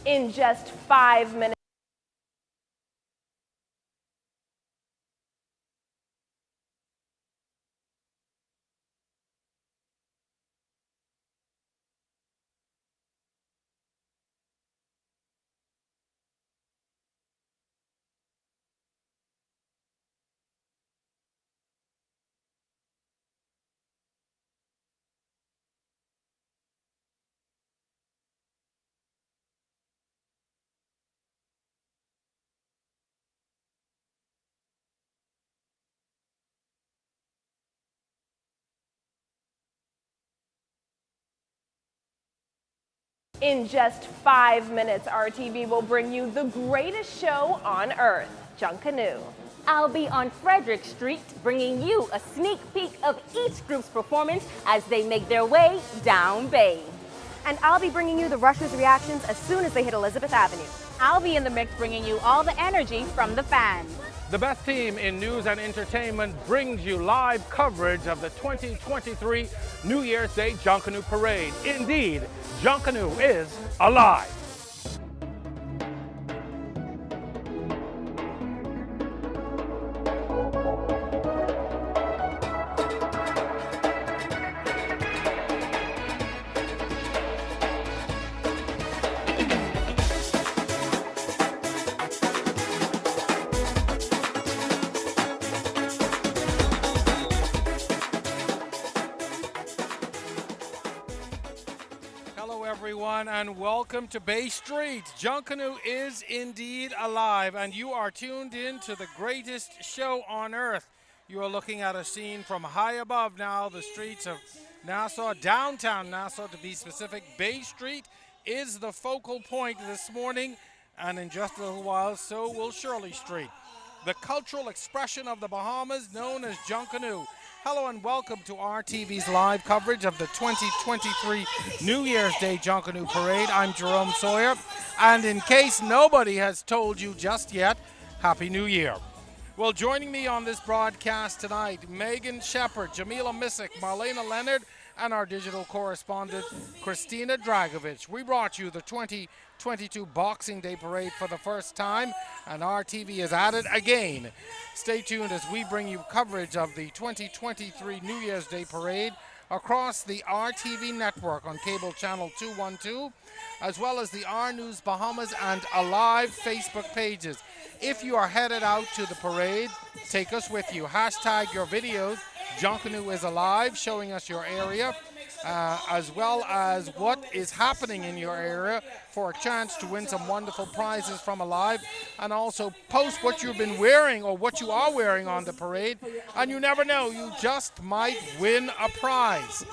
in just 5 minutes. In just 5 minutes, RTV will bring you the greatest show on earth, Junkanoo. I'll be on Frederick Street bringing you a sneak peek of each group's performance as they make their way down Bay. And I'll be bringing you the Rushers' reactions as soon as they hit Elizabeth Avenue. I'll be in the mix bringing you all the energy from the fans. The best team in news and entertainment brings you live coverage of the 2023 New Year's Day Junkanoo Parade. Indeed, Junkanoo is alive. Everyone, and welcome to Bay Street. Junkanoo is indeed alive, and you are tuned in to the greatest show on earth. You are looking at a scene from high above now, the streets of Nassau, downtown Nassau to be specific. Bay Street is the focal point this morning, and in just a little while, so will Shirley Street. The cultural expression of the Bahamas known as Junkanoo. Hello and welcome to RTV's live coverage of the 2023 New Year's Day Junkanoo Parade. I'm Jerome Sawyer, and in case nobody has told you just yet, Happy New Year. Well, joining me on this broadcast tonight, Megan Shepard, Jamila Missick, Marlena Leonard, and our digital correspondent, Christina Dragovich. We brought you the 2022 Boxing Day Parade for the first time, and RTV is at it again. Stay tuned as we bring you coverage of the 2023 New Year's Day Parade across the RTV network on cable channel 212, as well as the R News Bahamas and Aliv Facebook pages. If you are headed out to the parade, take us with you. Hashtag your videos, Junkanoo is alive, showing us your area, as well as what is happening in your area for a chance to win some wonderful prizes from Aliv, and also post what you've been wearing or what you are wearing on the parade, and you never know, you just might win a prize.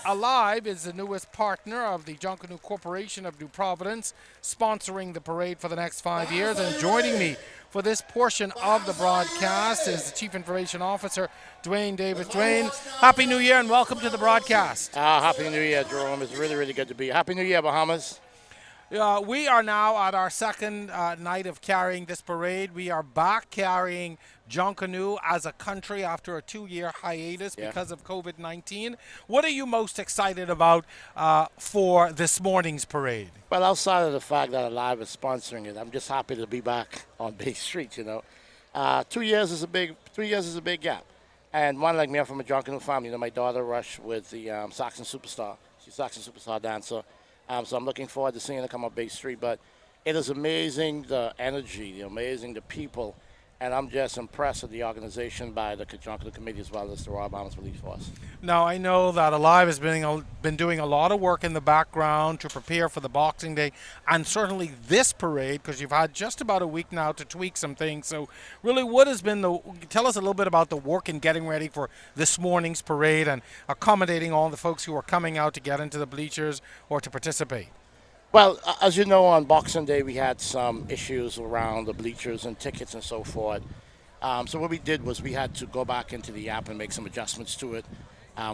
Aliv is the newest partner of the Junkanoo Corporation of New Providence, sponsoring the parade for the next 5 years, and joining me for this portion of the broadcast is the Chief Information Officer, Dwayne Davis. Dwayne, Happy New Year and welcome to the broadcast. Happy New Year, Jerome. It's really, really good to be here. Happy New Year, Bahamas. We are now at our second night of carrying this parade. We are back carrying Junkanoo as a country after a 2-year hiatus because of COVID-19. What are you most excited about for this morning's parade? Well, outside of the fact that Aliv is sponsoring it, I'm just happy to be back on Bay Street, you know. 2 years is a big, 3 years is a big gap. And one like me, I'm from a Junkanoo family. You know, my daughter rushed with the Saxon Superstar. She's a Saxon Superstar dancer. So I'm looking forward to seeing her come up Bay Street. But it is amazing, the energy, amazing the people. And I'm just impressed with the organization by the Junkanoo Committee as well as the Royal Bahamas Police Force. Now, I know that Aliv has been doing a lot of work in the background to prepare for the Boxing Day and certainly this parade, because you've had just about a week now to tweak some things. So really, what has been tell us a little bit about the work in getting ready for this morning's parade and accommodating all the folks who are coming out to get into the bleachers or to participate. Well, as you know, on Boxing Day, we had some issues around the bleachers and tickets and so forth. So what we did was we had to go back into the app and make some adjustments to it.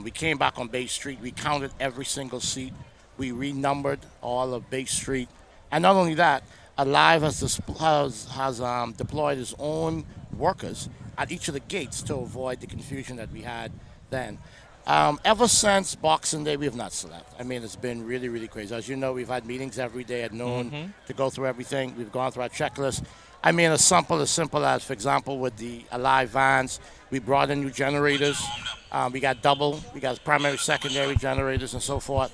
We came back on Bay Street. We counted every single seat. We renumbered all of Bay Street. And not only that, Aliv has deployed his own workers at each of the gates to avoid the confusion that we had then. Ever since Boxing Day, we have not slept. I mean, it's been really, really crazy. As you know, we've had meetings every day at noon to go through everything. We've gone through our checklist. I mean, as simple as, for example, with the Aliv vans, we brought in new generators. We got primary, secondary generators, and so forth.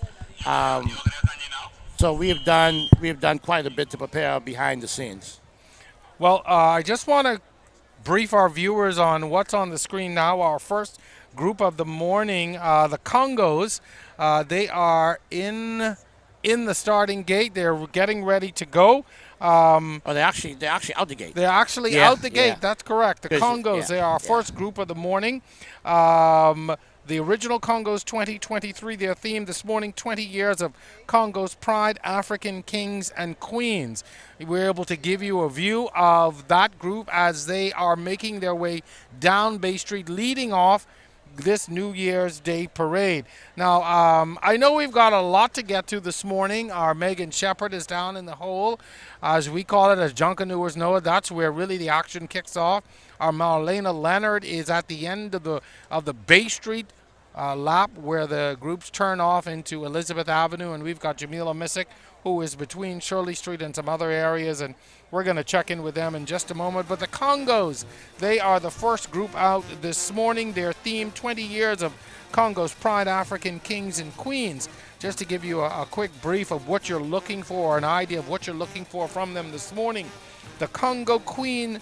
So we have done quite a bit to prepare behind the scenes. Well, I just want to brief our viewers on what's on the screen now. Our first group of the morning, the Congos. They are in the starting gate. They're getting ready to go. They're actually out the gate. They're actually out the gate. That's correct. The Congos. They are our first group of the morning. The original Congos 2023, their theme this morning, 20 years of Congos pride, African kings and queens. We're able to give you a view of that group as they are making their way down Bay Street, leading off this New Year's Day parade. Now, I know we've got a lot to get to this morning. Our Megan Shepherd is down in the hole, as we call it, as Junkanooers know it. That's where really the action kicks off. Our Marlena Leonard is at the end of the Bay Street lap where the groups turn off into Elizabeth Avenue, and we've got Jamila Missick, who is between Shirley Street and some other areas, and we're going to check in with them in just a moment. But the Congos, they are the first group out this morning. Their theme, 20 years of Congos pride, African kings and queens. Just to give you a quick brief of what you're looking for, an idea of what you're looking for from them this morning. The Congo Queen,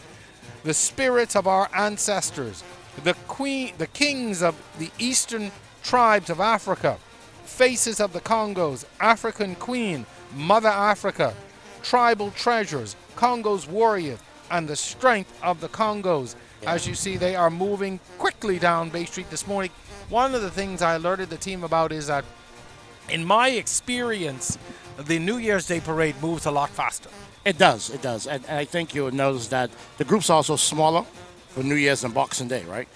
the spirits of our ancestors. The kings of the eastern tribes of Africa. Faces of the Congos, African Queen, Mother Africa, tribal treasures, Congos warriors, and the strength of the Congos. As you see, they are moving quickly down Bay Street this morning. One of the things I alerted the team about is that, in my experience, the New Year's Day parade moves a lot faster. It does. And I think you'll notice that the group's also smaller for New Year's and Boxing Day, right?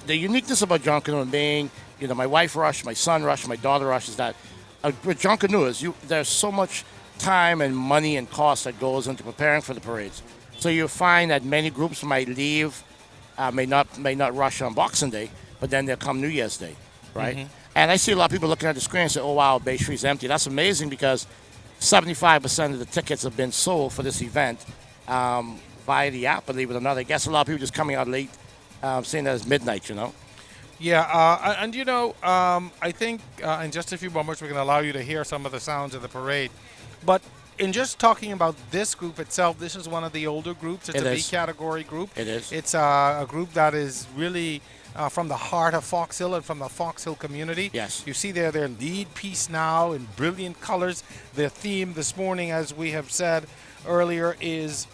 The uniqueness about Junkanoo being, my wife rushed, my son rushed, my daughter rushed, is that with Junkanoo, there's so much time and money and cost that goes into preparing for the parades. So you'll find that many groups might leave, may not rush on Boxing Day, but then they'll come New Year's Day, right? And I see a lot of people looking at the screen and say, oh, wow, Bay Street's empty. That's amazing because 75% of the tickets have been sold for this event via the app, believe it or not. I guess a lot of people just coming out late, saying that it's midnight, Yeah, I think in just a few moments we're going to allow you to hear some of the sounds of the parade. But in just talking about this group itself, this is one of the older groups. It's a B category group. It is. It's a group that is really from the heart of Fox Hill and from the Fox Hill community. Yes. You see their lead piece now in brilliant colors. Their theme this morning, as we have said earlier, is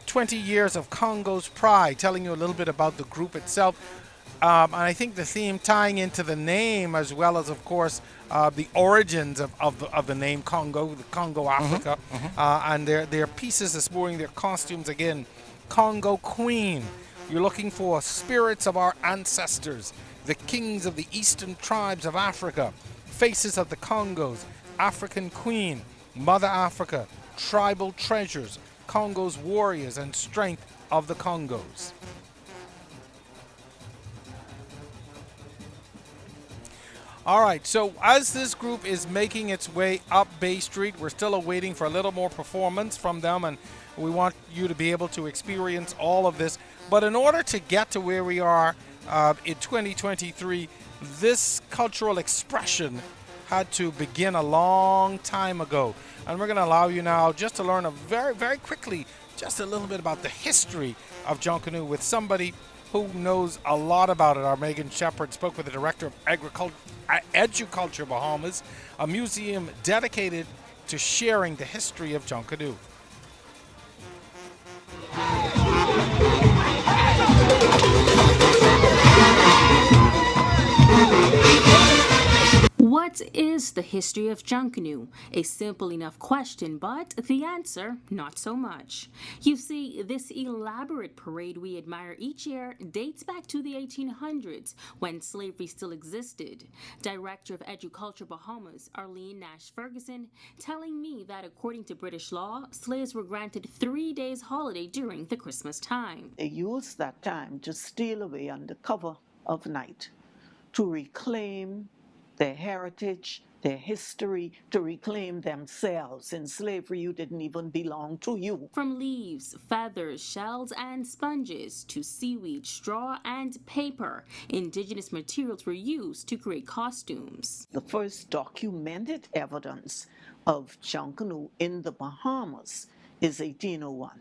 20 years of Congo's pride, telling you a little bit about the group itself. And I think the theme tying into the name, as well as, of course, the origins of the name Congo, the Congo, Africa, and their pieces this morning, their costumes, again, Congo Queen. You're looking for spirits of our ancestors, the kings of the eastern tribes of Africa, faces of the Congos, African Queen, Mother Africa, tribal treasures, Congo's warriors, and strength of the Congos. All right, so as this group is making its way up Bay Street, we're still awaiting for a little more performance from them, and we want you to be able to experience all of this. But in order to get to where we are in 2023, this cultural expression had to begin a long time ago. And we're going to allow you now just to learn very, very quickly just a little bit about the history of Junkanoo with somebody who knows a lot about it. Our Megan Shepherd spoke with the director of Educulture Bahamas, a museum dedicated to sharing the history of Junkanoo. What's is the history of Junkanoo? A simple enough question, but the answer, not so much. You see, this elaborate parade we admire each year dates back to the 1800s, when slavery still existed. Director of Educulture Bahamas, Arlene Nash Ferguson, telling me that according to British law, slaves were granted 3 days holiday during the Christmas time. They used that time to steal away under cover of night, to reclaim their heritage, their history, to reclaim themselves. In slavery, you didn't even belong to you. From leaves, feathers, shells, and sponges to seaweed, straw, and paper, indigenous materials were used to create costumes. The first documented evidence of Junkanoo in the Bahamas is 1801.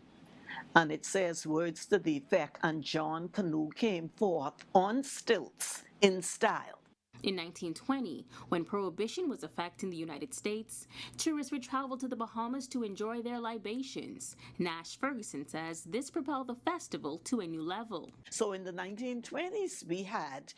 And it says words to the effect, and John Canoe came forth on stilts in style. In 1920, when Prohibition was affecting the United States, tourists would travel to the Bahamas to enjoy their libations. Nash Ferguson says this propelled the festival to a new level. So in the 1920s, we had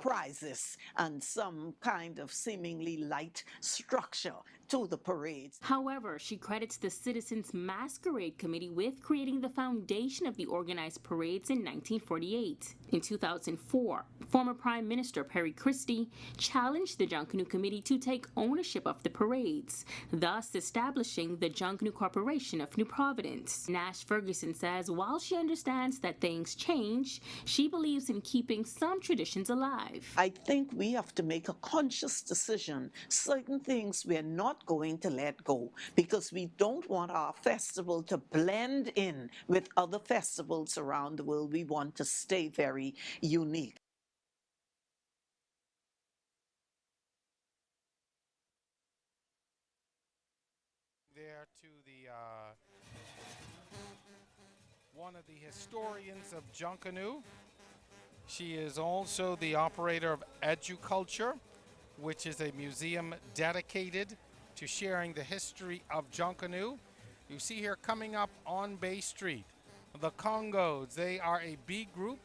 prizes and some kind of seemingly light structure to the parades. However, she credits the Citizens Masquerade Committee with creating the foundation of the organized parades in 1948. In 2004, former Prime Minister Perry Christie challenged the Junkanoo Committee to take ownership of the parades, thus establishing the Junkanoo Corporation of New Providence. Nash Ferguson says while she understands that things change, she believes in keeping some traditions alive. I think we have to make a conscious decision. Certain things we're not going to let go because we don't want our festival to blend in with other festivals around the world. We want to stay very unique. There to the one of the historians of Junkanoo. She is also the operator of Educulture, which is a museum dedicated to sharing the history of Junkanoo. You see here coming up on Bay Street, the Congos. They are a B group,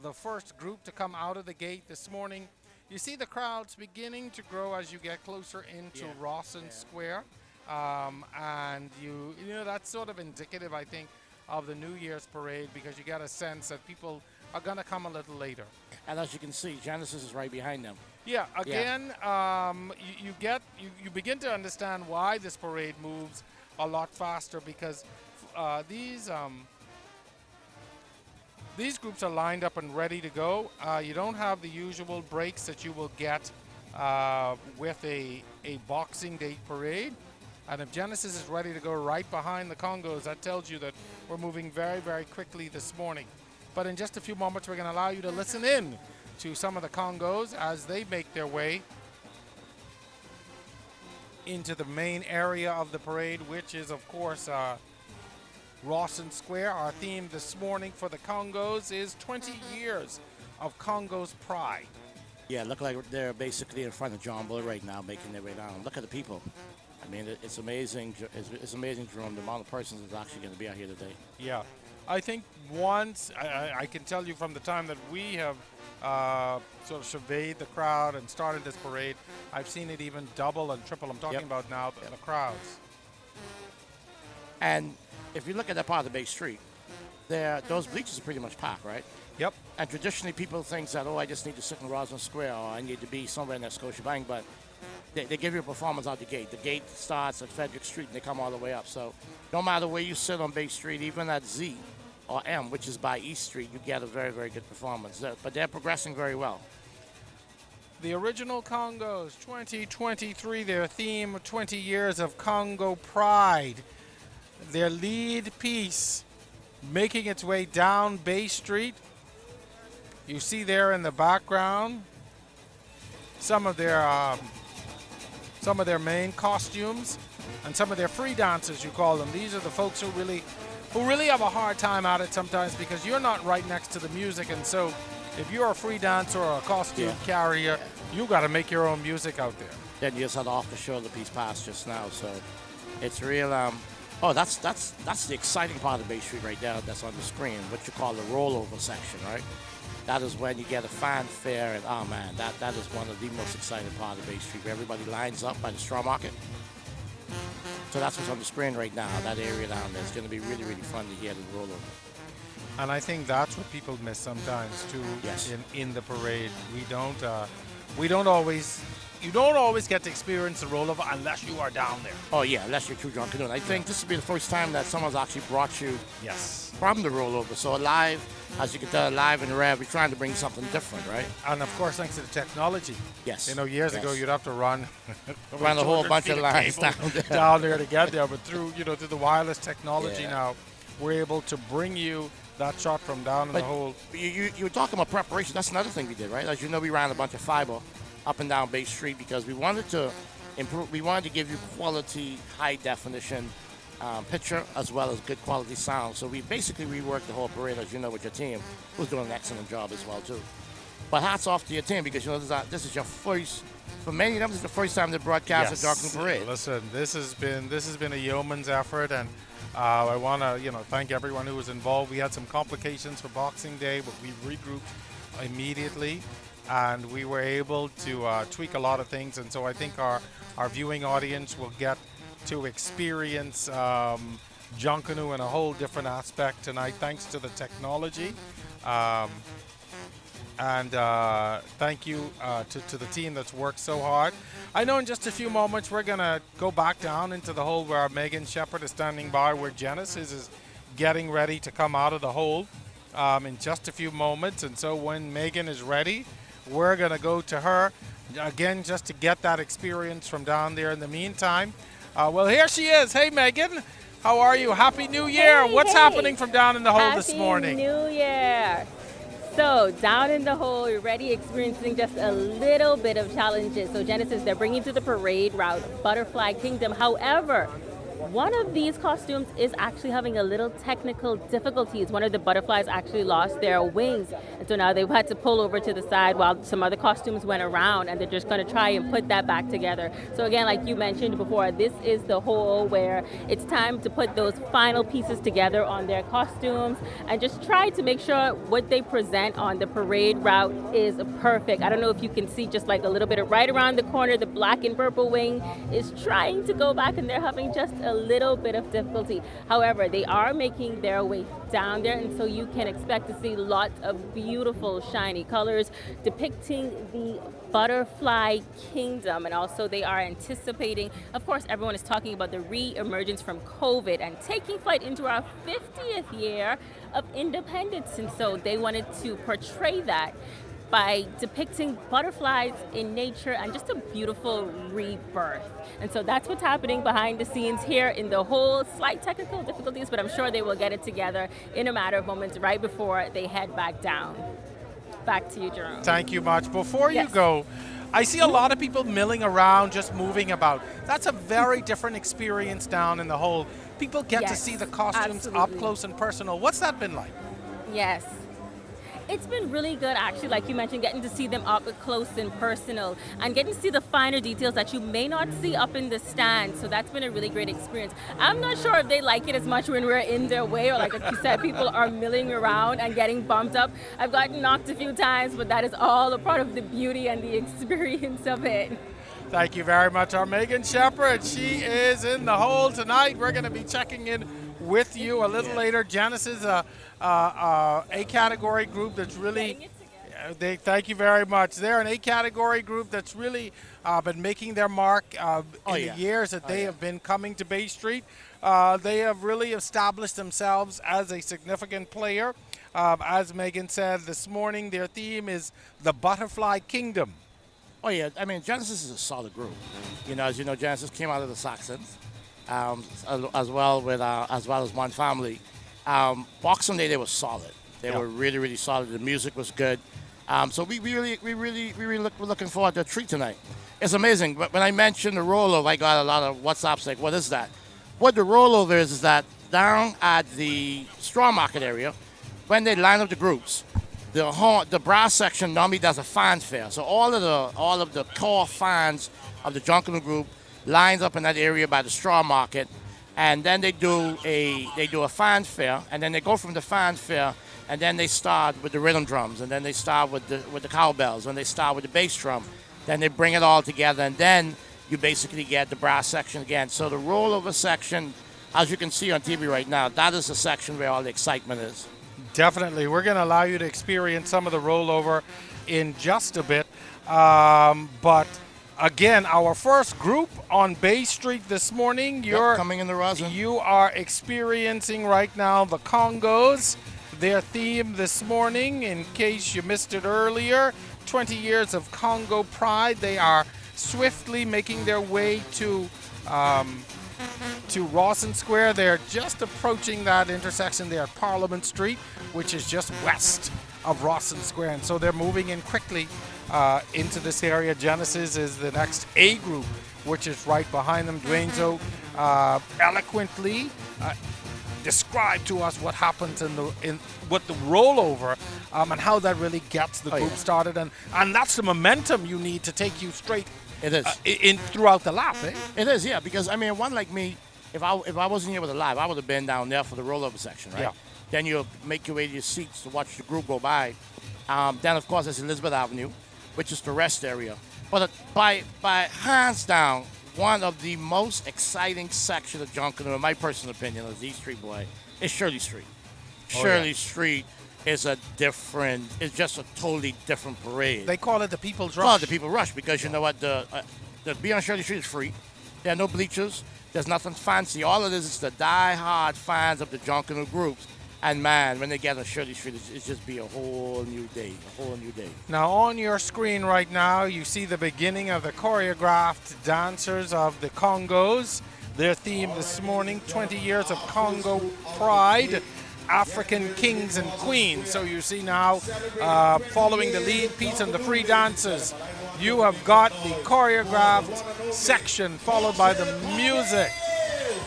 the first group to come out of the gate this morning. You see the crowds beginning to grow as you get closer into Rawson Square. And you know, that's sort of indicative, I think, of the New Year's parade, because you get a sense that people are going to come a little later. And as you can see, Genesis is right behind them. Yeah, again, you begin to understand why this parade moves a lot faster, because these groups are lined up and ready to go. You don't have the usual breaks that you will get with a Boxing Day parade. And if Genesis is ready to go right behind the Congos, that tells you that we're moving very, very quickly this morning. But in just a few moments, we're going to allow you to listen in to some of the Congos as they make their way into the main area of the parade, which is, of course, Rawson Square. Our theme this morning for the Congos is 20 years of Congos pride. Yeah, look like they're basically in front of John Bull right now, making their way down. Look at the people. I mean, it's amazing. It's amazing, Jerome, the amount of persons that's actually going to be out here today. Yeah, I think once, I can tell you from the time that we have sort of surveyed the crowd and started this parade, I've seen it even double and triple. I'm talking about now the crowds. And if you look at that part of the Bay Street, those bleachers are pretty much packed, right? Yep. And traditionally, people think that, oh, I just need to sit in Roslyn Square, or I need to be somewhere in that Scotiabank, but they give you a performance out the gate. The gate starts at Frederick Street, and they come all the way up. So no matter where you sit on Bay Street, even at Z or M, which is by East Street, you get a very, very good performance. But they're progressing very well. The original Congos, 2023, their theme, 20 years of Congo pride. Their lead piece making its way down Bay Street. You see there in the background some of their main costumes and some of their free dancers, you call them. These are the folks who really have a hard time at it sometimes, because you're not right next to the music, and so if you're a free dancer or a costume carrier, you got to make your own music out there. Then you just had off the shoulder piece pass just now, so it's real. Oh, that's the exciting part of Bay Street right there. That's on the screen, what you call the rollover section, right? that is when you get a fanfare, and oh man, that is one of the most exciting part of Bay Street, where everybody lines up by the straw market. So that's what's on the screen right now, that area down there. It's going to be really, really fun to hear the rollover. And I think that's what people miss sometimes too. Yes. In the parade, we don't always. You don't always get to experience the rollover unless you are down there. Oh yeah, unless you're through Junkanoo. I think this will be the first time that someone's actually brought you from the rollover. So Aliv, as you can tell, Aliv and Rev, we're trying to bring something different, right? And of course, thanks to the technology. Yes. You know, years ago, you'd have to run a whole bunch of lines down there to get there. But through the wireless technology now, we're able to bring you that shot from down in the hole. You were talking about preparation. That's another thing we did, right? As you know, we ran a bunch of fiber up and down Bay Street because we wanted to improve. We wanted to give you quality, high definition picture as well as good quality sound. So we basically reworked the whole parade, as you know, with your team, who's doing an excellent job as well too. But hats off to your team because you know this is your first. For many of them, this is the first time they broadcast a Junkanoo parade. Listen, this has been a yeoman's effort, and I want to thank everyone who was involved. We had some complications for Boxing Day, but we regrouped immediately. And we were able to tweak a lot of things, and so I think our viewing audience will get to experience Junkanoo in a whole different aspect tonight, thanks to the technology. And thank you to the team that's worked so hard. I know in just a few moments we're going to go back down into the hole where Megan Shepherd is standing by, where Genesis is getting ready to come out of the hole in just a few moments. And so when Megan is ready, we're going to go to her, again, just to get that experience from down there. In the meantime, well, here she is. Hey, Megan. How are you? Happy New Year. What's happening from down in the hole this morning? Happy New Year. So down in the hole, you're already experiencing just a little bit of challenges. So Genesis, they're bringing to the parade route Butterfly Kingdom. However, one of these costumes is actually having a little technical difficulties. One of the butterflies actually lost their wings. And so now they've had to pull over to the side while some other costumes went around, and they're just going to try and put that back together. So again, like you mentioned before, this is the hole where it's time to put those final pieces together on their costumes and just try to make sure what they present on the parade route is perfect. I don't know if you can see just like a little bit of right around the corner, the black and purple wing is trying to go back, and they're having just a little bit of difficulty. However, they are making their way down there, and so you can expect to see lots of beautiful shiny colors depicting the Butterfly Kingdom. And also they are anticipating, of course, everyone is talking about the re-emergence from COVID and taking flight into our 50th year of independence. And so they wanted to portray that by depicting butterflies in nature and just a beautiful rebirth. And so that's what's happening behind the scenes here in the whole. Slight technical difficulties, but I'm sure they will get it together in a matter of moments right before they head back down. Back to you, Jerome. Thank you much. Before you go, I see a lot of people milling around, just moving about. That's a very different experience down in the hole. People get to see the costumes up close and personal. What's that been like? Yes. It's been really good, actually, like you mentioned, getting to see them up close and personal and getting to see the finer details that you may not see up in the stand. So that's been a really great experience. I'm not sure if they like it as much when we're in their way, or like you said, people are milling around and getting bumped up. I've gotten knocked a few times, but that is all a part of the beauty and the experience of it. Thank you very much, our Megan Shepherd. She is in the hole tonight. We're going to be checking in with you a little later. Janice is a category group that's really, thank you very much. They're an A category group that's really been making their mark in the years that they have been coming to Bay Street. They have really established themselves as a significant player. As Megan said this morning, their theme is the Butterfly Kingdom. Oh yeah, I mean, Genesis is a solid group. You know, as you know, Genesis came out of the Saxons, as well as one family. Boxing Day, they were solid. They were really, really solid. The music was good. So we really looking forward to a treat tonight. It's amazing. But when I mentioned the rollover, I got a lot of WhatsApps like, what is that? What the rollover is that down at the straw market area, when they line up the groups, the brass section normally does a fanfare. So all of the core fans of the Junkanoo group lines up in that area by the straw market, and then they do a fanfare, and then they go from the fanfare and then they start with the rhythm drums, and then they start with the cowbells, and they start with the bass drum. Then they bring it all together, and then you basically get the brass section again. So the rollover section, as you can see on TV right now, that is the section where all the excitement is. Definitely. We're going to allow you to experience some of the rollover in just a bit. But again, our first group on Bay Street this morning, you're coming in the rosin. You are experiencing right now the Congos. Their theme this morning, in case you missed it earlier, 20 years of Congo pride. They are swiftly making their way to Rawson Square. They're just approaching that intersection there at Parliament Street, which is just west of Rawson Square. And so they're moving in quickly into this area. Genesis is the next A group, which is right behind them. Dwaynezo eloquently described to us what happens with the rollover and how that really gets the group started. And that's the momentum you need to take you straight It is. In throughout the lap, eh? It is, yeah, because, I mean, one like me, if I wasn't here with a live, I would have been down there for the rollover section, right? Yeah. Then you'll make your way to your seats to watch the group go by. Then, of course, there's Elizabeth Avenue, which is the rest area. But by hands down, one of the most exciting sections of Junkanoo, in my personal opinion, as East Street boy, is Shirley Street. Shirley Street is it's just a totally different parade. They call it the People's Rush. Well, the People Rush, because you know what, the be on Shirley Street is free. There are no bleachers. There's nothing fancy. All it is the die-hard fans of the Junkanoo groups. And man, when they get on Shirley Street, it's just be a whole new day, Now on your screen right now, you see the beginning of the choreographed dancers of the Congos. Their theme this morning, 20 years of Congo pride, African kings and queens. So you see now, following the lead piece and the free dancers, you have got the choreographed section followed by the music.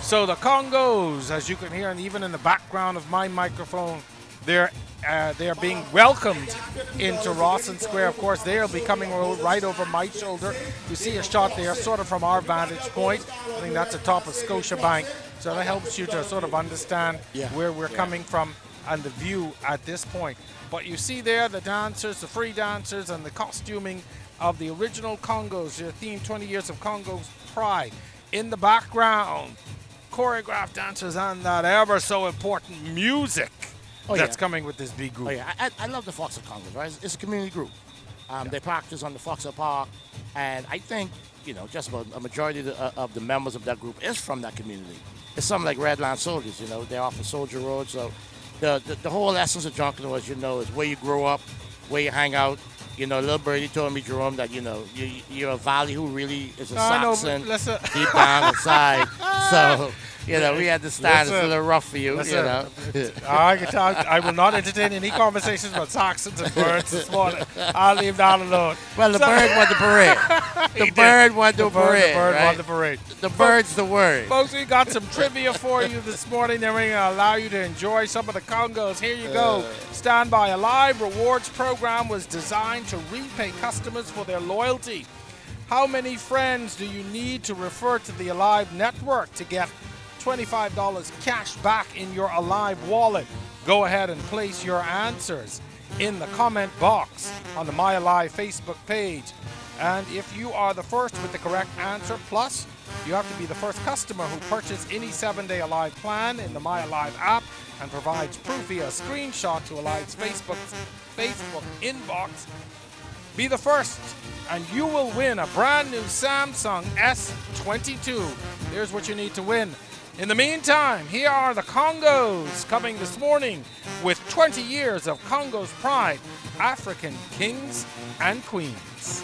So the Congos, as you can hear, and even in the background of my microphone, they're being welcomed into Rawson Square. Of course, they'll be coming right over my shoulder. You see a shot there, sort of from our vantage point. I think that's the top of Scotiabank. So that helps you to sort of understand where we're coming from and the view at this point. But you see there the dancers, the free dancers, and the costuming of the original Congos, their theme 20 years of Congo's pride. In the background, choreographed dancers and that ever so important music that's coming with this big group. Oh, yeah. I love the Foxer Congos, right? It's a community group. They practice on the Foxer Park, and I think, just about a majority of the members of that group is from that community. It's something like Redland Soldiers, they're off of Soldier Road. So the whole essence of Junkanoo, as you know, is where you grow up, where you hang out. Little birdie told me, Jerome, that, you're a Valley who really is a Saxon deep down inside. So, we understand it's a little rough for you, I can tell, I will not entertain any conversations about Saxons and birds this morning. I'll leave that alone. Well, the bird won the parade. The bird won the parade. The bird won the parade. The bird's the word. Folks, we got some trivia for you this morning. Then we're going to allow you to enjoy some of the Congos. Here you go. Stand by. A live rewards program was designed to repay customers for their loyalty. How many friends do you need to refer to the Aliv network to get $25 cash back in your Aliv wallet? Go ahead and place your answers in the comment box on the My Aliv Facebook page. And if you are the first with the correct answer, plus you have to be the first customer who purchased any 7-day Aliv plan in the My Aliv app and provides proof via screenshot to Aliv's Facebook inbox, be the first and you will win a brand new Samsung S22. Here's what you need to win. In the meantime, here are the Congos coming this morning with 20 years of Congo's pride, African kings and queens.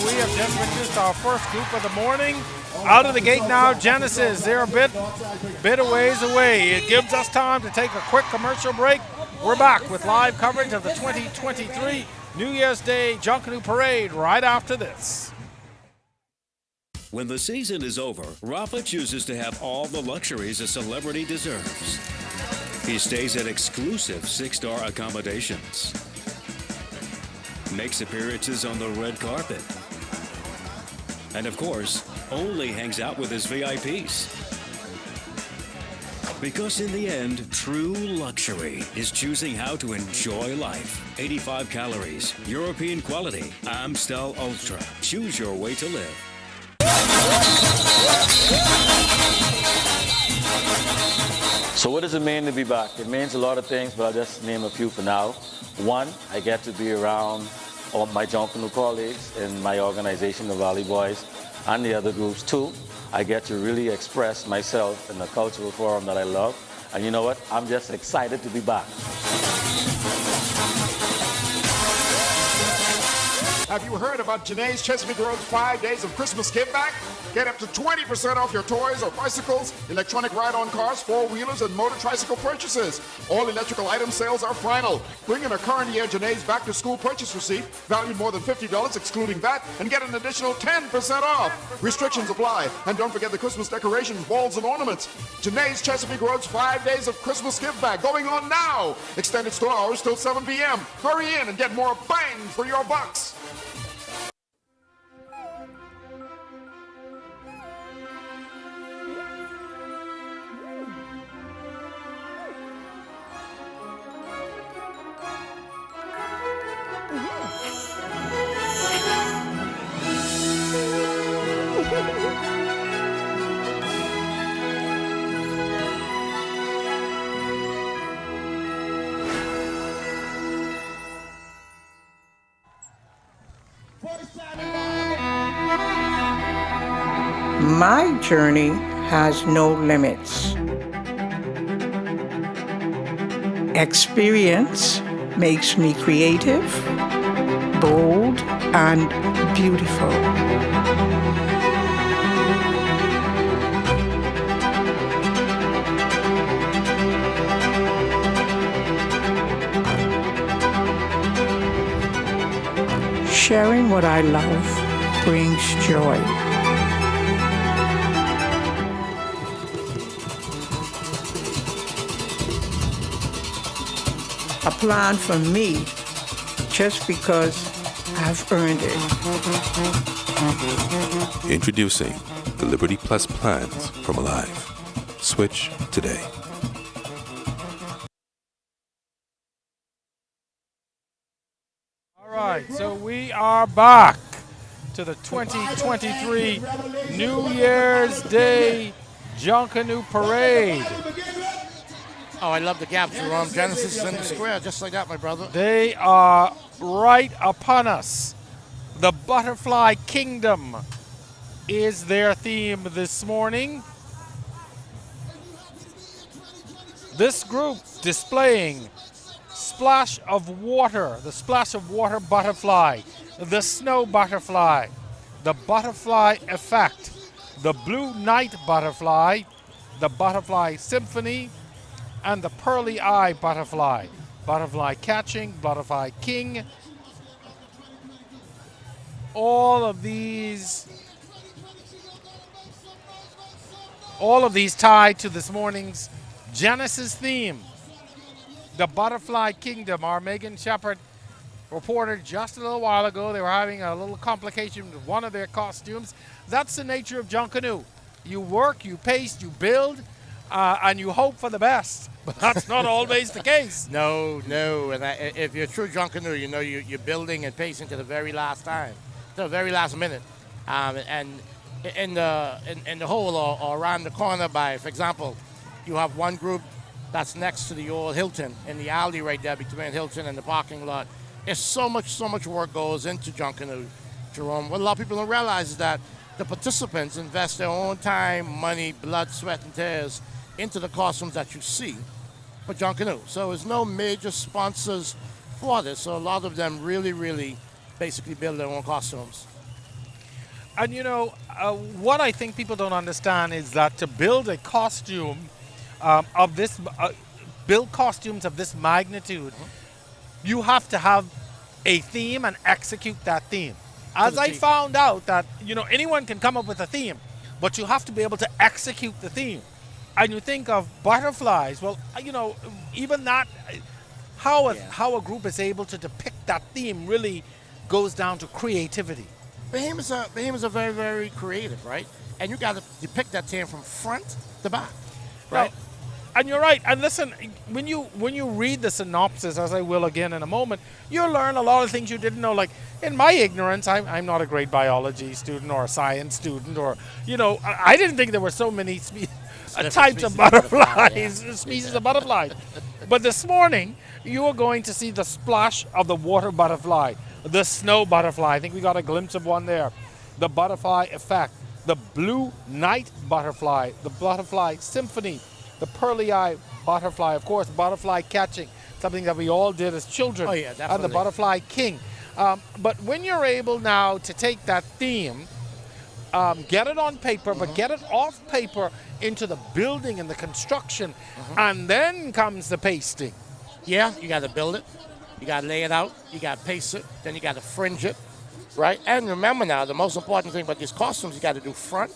we have just witnessed our first group of the morning. Out of the gate now, Genesis. They're a bit a ways away. It gives us time to take a quick commercial break. We're back with live coverage of the 2023 New Year's Day Junkanoo Parade right after this. When the season is over, Rafa chooses to have all the luxuries a celebrity deserves. He stays at exclusive 6-star accommodations, makes appearances on the red carpet, and of course, only hangs out with his VIPs. Because in the end, true luxury is choosing how to enjoy life. 85 calories, European quality, Amstel Ultra. Choose your way to live. So what does it mean to be back? It means a lot of things, but I'll just name a few for now. One, I get to be around all my Junkanoo colleagues in my organization, the Valley Boys, and the other groups. Two, I get to really express myself in the cultural forum that I love. And you know what? I'm just excited to be back. Have you heard about Janae's Chesapeake Road's 5 days of Christmas give back? Get up to 20% off your toys or bicycles, electronic ride-on cars, four-wheelers, and motor tricycle purchases. All electrical item sales are final. Bring in a current year Janae's back-to-school purchase receipt, valued more than $50 excluding VAT, and get an additional 10% off. Restrictions apply. And don't forget the Christmas decorations, balls, and ornaments. Janae's Chesapeake Road's 5 days of Christmas give back going on now. Extended store hours till 7 p.m. Hurry in and get more bang for your bucks. My journey has no limits. Experience makes me creative, bold, and beautiful. Sharing what I love brings joy. A plan for me just because I've earned it. Introducing the Liberty Plus plans from Aliv. Switch today. All right, so we are back to the 2023 New Year's Day Junkanoo Parade. Oh, I love the gap, Jerome. Genesis is in the square, just like that, my brother. They are right upon us. The Butterfly Kingdom is their theme this morning. This group displaying Splash of Water, the Splash of Water Butterfly, the Snow Butterfly, the Butterfly Effect, the Blue Night Butterfly, the Butterfly Symphony, and the Pearly Eye Butterfly. Butterfly Catching, Butterfly King. All of these tied to this morning's Genesis theme. The Butterfly Kingdom. Our Megan Shepard reported just a little while ago they were having a little complication with one of their costumes. That's the nature of Junkanoo. You work, you pace, you build, and you hope for the best. But that's not always the case. No. And if you're a true Junkanoo, you know you're building and pacing to the very last time, to the very last minute. And in the hole or around the corner by, for example, you have one group that's next to the old Hilton in the alley right there between Hilton and the parking lot. There's so much work goes into Junkanoo, Jerome. What a lot of people don't realize is that the participants invest their own time, money, blood, sweat, and tears into the costumes that you see for Junkanoo. So there's no major sponsors for this. So a lot of them really basically build their own costumes. And what I think people don't understand is that to build a costume of this, build costumes of this magnitude, you have to have a theme and execute that theme. As I found out that, anyone can come up with a theme, but you have to be able to execute the theme. And you think of butterflies, well, even that, how a group is able to depict that theme really goes down to creativity. Behemoths are very, very creative, right? And you got to depict that theme from front to back, right? Well, and you're right. And listen, when you read the synopsis, as I will again in a moment, you'll learn a lot of things you didn't know. Like, in my ignorance, I'm not a great biology student or a science student, or, I didn't think there were so many types of butterflies, species of butterflies. But this morning, you are going to see the splash of the water butterfly, the snow butterfly. I think we got a glimpse of one there. The butterfly effect, the blue night butterfly, the butterfly symphony, the pearly eye butterfly, of course, butterfly catching, something that we all did as children. Oh, yeah, definitely. And the butterfly king. But when you're able now to take that theme, get it on paper, but get it off paper into the building and the construction, and then comes the pasting. Yeah, you got to build it, you got to lay it out, you got to paste it, then you got to fringe it, right? And remember now, the most important thing about these costumes, you got to do front,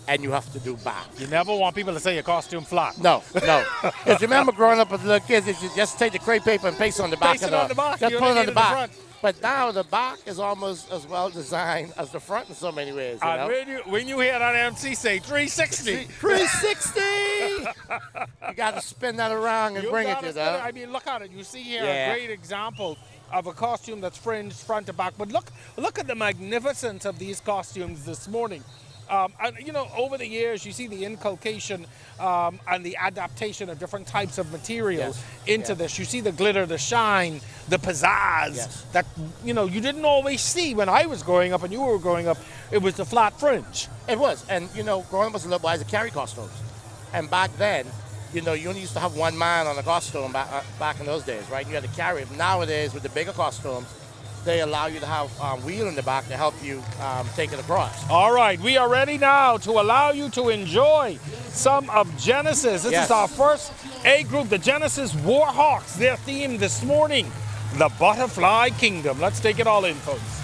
and you have to do back. You never want people to say your costume flat. No. Because remember growing up as little kids, you just take the crepe paper and paste it on the back. Paste it on the back. Just You put it only on the need back. front. But now the back is almost as well designed as the front in so many ways. You know? When you hear that MC say 360. 360! You got to spin that around and bring it to them. I mean, look at it. You see here Yeah. a great example of a costume that's fringed front to back. But look at the magnificence of these costumes this morning. And, over the years, you see the inculcation and the adaptation of different types of materials into this. You see the glitter, the shine, the pizzazz that, you didn't always see when I was growing up and you were growing up. It was the flat fringe. It was. And, growing up as a little boy, I used to carry costumes. And back then, you only used to have one man on a costume back in those days, right? You had to carry it. Nowadays, with the bigger costumes, they allow you to have wheel in the back to help you take it across. All right, we are ready now to allow you to enjoy some of Genesis. This is our first A group, the Genesis Warhawks. Their theme this morning, the Butterfly Kingdom. Let's take it all in, folks.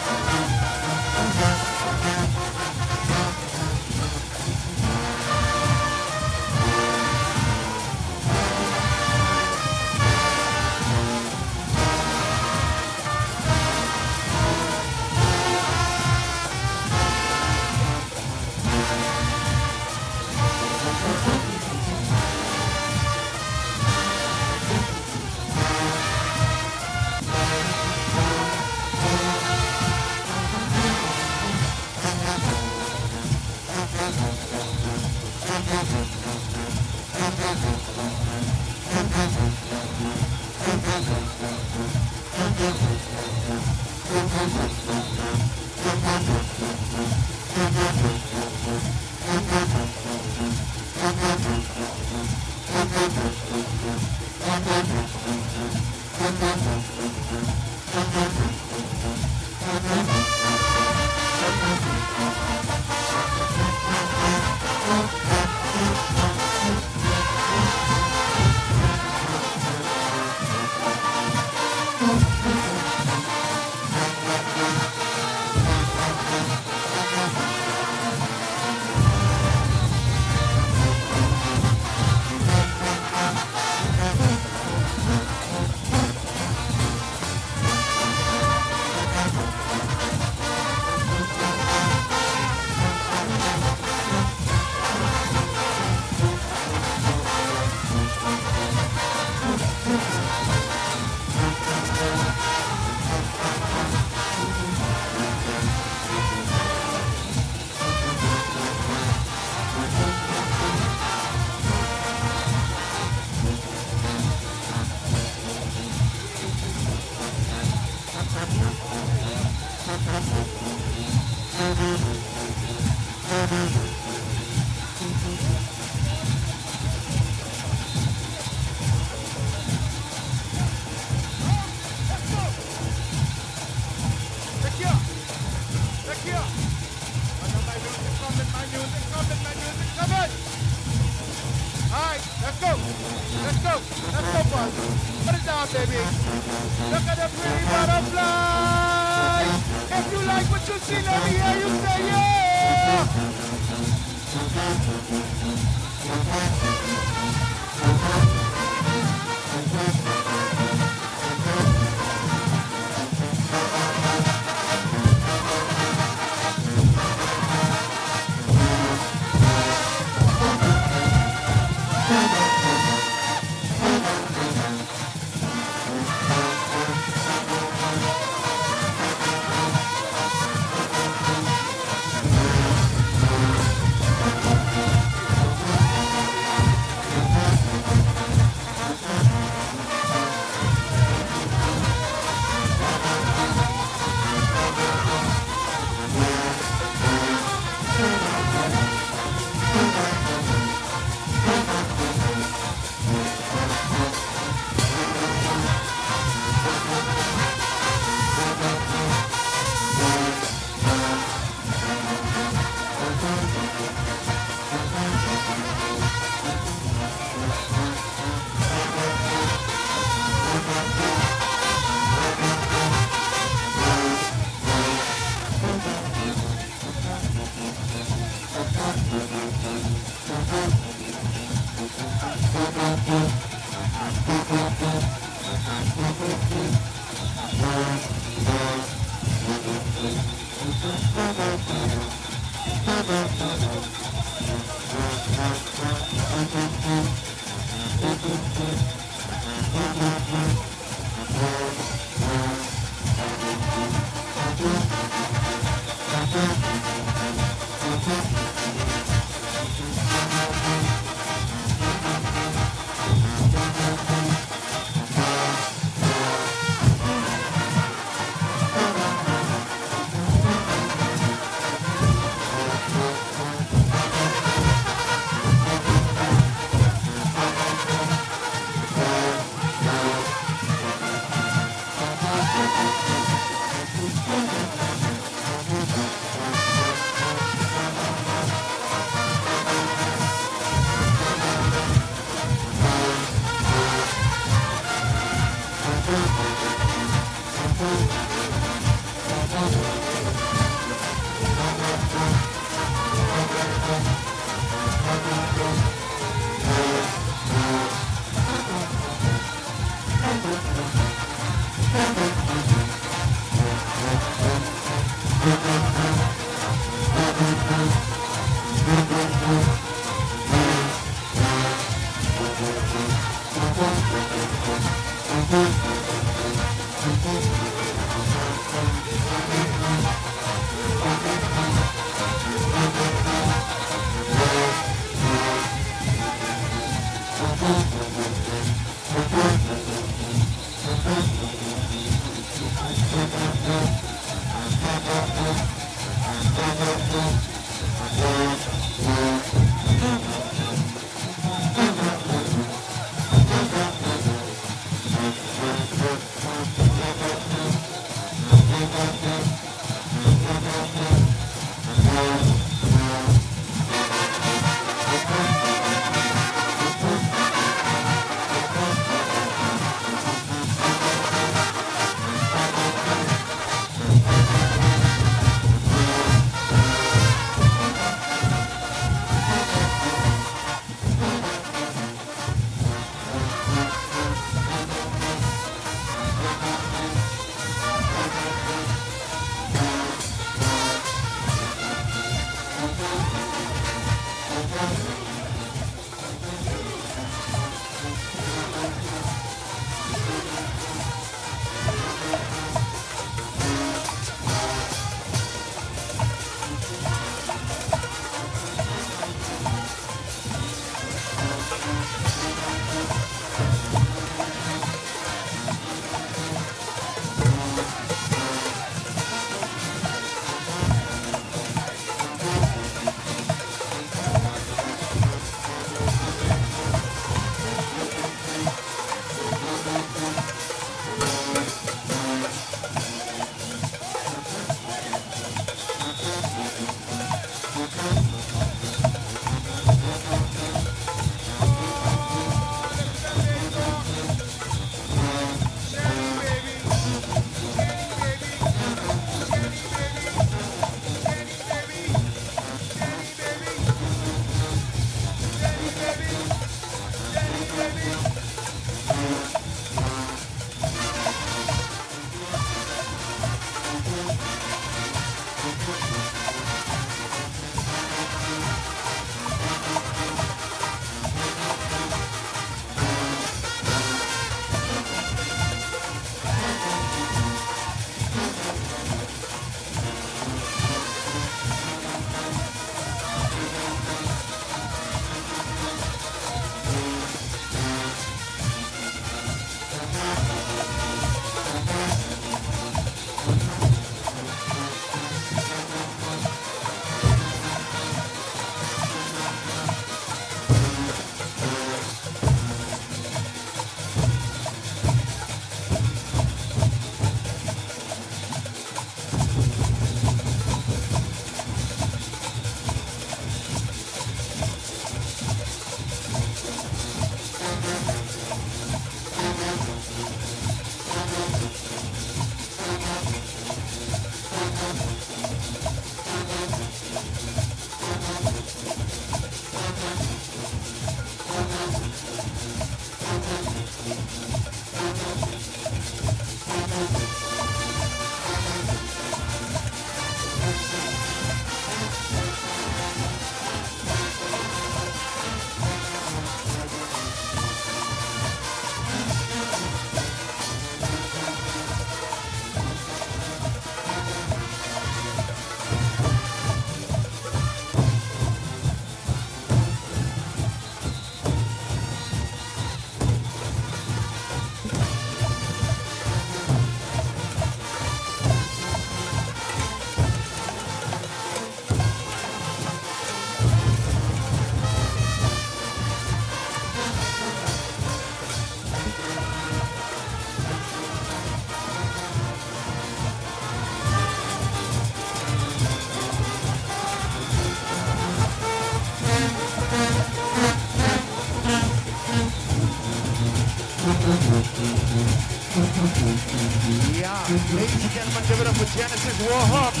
Ladies and gentlemen, give it up for Genesis Warhawks.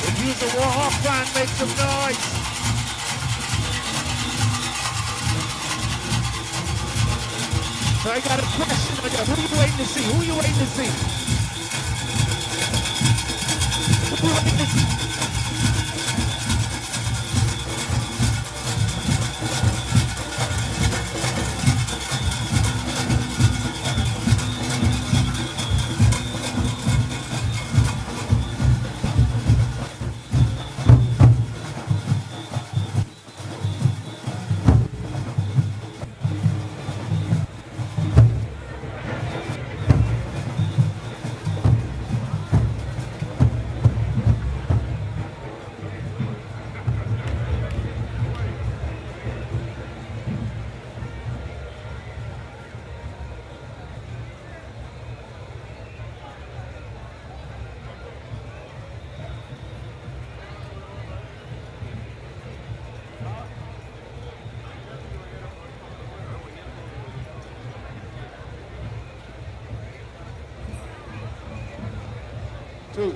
If you're a Warhawk fan, make some noise. So I got a question. Who are you waiting to see? Who are you waiting to see? Who are you waiting to see?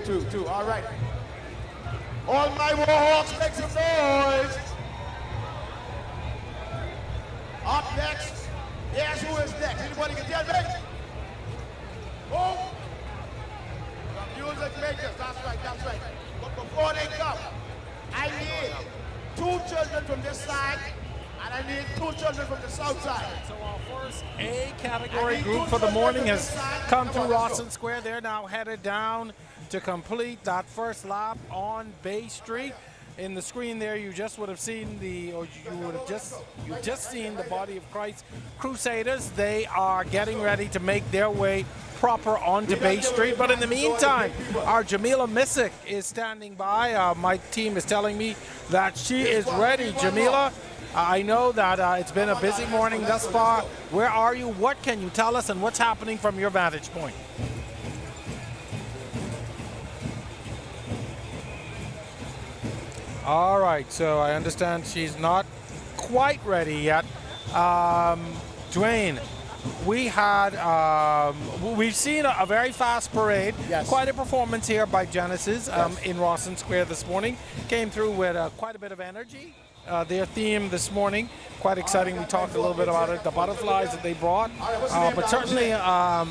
2. All right. All my Warhawks, make some noise. Up next. Guess who is next? Anybody can tell me? Who? The music makers. That's right. But before they come, I need 2 children from this side, and I need 2 children from the south side. So our first A category group for the morning has come through Rawson Square. They're now headed down to complete that first lap on Bay Street. In the screen there, you just would have seen you just seen the Body of Christ Crusaders. They are getting ready to make their way proper onto Bay Street. But in the meantime, our Jamila Missick is standing by. My team is telling me that she is ready. Jamila, I know that it's been a busy morning thus far. Where are you? What can you tell us, and what's happening from your vantage point? All right, so I understand she's not quite ready yet. Dwayne, we've seen a very fast parade. Yes. Quite a performance here by Genesis in Rawson Square this morning. Came through with quite a bit of energy. Their theme this morning, quite exciting. We talked a little bit about it, the butterflies that they brought, but certainly a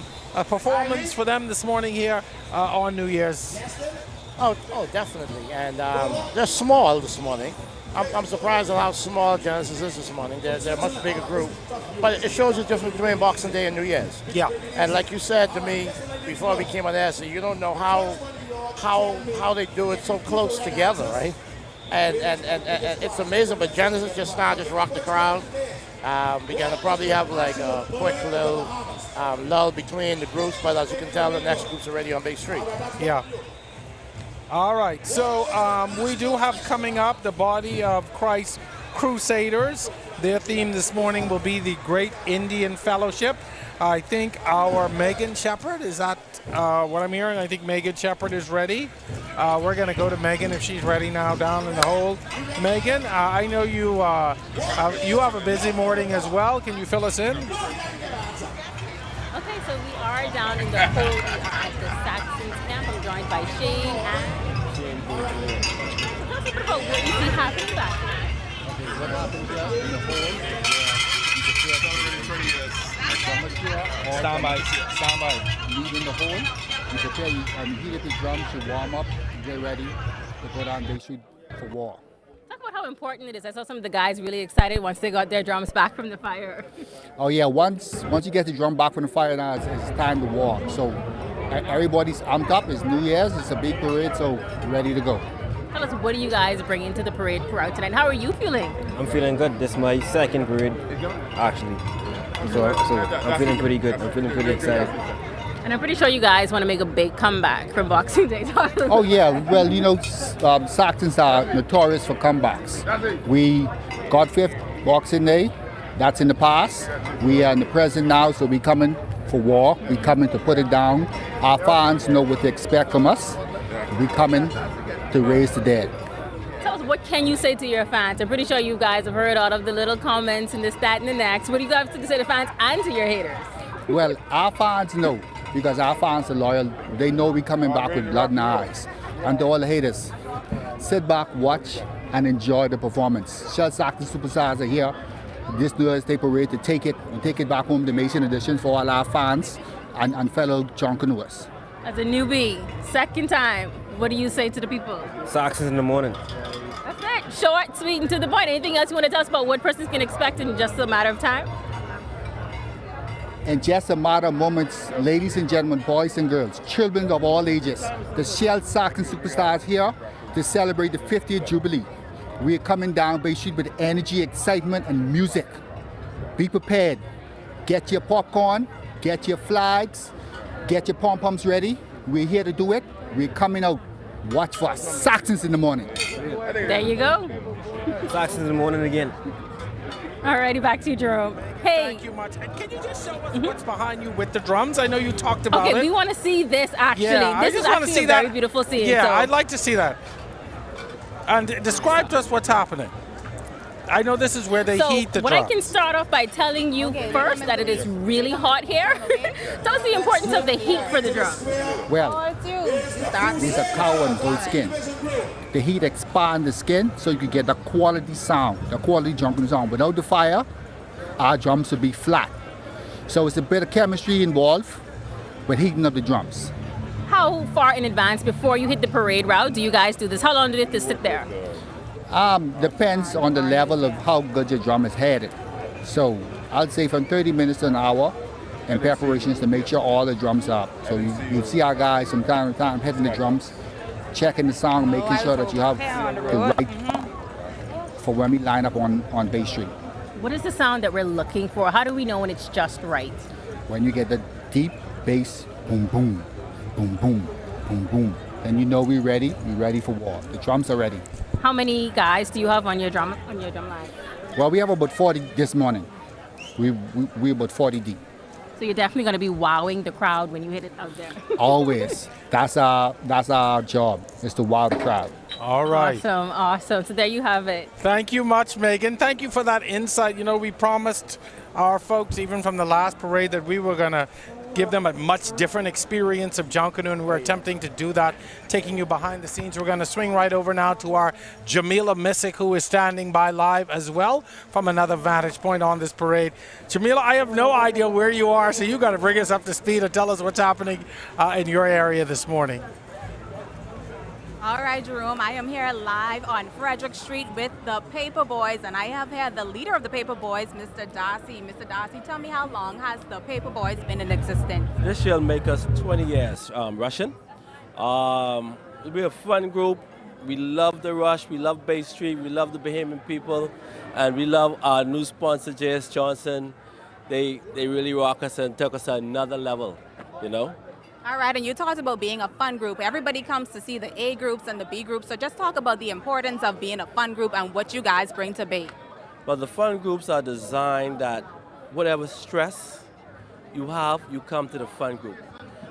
performance for them this morning here on New Year's. Oh, definitely. And they're small this morning. I'm surprised at how small Genesis is this morning. They're a much bigger group. But it shows the difference between Boxing Day and New Year's. Yeah. And like you said to me before we came on air, so you don't know how they do it so close together, right? And it's amazing. But Genesis just rocked the crowd. We're going to probably have like a quick little lull between the groups. But as you can tell, the next group's already on Bay Street. Yeah. All right, so we do have coming up the Body of Christ Crusaders. Their theme this morning will be the Great Indian Fellowship. I think our Megan Shepherd, is that what I'm hearing? I think Megan Shepherd is ready. We're going to go to Megan if she's ready now down in the hold. Megan, I know you have a busy morning as well. Can you fill us in? Okay, so we are down in the hold at the Saxon camp. I'm joined by Shane and tell us a bit about what you see happening back there. Okay, what happens here in the hold? Stand by. Leaving the hold, you prepare and heat up the drums to warm up, get ready to go down Bay Street for war. Talk about how important it is. I saw some of the guys really excited once they got their drums back from the fire. Oh yeah, once you get the drum back from the fire, now it's time to walk. So everybody's amped up. It's New Year's. It's a big parade, so ready to go. Tell us, what are you guys bringing to the parade throughout tonight? How are you feeling? I'm feeling good. This is my second parade, actually. So I'm feeling pretty good. I'm feeling pretty excited. And I'm pretty sure you guys want to make a big comeback from Boxing Day. Oh yeah, well, you know, Saxons are notorious for comebacks. We got 5th Boxing Day. That's in the past. We are in the present now, so we coming for war. We coming to put it down. Our fans know what to expect from us. We coming to raise the dead. Tell us, what can you say to your fans? I'm pretty sure you guys have heard all of the little comments and this, that, and the next. What do you guys have to say to fans and to your haters? Well, our fans know, because our fans are loyal. They know we're coming back with blood in our eyes. And to all the haters, sit back, watch, and enjoy the performance. Saxon Superstars are here this New Year's Day parade to take it back home, the Mason edition, for all our fans and fellow Junkanooers. As a newbie, second time, what do you say to the people? Saxons in the morning. That's it. Short, sweet, and to the point. Anything else you want to tell us about what persons can expect in just a matter of time? In just a matter of moments, ladies and gentlemen, boys and girls, children of all ages, the Shell Saxon Superstars here to celebrate the 50th Jubilee. We are coming down Bay Street with energy, excitement, and music. Be prepared. Get your popcorn, get your flags, get your pom-poms ready. We're here to do it. We're coming out. Watch for us. Saxons in the morning. There you go. Saxons in the morning again. Alrighty, back to you, Jerome. Hey. Thank you much. And can you just show us what's behind you with the drums? I know you talked about it. Okay, we want to see this actually. Yeah, this is actually a very beautiful scene. Yeah, so. I'd like to see that. And describe to us what's happening. I know this is where they heat the drums. I can start off by telling you first that it is really hot here. Tell us the importance of the heat for the drums. Well, these are cow and goat skin. The heat expands the skin so you can get the quality sound, the quality Junkanoo sound. Without the fire, our drums would be flat. So it's a bit of chemistry involved with heating up the drums. How far in advance before you hit the parade route do you guys do this? How long do you have to sit there? Depends on the level of how good your drum is headed. So I'll say from 30 minutes to an hour in preparations to make sure all the drums are up. So you see our guys from time to time hitting the drums, checking the sound, making sure that you have the right for when we line up on Bay Street. What is the sound that we're looking for? How do we know when it's just right? When you get the deep bass, boom, boom, boom, boom, boom, boom, then you know we're ready for war. The drums are ready. How many guys do you have on your drum line? Well, we have about 40 this morning. We're about 40 deep. So you're definitely going to be wowing the crowd when you hit it out there. Always. That's our job, is to wow the crowd. All right. Awesome. So there you have it. Thank you much, Megan. Thank you for that insight. You know, we promised our folks, even from the last parade, that we were going to give them a much different experience of Junkanoo, and we're attempting to do that, taking you behind the scenes. We're going to swing right over now to our Jamila Missick, who is standing by live as well from another vantage point on this parade. Jamila, I have no idea where you are, so you got to bring us up to speed and tell us what's happening in your area this morning. All right, Jerome, I am here live on Frederick Street with the Paper Boys, and I have here the leader of the Paper Boys, Mr. Darcy. Mr. Darcy, tell me, how long has the Paper Boys been in existence? This year will make us 20 years Russian. We're a fun group. We love the Rush, we love Bay Street, we love the Bahamian people, and we love our new sponsor, J.S. Johnson. They really rock us and took us to another level, you know? All right, and you talked about being a fun group. Everybody comes to see the A groups and the B groups, so just talk about the importance of being a fun group and what you guys bring to Bay. Well, the fun groups are designed that whatever stress you have, you come to the fun group.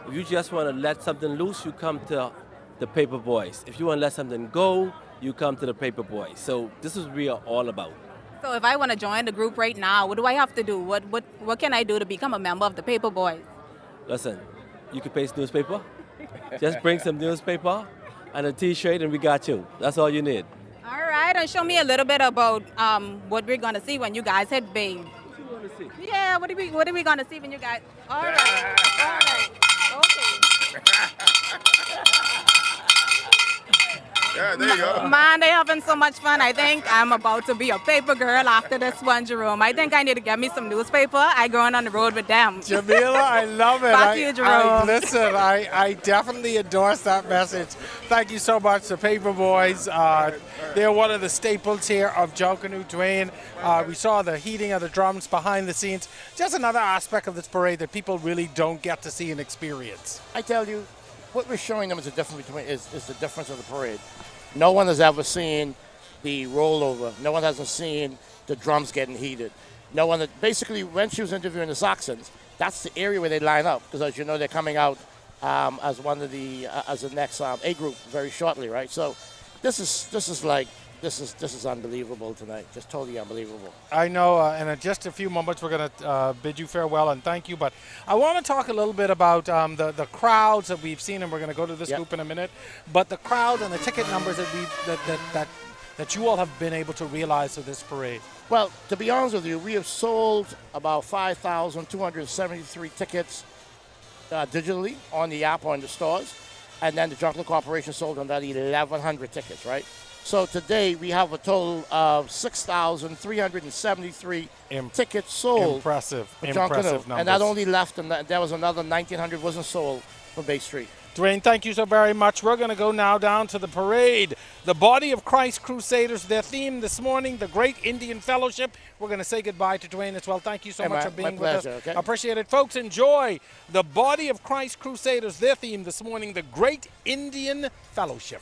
If you just want to let something loose, you come to the Paper Boys. If you want to let something go, you come to the Paper Boys. So this is what we are all about. So if I want to join the group right now, what do I have to do? What can I do to become a member of the Paper Boys? Listen, you can paste newspaper. Just bring some newspaper and a T-shirt and we got you. That's all you need. All right, and show me a little bit about what we're going to see when you guys hit Bay. What you want to see? Yeah, what are we going to see when you guys... All right, okay. Yeah, there you go. Man, they're having so much fun. I think I'm about to be a paper girl after this one, Jerome. I think I need to get me some newspaper. I going on the road with them. Jamila, I love it. Back to you, Jerome. Listen, I definitely endorse that message. Thank you so much, the Paper Boys. They're one of the staples here of Junkanoo, Dwayne. We saw the heating of the drums behind the scenes. Just another aspect of this parade that people really don't get to see and experience. I tell you, what we're showing them is the difference of the parade. No one has ever seen the rollover. No one hasn't seen the drums getting heated. No one basically, when she was interviewing the Saxons, that's the area where they line up, because as you know, they're coming out as one of the as the next A group very shortly, right? So this is like this is unbelievable tonight. Just totally unbelievable. I know, and in just a few moments we're going to bid you farewell and thank you. But I want to talk a little bit about the crowds that we've seen, and we're going to go to this group in a minute. But the crowd and the ticket numbers that you all have been able to realize of this parade. Well, to be honest with you, we have sold about 5,273 tickets digitally on the app or in the stores, and then the Junkanoo Corporation sold another 1,100 tickets, right? So today we have a total of 6,373 tickets sold. Impressive Junkanoo, numbers. and that only left, and there was another 1,900 wasn't sold for Bay Street. Dwayne, thank you so very much. We're going to go now down to the parade. The Body of Christ Crusaders, their theme this morning, the Great Indian Fellowship. We're going to say goodbye to Dwayne as well. Thank you so much for being with us. Okay? Appreciate it. Folks, enjoy the Body of Christ Crusaders, their theme this morning, the Great Indian Fellowship.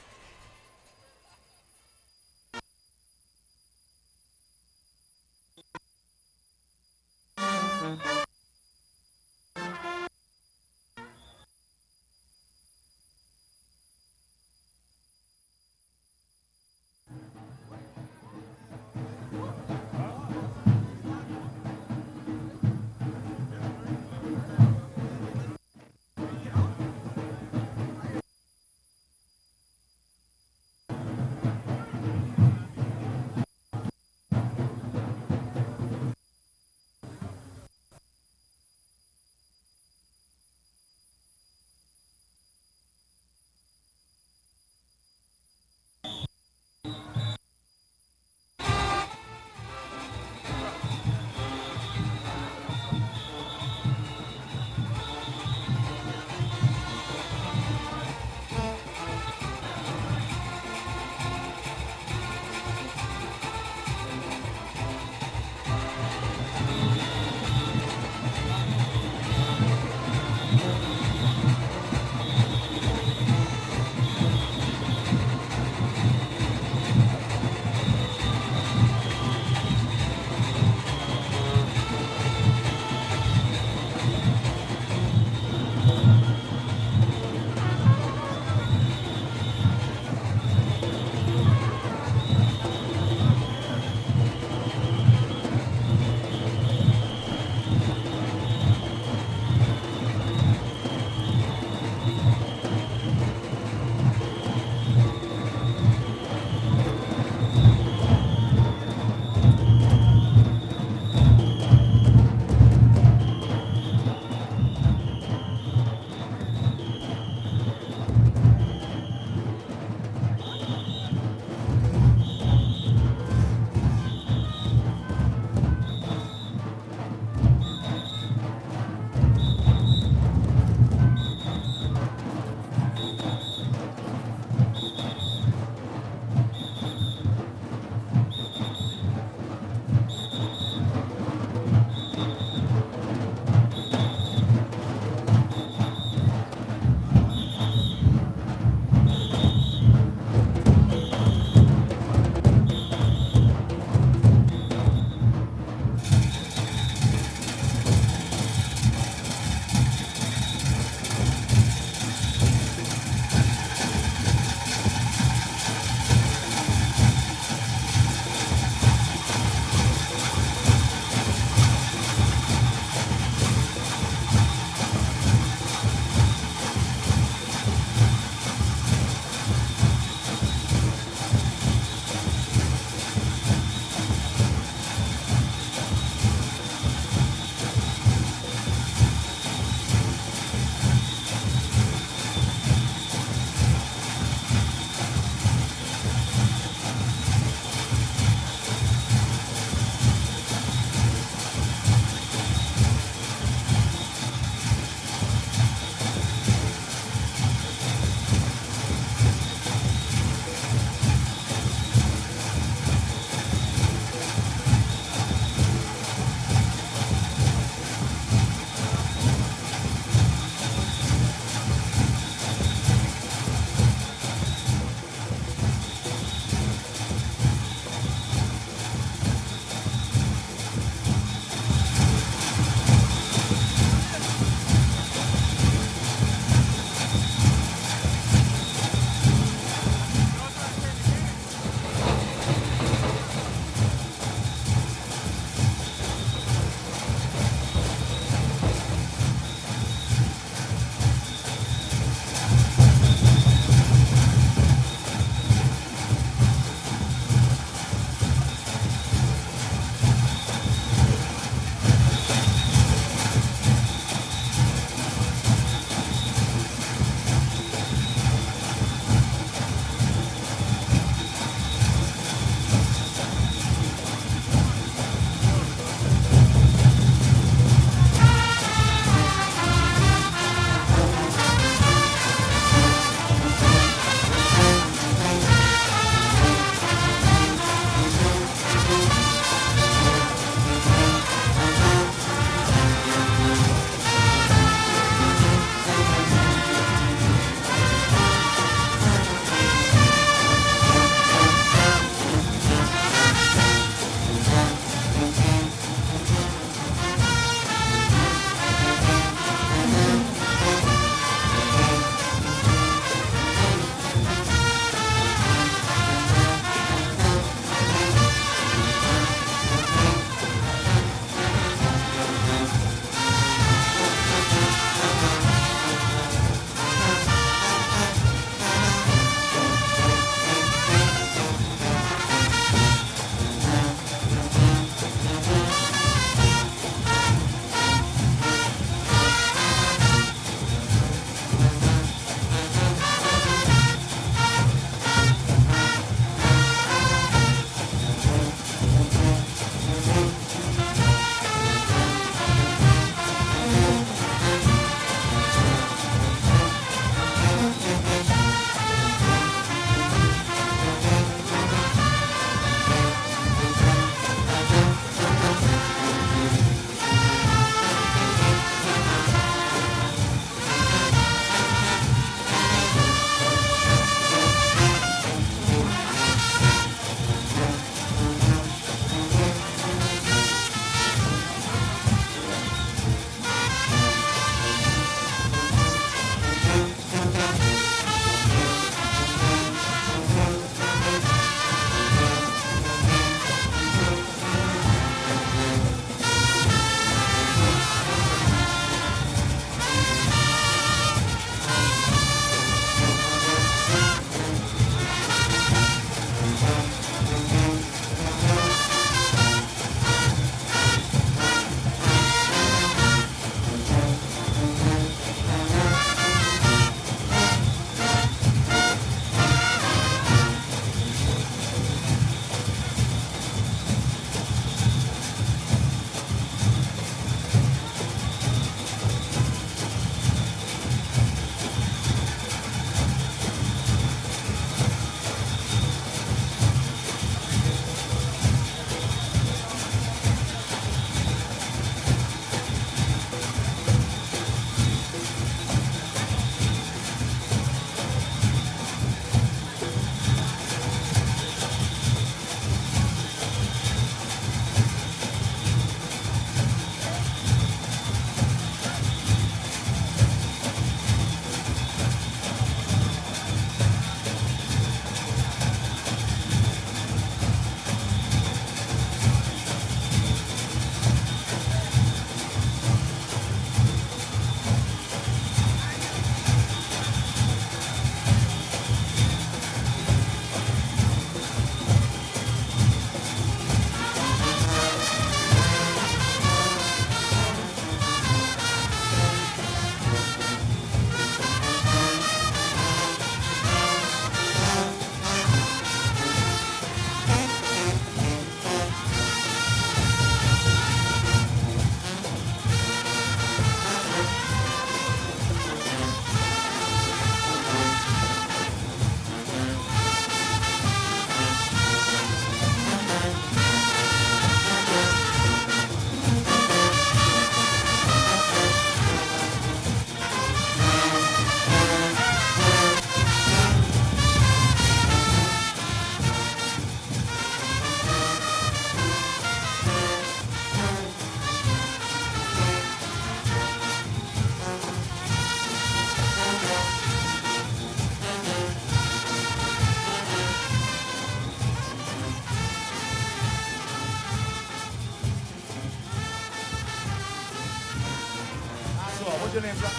What's your name, sir?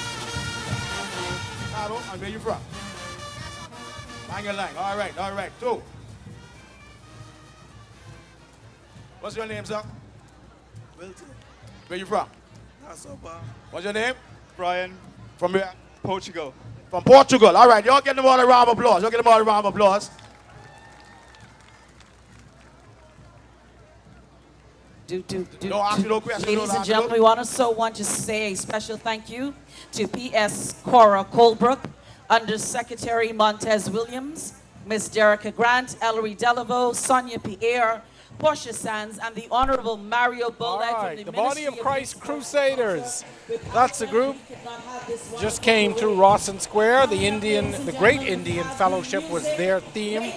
Caro, and where you from? Bangalang. All right. 2. What's your name, sir? Wilton. Where you from? Not so bad. What's your name? Brian. From where? Portugal. From Portugal. All right, y'all get them all a round of applause. Don't ask me no questions. Ladies and gentlemen, we want to say a special thank you to P.S. Cora Colebrook, Under Secretary Montez Williams, Ms. Derica Grant, Ellery Delaveau, Sonia Pierre, Portia Sands, and the Honorable Mario Bolek from the Body of Ministry Christ Crusaders. That's the group. Just came through Rawson Square. The Great Indian Fellowship was their theme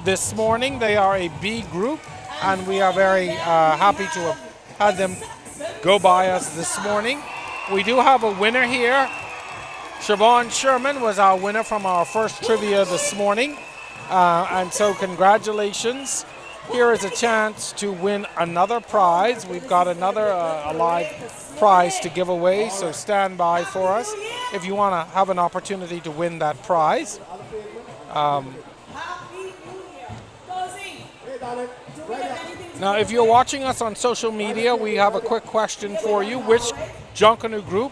this morning. They are a B group, and we are very happy to have had them go by us this morning. We do have a winner here. Siobhan Sherman was our winner from our first trivia this morning. And so congratulations. Here is a chance to win another prize. We've got another Aliv prize to give away, so stand by for us if you want to have an opportunity to win that prize. Now, if you're watching us on social media, we have a quick question for you. Which Junkanoo group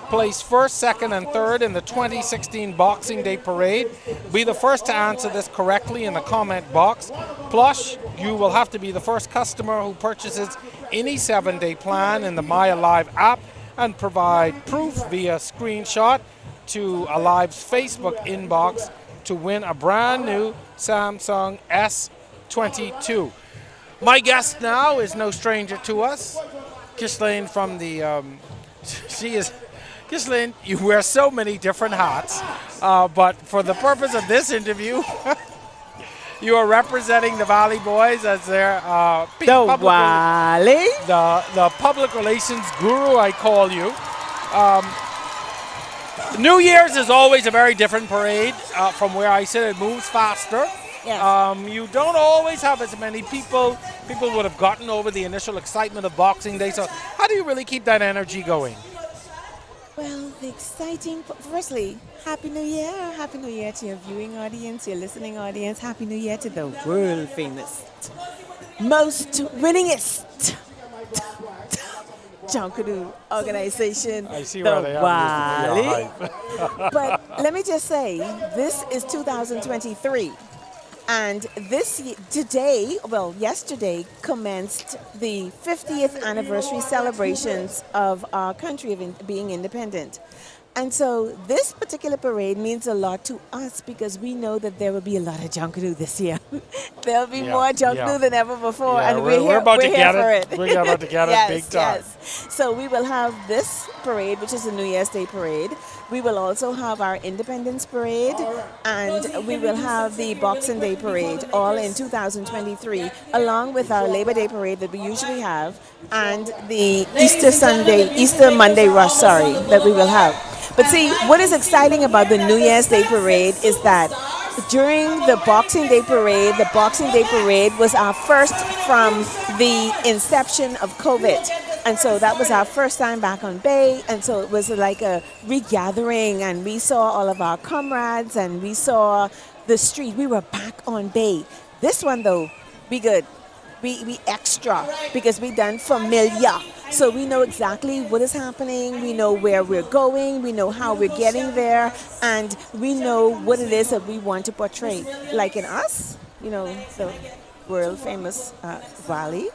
placed first, second, and third in the 2016 Boxing Day Parade? Be the first to answer this correctly in the comment box. Plus, you will have to be the first customer who purchases any 7-day plan in the My Aliv app and provide proof via screenshot to Aliv's Facebook inbox to win a brand new Samsung S22. My guest now is no stranger to us. Ghislaine from the, Ghislaine, you wear so many different hats, but for the purpose of this interview, you are representing the Valley Boys as their the public relations guru, I call you. New Year's is always a very different parade from where I sit. It moves faster. Yes. You don't always have as many people. People would have gotten over the initial excitement of Boxing Day. So how do you really keep that energy going? Well, the exciting, firstly, Happy New Year. Happy New Year to your viewing audience, your listening audience. Happy New Year to the world famous, most winningest Junkanoo organization. I see where they are. But let me just say, this is 2023. And yesterday commenced the 50th anniversary celebrations of our country being independent. And so this particular parade means a lot to us because we know that there will be a lot of Junkanoo this year. There will be more Junkanoo than ever before, and we're about to get it. We're about to get it big time. Yes. So we will have this parade, which is a New Year's Day parade. We will also have our Independence Parade, and we will have the Boxing Day Parade, all in 2023, along with our Labor Day Parade that we usually have, and the Easter Monday Rush, that we will have. But see, what is exciting about the New Year's Day Parade is that during the Boxing Day Parade was our first from the inception of COVID. And so that was our first time back on Bay, and so it was like a regathering, and we saw all of our comrades, and we saw the street. We were back on Bay. This one, though, we good. We extra, because we done familiar. So we know exactly what is happening, we know where we're going, we know how we're getting there, and we know what it is that we want to portray. Like in us, the world famous Valley.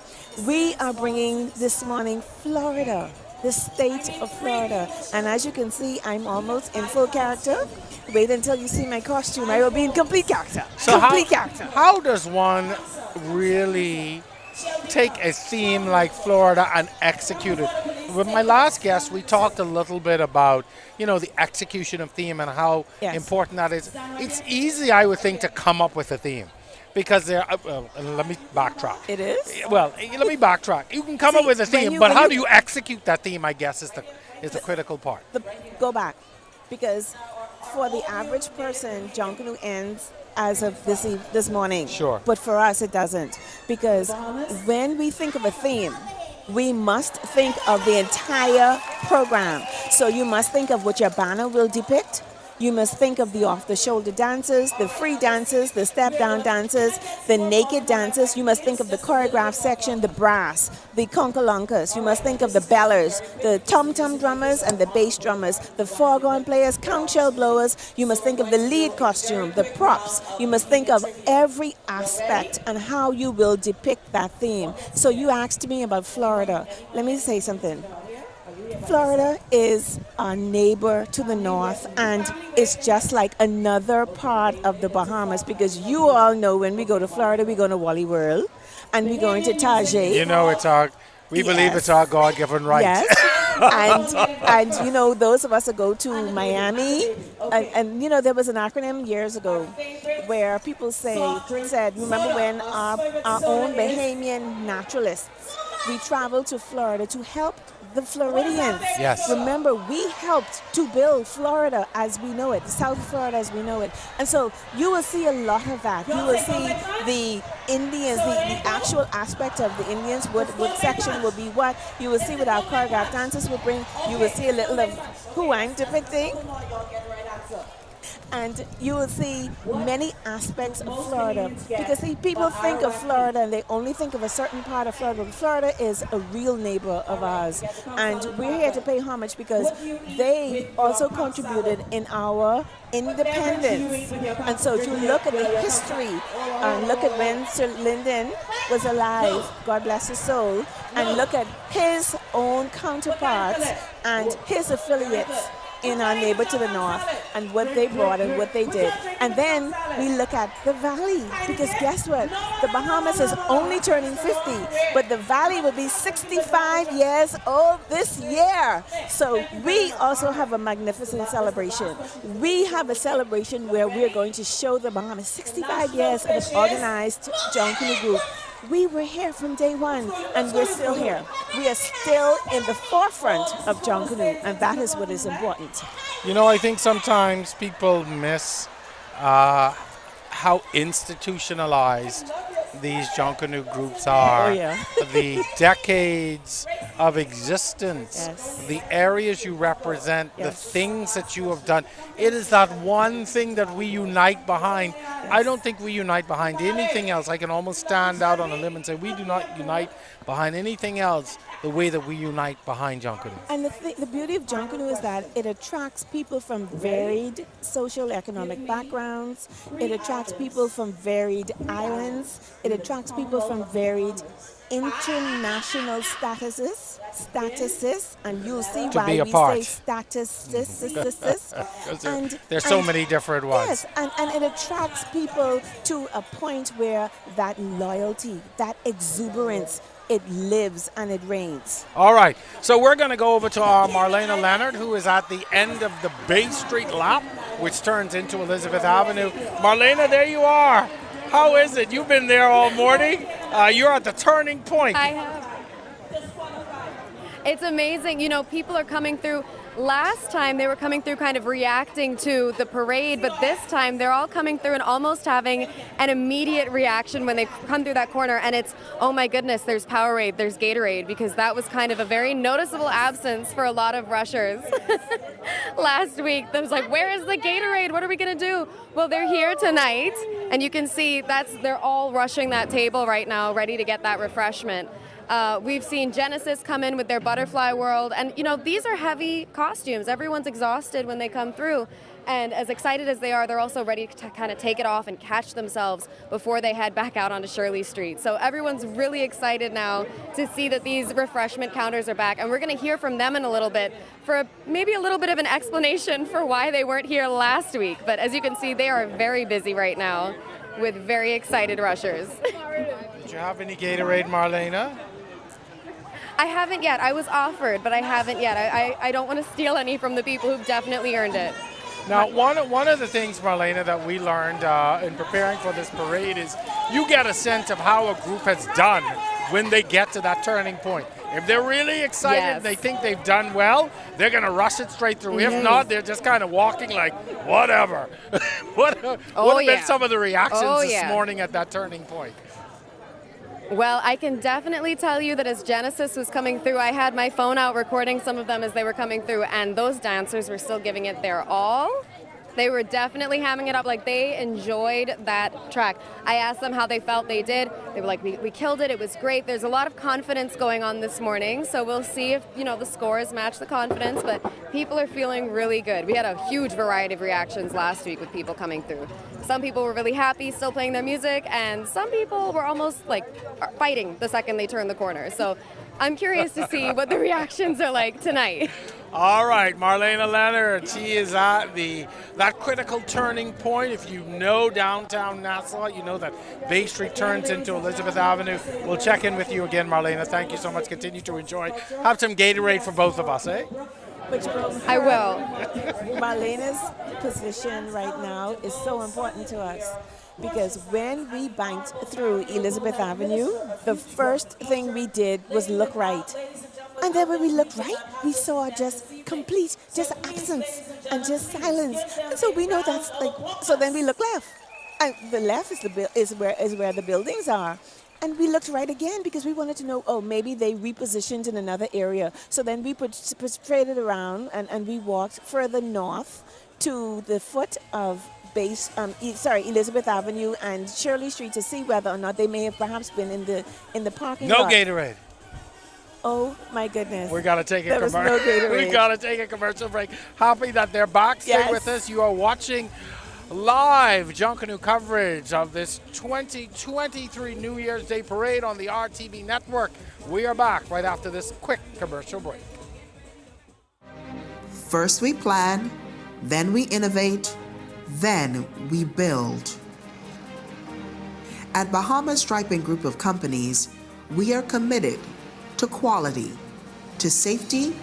We are bringing this morning Florida, the state of Florida. And as you can see, I'm almost in full character. Wait until you see my costume. I will be in complete character. So how does one really take a theme like Florida and execute it? With my last guest, we talked a little bit about, the execution of theme and how important that is. It's easy, I would think, to come up with a theme. Because let me backtrack. It is? Well, let me backtrack. You can come up with a theme, but how do you execute that theme, I guess, is the critical part. Go back. Because for the average person, Junkanoo ends as of this morning. Sure. But for us, it doesn't. Because when we think of a theme, we must think of the entire program. So you must think of what your banner will depict. You must think of the off-the-shoulder dancers, the free dancers, the step-down dancers, the naked dancers. You must think of the choreographed section, the brass, the conkalonkas. You must think of the bellers, the tom-tom drummers and the bass drummers, the foghorn players, conch shell blowers. You must think of the lead costume, the props. You must think of every aspect and how you will depict that theme. So you asked me about Florida. Let me say something. Florida is our neighbor to the north, and it's just like another part of the Bahamas, because you all know when we go to Florida, we go to Wally World and we go into Tajay. You know, we believe it's our God-given right. Yes. and you know, those of us that go to Miami, and you know, there was an acronym years ago where people said, remember when our own Bahamian naturalists, we traveled to Florida to help the Floridians. Yes. Remember, we helped to build Florida as we know it, South Florida as we know it. And so you will see a lot of that. You will see the Indians, the actual aspect of the Indians, what section will be what. You will see what our choreographed dancers will bring. You will see a little of who I'm depicting. And you will see many aspects of Florida, because see, people think of Florida and they only think of a certain part of Florida. But Florida is a real neighbor of ours, and we're here to pay homage because they also contributed in our independence. And so if you look at the history and look at when Sir Lyndon was alive, God bless his soul, and look at his own counterparts and his affiliates in our neighbor to the north and what they brought and what they did. And then we look at the valley, because guess what? The Bahamas is only turning 50, but the valley will be 65 years old this year. So we also have a magnificent celebration. We have a celebration where we're going to show the Bahamas 65 years of an organized Junkanoo group. We were here from day one, and we're still here. We are still in the forefront of Junkanoo, and that is what is important. You know, I think sometimes people miss how institutionalized these Junkanoo groups are. Oh, yeah. The decades of existence, Yes. the areas you represent, the Yes. things that you have done. It is that one thing that we unite behind. I don't think we unite behind anything else. I can almost stand out on a limb and say we do not unite behind anything else the way that we unite behind Junkanoo. And the beauty of Junkanoo is that it attracts people from varied social-economic backgrounds. It attracts people from varied islands. It attracts people from varied international statuses, and you'll see To why be a we part. say statuses. There's so many different ones. Yes, and it attracts people to a point where that loyalty, that exuberance, it lives and it reigns. All right, so we're going to go over to our Marlena Leonard, who is at the end of the Bay Street lap, which turns into Elizabeth Avenue. Marlena, there you are. How is it? You've been there all morning. You're at the turning point. I have. It's amazing. You know, people are coming through. Last time they were coming through kind of reacting to the parade, but this time they're all coming through and almost having an immediate reaction when they come through that corner, and it's, oh my goodness, there's Powerade, there's Gatorade, because that was kind of a very noticeable absence for a lot of rushers. Last week, I was like, where is the Gatorade? What are we gonna do? Well, they're here tonight, and you can see they're all rushing that table right now, ready to get that refreshment. We've seen Genesis come in with their Butterfly World, and you know, these are heavy costumes. Everyone's exhausted when they come through, and as excited as they are, they're also ready to kind of take it off and catch themselves before they head back out onto Shirley Street. So everyone's really excited now to see that these refreshment counters are back, and we're going to hear from them in a little bit for maybe a little bit of an explanation for why they weren't here last week. But as you can see, they are very busy right now with very excited rushers. Did you have any Gatorade, Marlena? I haven't yet. I was offered, but I haven't yet. I don't want to steal any from the people who've definitely earned it. Now, one of the things, Marlena, that we learned in preparing for this parade is you get a sense of how a group has done when they get to that turning point. If they're really excited and they think they've done well, they're going to rush it straight through. If not, they're just kind of walking like, whatever. What have been some of the reactions this morning at that turning point? Well, I can definitely tell you that as Genesis was coming through, I had my phone out recording some of them as they were coming through, and those dancers were still giving it their all. They were definitely hamming it up, like they enjoyed that track. I asked them how they felt. They did. They were like, we killed it. It was great. There's a lot of confidence going on this morning, so we'll see if, you know, the scores match the confidence, but people are feeling really good. We had a huge variety of reactions last week with people coming through. Some people were really happy, still playing their music, and some people were almost like fighting the second they turned the corner. So I'm curious to see what the reactions are like tonight. All right, Marlena Leonard, she is at that critical turning point. If you know downtown Nassau, you know that Bay Street turns into Elizabeth Avenue. We'll check in with you again, Marlena. Thank you so much. Continue to enjoy. Have some Gatorade for both of us, eh? I will. Marlena's position right now is so important to us because when we banked through Elizabeth Avenue, the first thing we did was look right. And then when we looked right, we saw just absence and just silence. And so we know that's like, so then we look left. And the left is where the buildings are. And we looked right again because we wanted to know, oh, maybe they repositioned in another area. So then we traded around and we walked further north to the foot of Elizabeth Avenue and Shirley Street to see whether or not they may have perhaps been in the parking lot. No Gatorade. Oh my goodness. We gotta take a commercial. No Gatorade. We gotta take a commercial break. Happy that they're back. Stay with us. You are watching live Junkanoo coverage of this 2023 New Year's Day parade on the RTV network. We are back right after this quick commercial break. First we plan, then we innovate, then we build. At Bahamas Striping Group of Companies, we are committed to quality, to safety,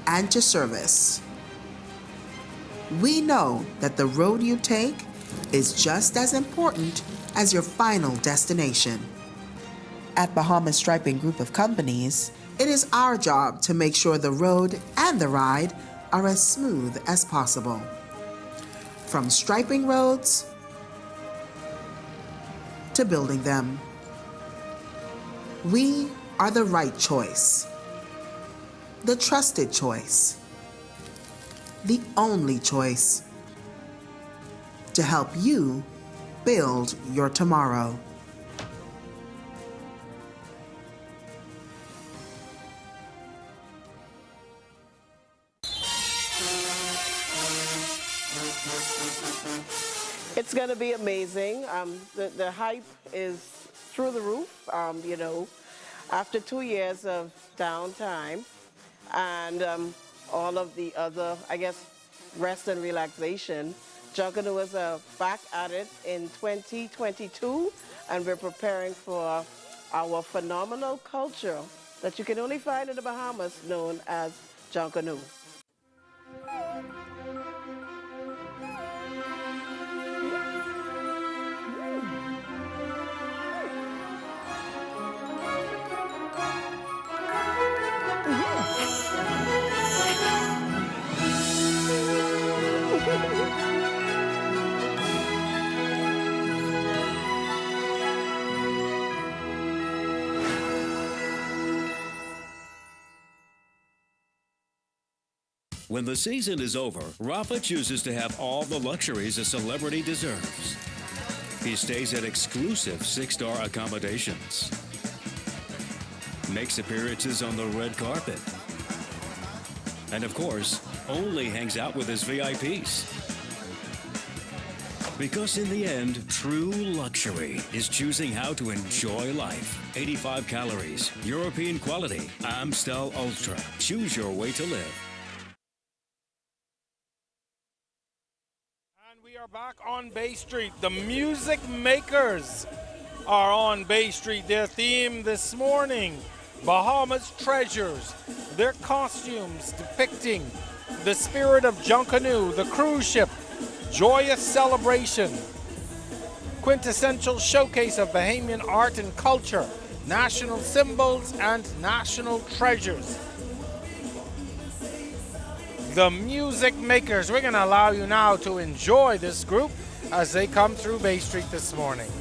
and to service. We know that the road you take is just as important as your final destination. At Bahamas Striping Group of Companies, it is our job to make sure the road and the ride are as smooth as possible. From striping roads to building them, we are the right choice, the trusted choice, the only choice to help you build your tomorrow. It's going to be amazing. The hype is through the roof, after 2 years of downtime and all of the other, rest and relaxation. Junkanoo is back at it in 2022, and we're preparing for our phenomenal culture that you can only find in the Bahamas, known as Junkanoo. When the season is over, Rafa chooses to have all the luxuries a celebrity deserves. He stays at exclusive 6-star accommodations, makes appearances on the red carpet, and of course, only hangs out with his VIPs. Because in the end, true luxury is choosing how to enjoy life. 85 calories, European quality, Amstel Ultra. Choose your way to live. Back on Bay Street. The Music Makers are on Bay Street. Their theme this morning, Bahamas Treasures. Their costumes depicting the spirit of Junkanoo, the cruise ship, joyous celebration, quintessential showcase of Bahamian art and culture, national symbols and national treasures. The Music Makers. We're going to allow you now to enjoy this group as they come through Bay Street this morning.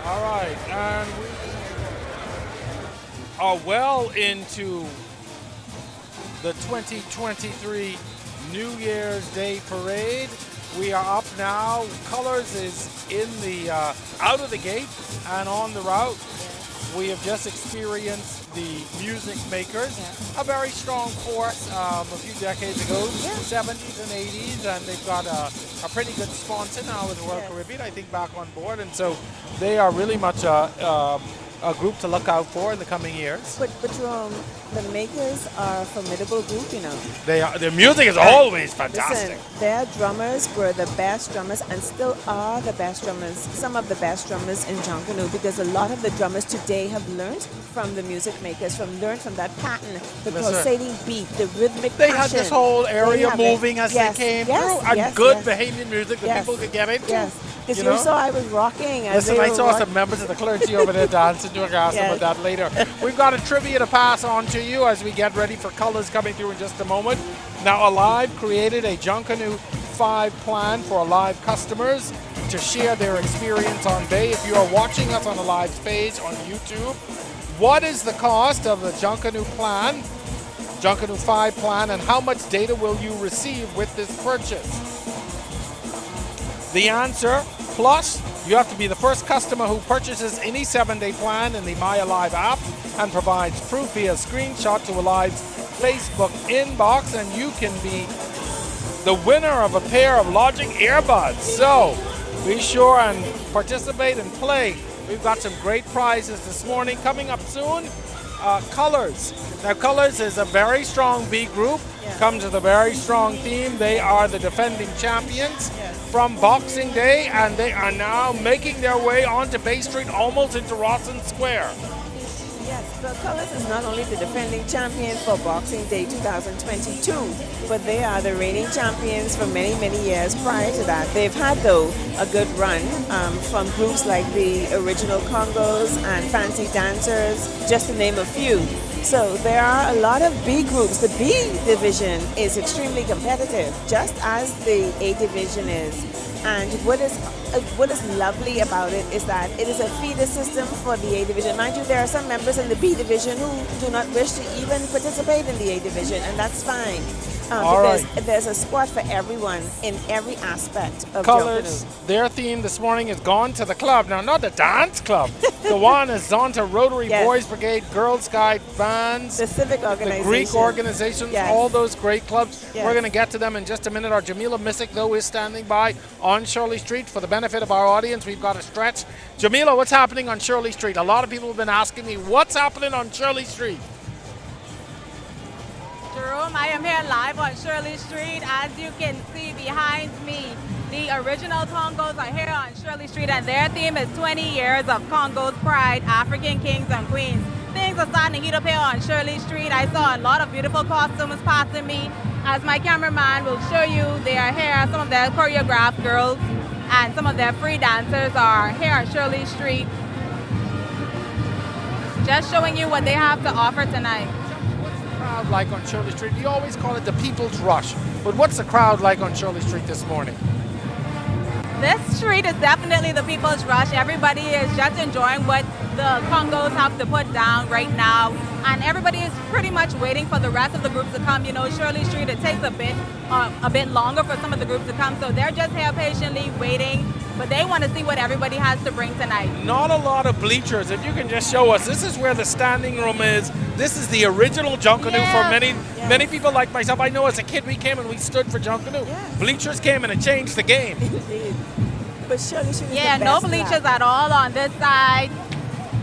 All right, and we are well into the 2023 New Year's Day Parade. We are up now. Colors is in the out of the gate and on the route. We have just experienced the Music Makers, a very strong force a few decades ago, 70s and 80s, and they've got a pretty good sponsor now with the Royal Caribbean, I think, back on board, and so they are really much a group to look out for in the coming years. But Jerome, the Makers are a formidable group, you know. They are. Their music is always fantastic. Listen, their drummers were the best drummers and still are the best drummers, some of the best drummers in Junkanoo, because a lot of the drummers today have learned from the Music Makers, learned from that pattern, the pulsating beat, the rhythmic They passion. had this whole area moving as they came through, and good Bahamian music that people could get into. Yes, because you saw I was rocking. As Listen, they I were saw rocking. some members of the clergy over there dancing. We're going to ask them about that later. We've got a trivia to pass on to you as we get ready for colors coming through in just a moment. Now, Aliv created a Junkanoo 5 plan for Aliv customers to share their experience on Bay. If you are watching us on Aliv's page on YouTube, what is the cost of the Junkanoo plan, Junkanoo 5 plan, and how much data will you receive with this purchase? The answer, plus, you have to be the first customer who purchases any 7-day plan in the My Aliv app and provides proof via screenshot to Aliv's Facebook inbox, and you can be the winner of a pair of Logic earbuds. So be sure and participate and play. We've got some great prizes this morning. Coming up soon, Colors. Now, Colors is a very strong B group. Comes with a very strong theme. They are the defending champions from Boxing Day, and they are now making their way onto Bay Street, almost into Rawson Square. Yes, the Colors is not only the defending champion for Boxing Day 2022, but they are the reigning champions for many, many years prior to that. They've had, though, a good run from groups like the original Congos and Fancy Dancers, just to name a few. So there are a lot of B groups. The B division is extremely competitive, just as the A division is. And what is lovely about it is that it is a feeder system for the A division. Mind you, there are some members in the B division who do not wish to even participate in the A division, and that's fine. There's a spot for everyone in every aspect of Colors, Junkanoo. their theme this morning is Gone to the Club. Now, not the dance club. The one is Zonta Rotary Boys Brigade, Girl Scout bands, the civic organization, the Greek organizations, all those great clubs. Yes. We're going to get to them in just a minute. Our Jamila Missick, though, is standing by on Shirley Street. For the benefit of our audience, we've got a stretch. Jamila, what's happening on Shirley Street? A lot of people have been asking me, what's happening on Shirley Street? Jerome, I am here live on Shirley Street. As you can see behind me, the original Congos are here on Shirley Street, and their theme is 20 years of Congos pride, African kings and queens. Things are starting to heat up here on Shirley Street. I saw a lot of beautiful costumes passing me. As my cameraman will show you, they are here. Some of their choreographed girls and some of their free dancers are here on Shirley Street. Just showing you what they have to offer tonight. Crowd like on Shirley Street? We always call it the People's Rush, but what's the crowd like on Shirley Street this morning? This street is definitely the People's Rush. Everybody is just enjoying what the Congos have to put down right now, and everybody is pretty much waiting for the rest of the groups to come. You know, Shirley Street, it takes a bit longer for some of the groups to come, so they're just here patiently waiting, but they want to see what everybody has to bring tonight. Not a lot of bleachers. If you can just show us, this is where the standing room is. This is the original Junkanoo for many people like myself. I know as a kid we came and we stood for Junkanoo. Bleachers came and it changed the game. Indeed. But Shirley Street is Yeah, the no best bleachers lab. at all on this side.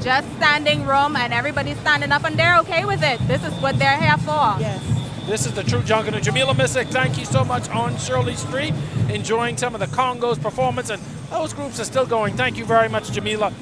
Just standing room, and everybody's standing up, and they're okay with it. This is what they're here for. Yes. This is the true Junkanoo. Jamila Missick, thank you so much on Shirley Street, enjoying some of the Congos performance, and those groups are still going. Thank you very much, Jamila.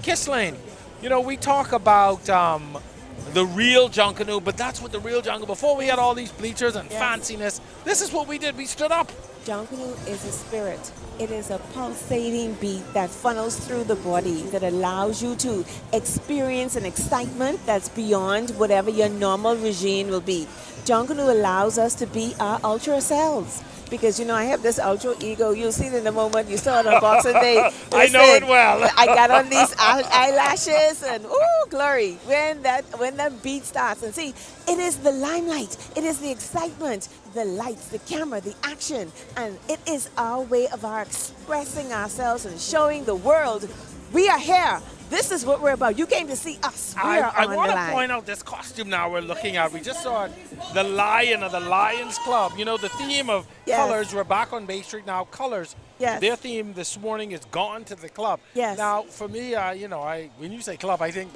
Kiss Lane, you know, we talk about the real Junkanoo, but that's what the real Junkanoo, before we had all these bleachers and fanciness, this is what we did. We stood up. Junkanoo is a spirit. It is a pulsating beat that funnels through the body, that allows you to experience an excitement that's beyond whatever your normal regime will be. Junkanoo allows us to be our ultra selves, because, you know, I have this ultra ego. You'll see it in a moment. You saw it on Boxing Day. I know it well. I got on these eyelashes and, ooh, glory, when that beat starts. And see, it is the limelight. It is the excitement, the lights, the camera, the action. And it is our way of our expressing ourselves and showing the world we are here. This is what we're about. You came to see us. We are I on want the to line. point out this costume now we're looking at. We just saw the lion of the Lions Club. You know, the theme of colors. We're back on Bay Street now. Colors. Yes. Their theme this morning is Gone to the Club. Yes. Now, for me, you know, when you say club, I think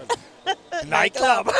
nightclub.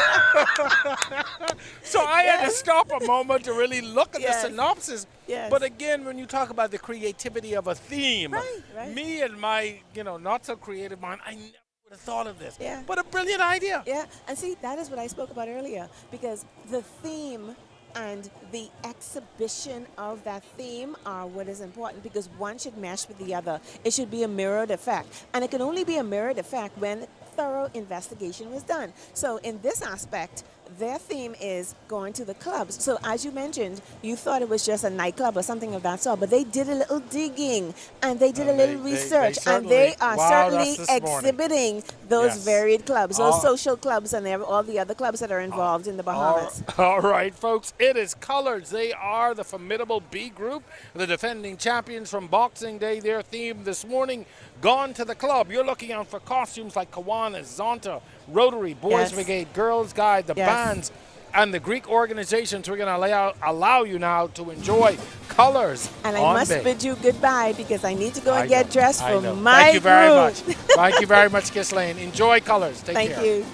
So I had to stop a moment to really look at the synopsis. Yes. But again, when you talk about the creativity of a theme, right. me and my, you know, not so creative mind, I never would have thought of this. Yeah. What a brilliant idea. Yeah, and see, that is what I spoke about earlier, because the theme and the exhibition of that theme are what is important, because one should mesh with the other. It should be a mirrored effect, and it can only be a mirrored effect when thorough investigation was done. So in this aspect, their theme is going to the clubs. So as you mentioned, you thought it was just a nightclub or something of that sort, but they did a little digging and they did a little research, and they are certainly exhibiting those varied clubs, those social clubs and all the other clubs that are involved in the Bahamas. All right, folks, it is Colors. They are the formidable B group, the defending champions from Boxing Day. Their theme this morning, Gone to the Club. You're looking out for costumes like Kiwanis, Zonta, Rotary, Boys Brigade, Girls Guide, the bands, and the Greek organizations. We're going to allow you now to enjoy Colors. And I must bid you goodbye, because I need to go and get dressed for my Thank you very group. much. Thank you very much, Ghislaine. Enjoy Colors. Take care. Thank you.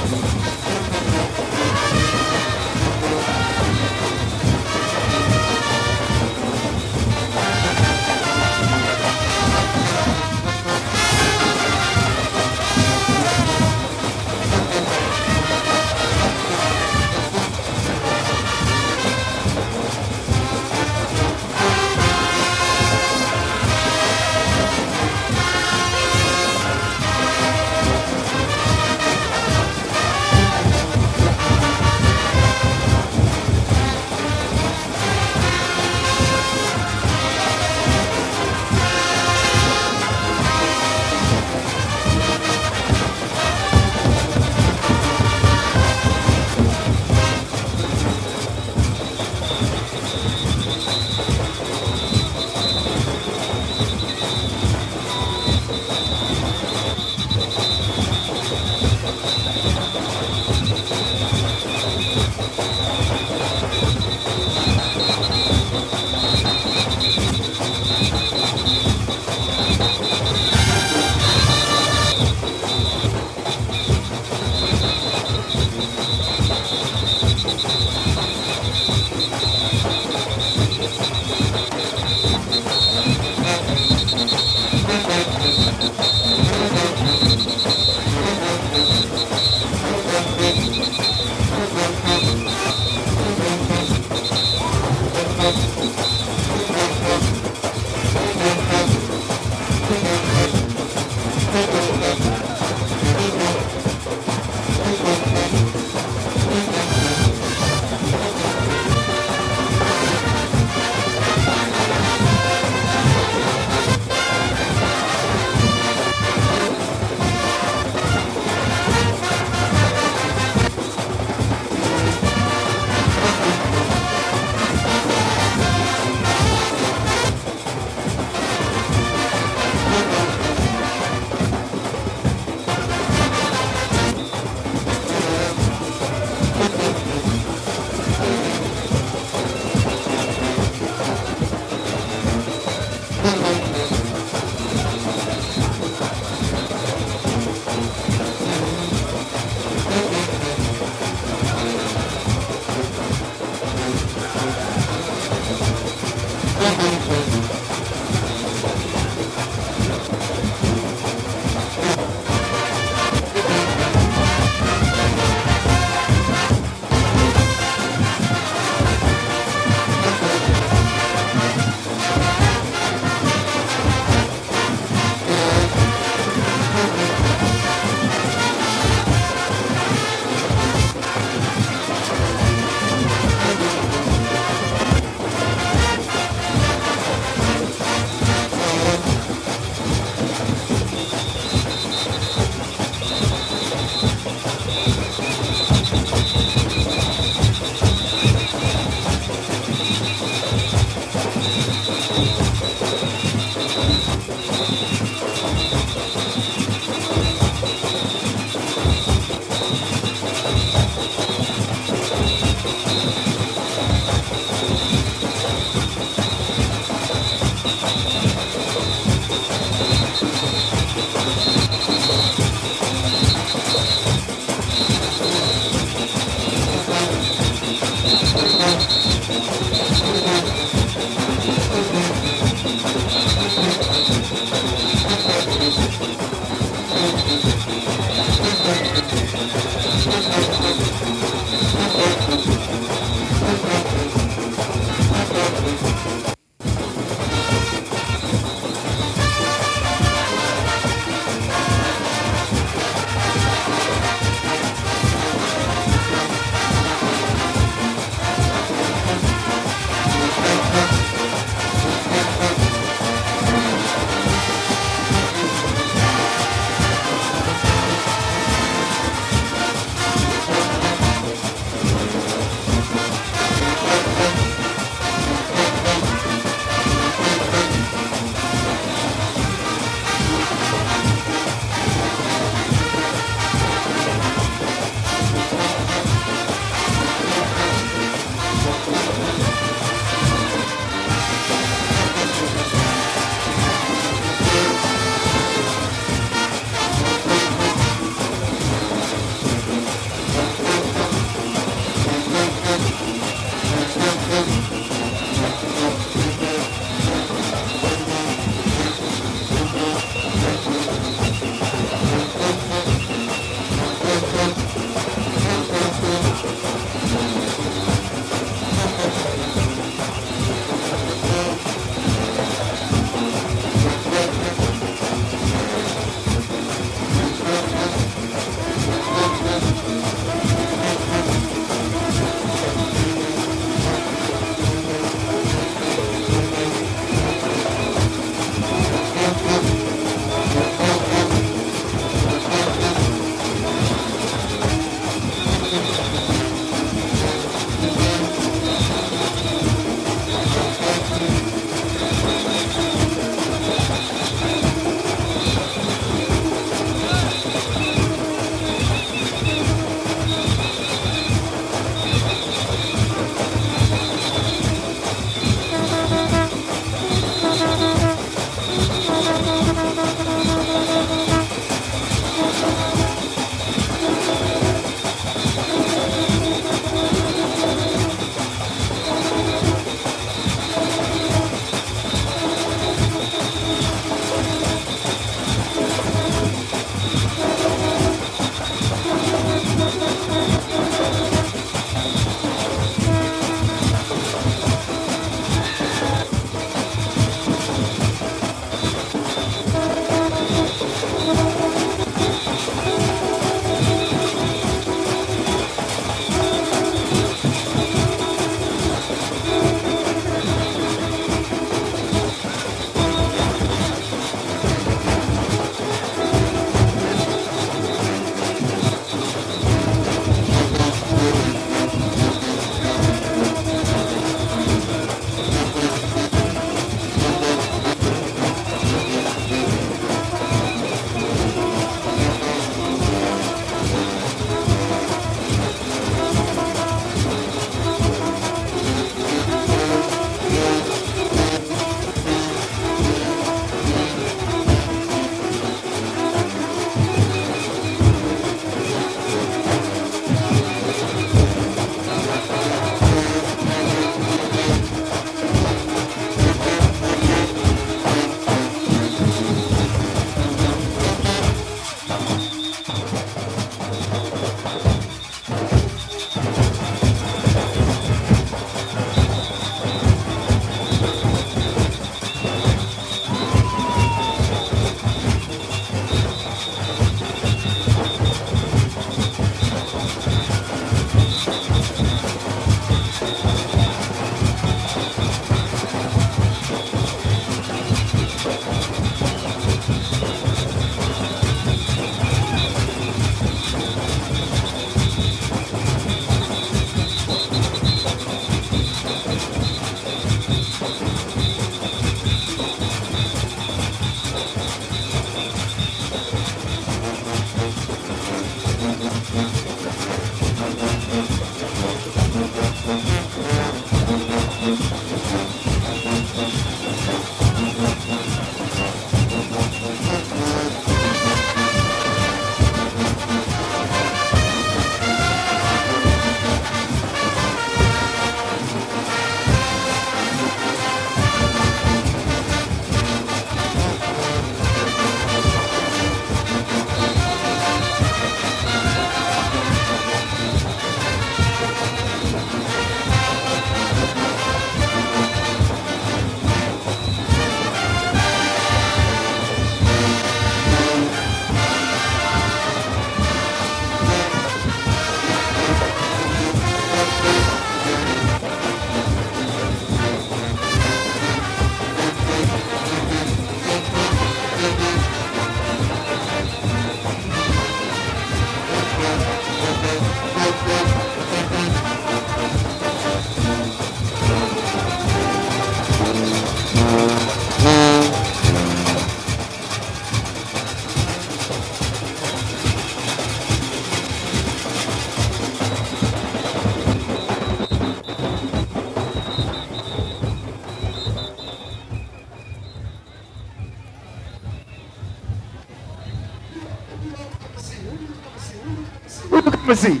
come and see?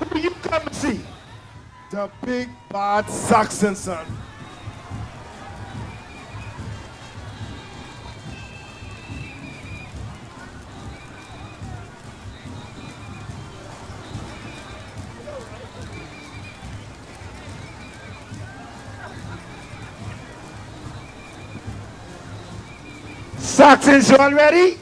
Who you come and see? The big bad Saxon, son. Saxons, you all ready?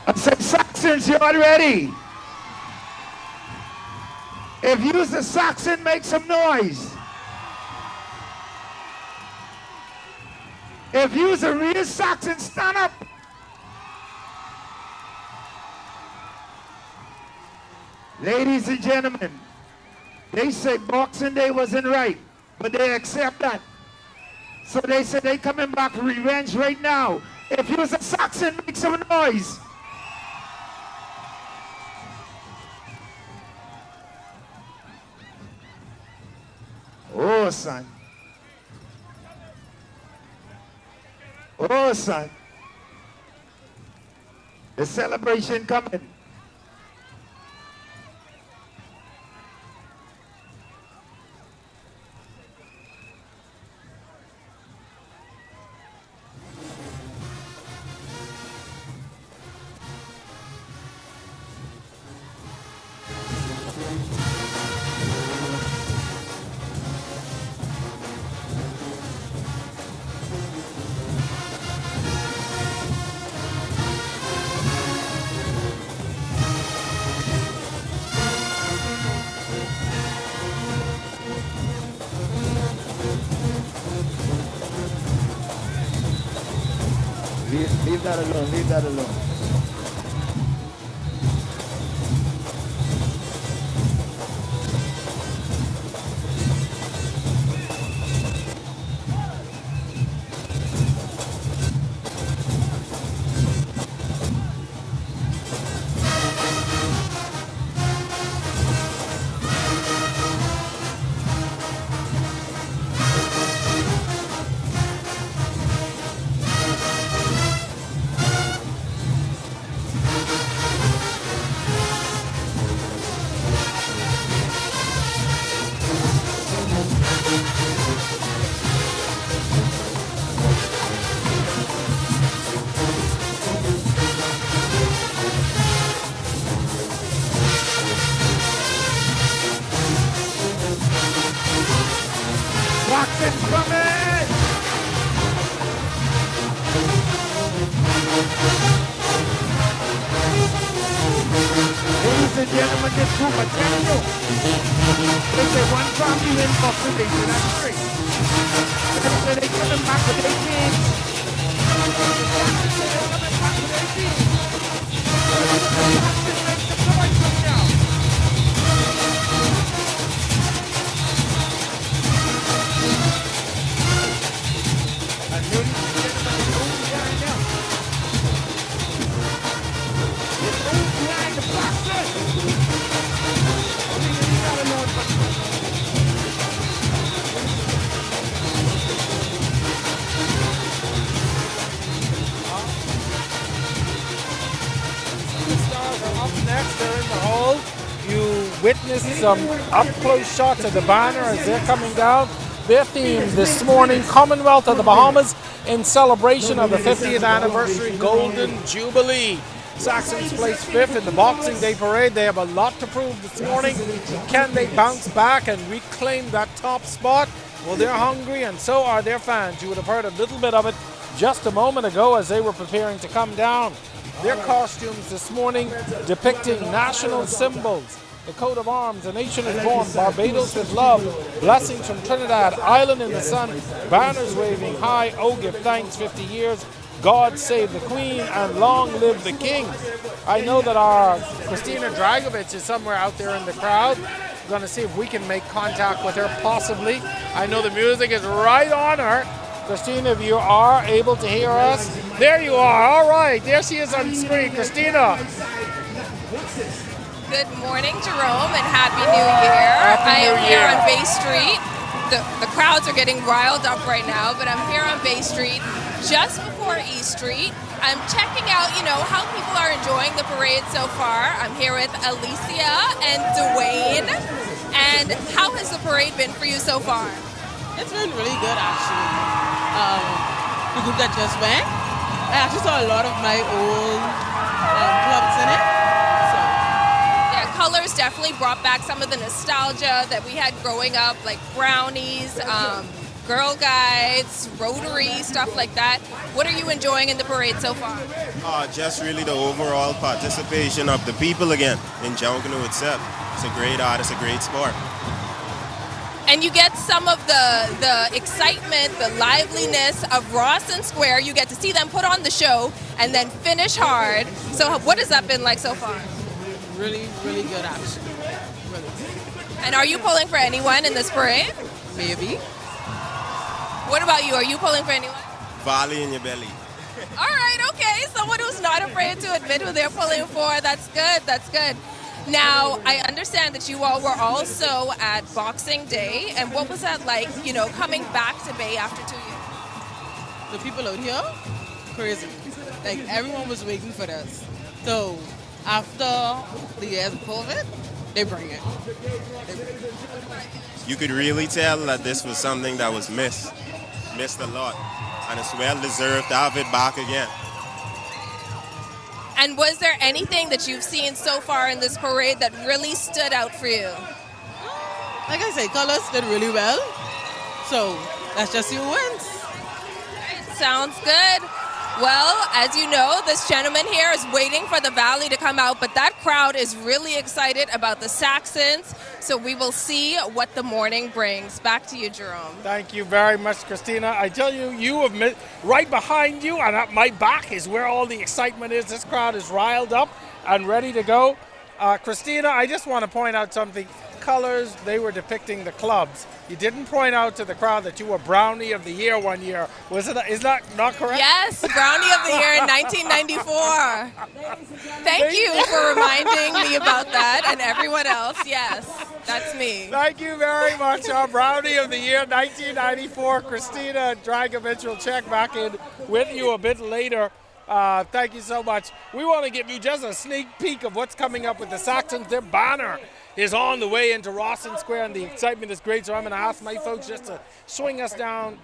I said, Saxons, you all ready? If you's a Saxon, make some noise. If you's a real Saxon, stand up. Ladies and gentlemen, they say Boxing Day wasn't right, but they accept that. So they said they coming back for revenge right now. If you's a Saxon, make some noise. Oh, son. Oh, son. The celebration coming. Leave that alone, leave that alone. Saxons coming! Ladies and gentlemen, this group of 10 you. They say one family win Boxing Day, so that's great. They say they coming back with their teams. Saxons say they're coming back with their teams. Saxons make some noise right now. And ladies and gentlemen, the moon behind them. The moon behind the Saxons. Leave that alone, but Superstars are up next. They're in the hall. You witnessed some up-close shots of the banner as they're coming down. Their theme this morning, Commonwealth of the Bahamas, in celebration of the 50th anniversary Golden Jubilee. Saxons placed 5th in the Boxing Day parade. They have a lot to prove this morning. Can they bounce back and reclaim that top spot? Well, they're hungry, and so are their fans. You would have heard a little bit of it just a moment ago as they were preparing to come down. Their costumes this morning depicting national symbols. The coat of arms, a nation is born, Barbados with love, blessings from Trinidad, island in the sun, banners waving high, oh give thanks, 50 years, God save the Queen, and long live the King. I know that our Christina Dragovich is somewhere out there in the crowd. We're going to see if we can make contact with her, possibly. I know the music is right on her. Christina, if you are able to hear us. There you are, all right, there she is on screen. Christina. Good morning, Jerome, and Happy New Year. I am here on Bay Street. The crowds are getting riled up right now, but I'm here on Bay Street just before E Street. I'm checking out, how people are enjoying the parade so far. I'm here with Alicia and Dwayne. And how has the parade been for you so far? It's been really good, actually. The group that just went, I actually saw a lot of my old clubs in it. Yeah, colors definitely brought back some of the nostalgia that we had growing up, like brownies, Girl Guides, Rotary, stuff like that. What are you enjoying in the parade so far? Just really the overall participation of the people again in Junkanoo itself. It's a great art, it's a great sport. And you get some of the excitement, the liveliness of Rawson Square. You get to see them put on the show and then finish hard. So what has that been like so far? Really, really good, actually. Really. And are you pulling for anyone in this parade? Maybe. What about you? Are you pulling for anyone? Volley in your belly. All right, okay. Someone who's not afraid to admit who they're pulling for. That's good, that's good. Now, I understand that you all were also at Boxing Day, and what was that like, coming back to Bay after 2 years? The people out here, crazy. Like, everyone was waiting for this. So, after the years of COVID, they bring it. You could really tell that this was something that was missed a lot, and it's well deserved to have it back again. And was there anything that you've seen so far in this parade that really stood out for you? Like I said, colors did really well. So let's just see who wins. Sounds good. Well, as you know, this gentleman here is waiting for the Valley to come out, but that crowd is really excited about the Saxons. So we will see what the morning brings. Back to you, Jerome. Thank you very much, Christina. I tell you, you have missed, right behind you and at my back is where all the excitement is. This crowd is riled up and ready to go. Christina, I just want to point out something. Colors, they were depicting the clubs. You didn't point out to the crowd that you were Brownie of the Year one year. Is that not correct? Yes, Brownie of the Year in 1994. Thank you for reminding me about that and everyone else. Yes, that's me. Thank you very much. Our Brownie of the Year 1994, Christina Dragovich will check back in with you a bit later. Thank you so much. We want to give you just a sneak peek of what's coming up with the Saxons. Their banner is on the way into Rawson Square, and the excitement is great. So I'm going to ask my folks just to swing us down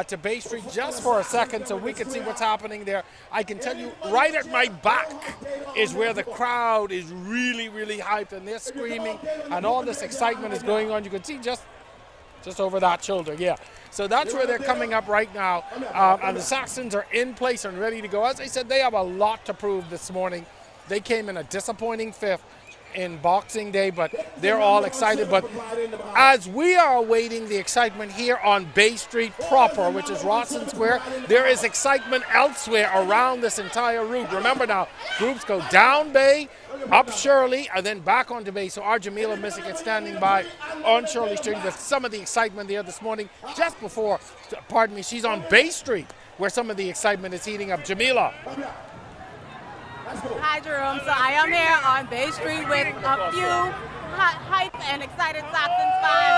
to Bay Street just for a second so we can see what's happening there. I can tell you right at my back is where the crowd is really, really hyped, and they're screaming, and all this excitement is going on. You can see just over that shoulder, yeah. So that's where they're coming up right now, and the Saxons are in place and ready to go. As I said, they have a lot to prove this morning. They came in a disappointing fifth in Boxing Day, but they're all excited. But as we are awaiting the excitement here on Bay Street proper, which is Rawson Square, there is excitement elsewhere around this entire route. Remember now, groups go down Bay, up Shirley, and then back onto Bay. So our Jamila Missick is standing by on Shirley Street with some of the excitement there this morning. Just before, pardon me, she's on Bay Street where some of the excitement is heating up. Jamila. Hi, Jerome. So I am here on Bay Street with a few hype and excited Saxons fans.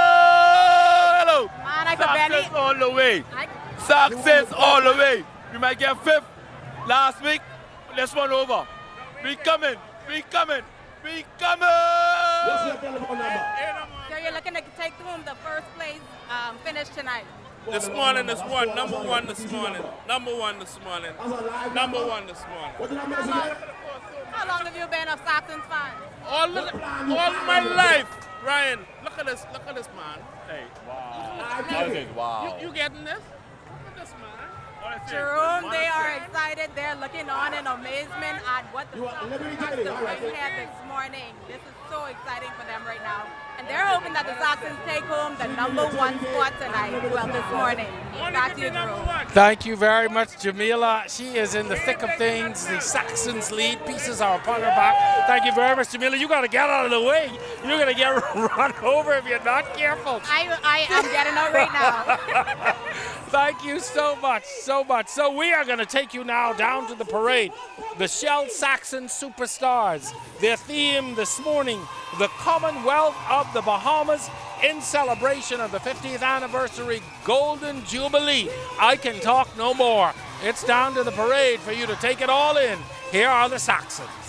Hello. Man, I could barely... Saxons all the way. Saxons all the way. We might get fifth last week. This one over. We coming. We coming. We coming. So you're looking to take home the first place finish tonight. This morning is one. Number one this morning. Number one this morning. Number one this morning. How long have you been a Saxons fan? All my life. Ryan, look at this. Look at this, man. Hey. Wow. Wow. You getting this? Look at this, man. Jerome, they are excited. They're looking on in amazement at what the Saxons have to bring here this morning. This is so exciting for them right now. And they're hoping that the Saxons take home the #1 spot tonight, well, this morning. Back to you, Jerome. Thank you very much, Jamila. She is in the thick of things. The Saxons lead. Pieces are upon her back. Thank you very much, Jamila. You got to get out of the way. You're going to get run over if you're not careful. I am getting out right now. Thank you so much, so much. So we are going to take you now down to the parade. The Shell Saxon Superstars. Their theme this morning, the Commonwealth of the Bahamas, in celebration of the 50th anniversary Golden Jubilee. I can talk no more. It's down to the parade for you to take it all in. Here are the Saxons.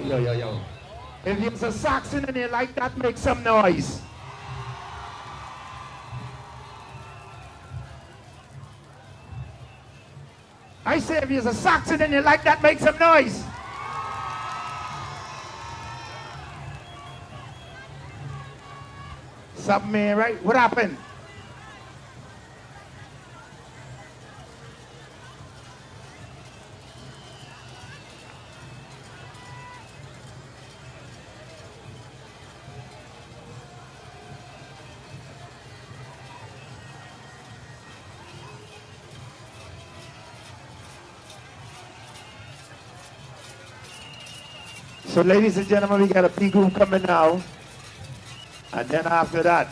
Yo. If there's a Saxon in here like that, make some noise. I say if there's a Saxon in here like that, make some noise. Something, man, right? What happened? So ladies and gentlemen, we got a big group coming now. And then after that,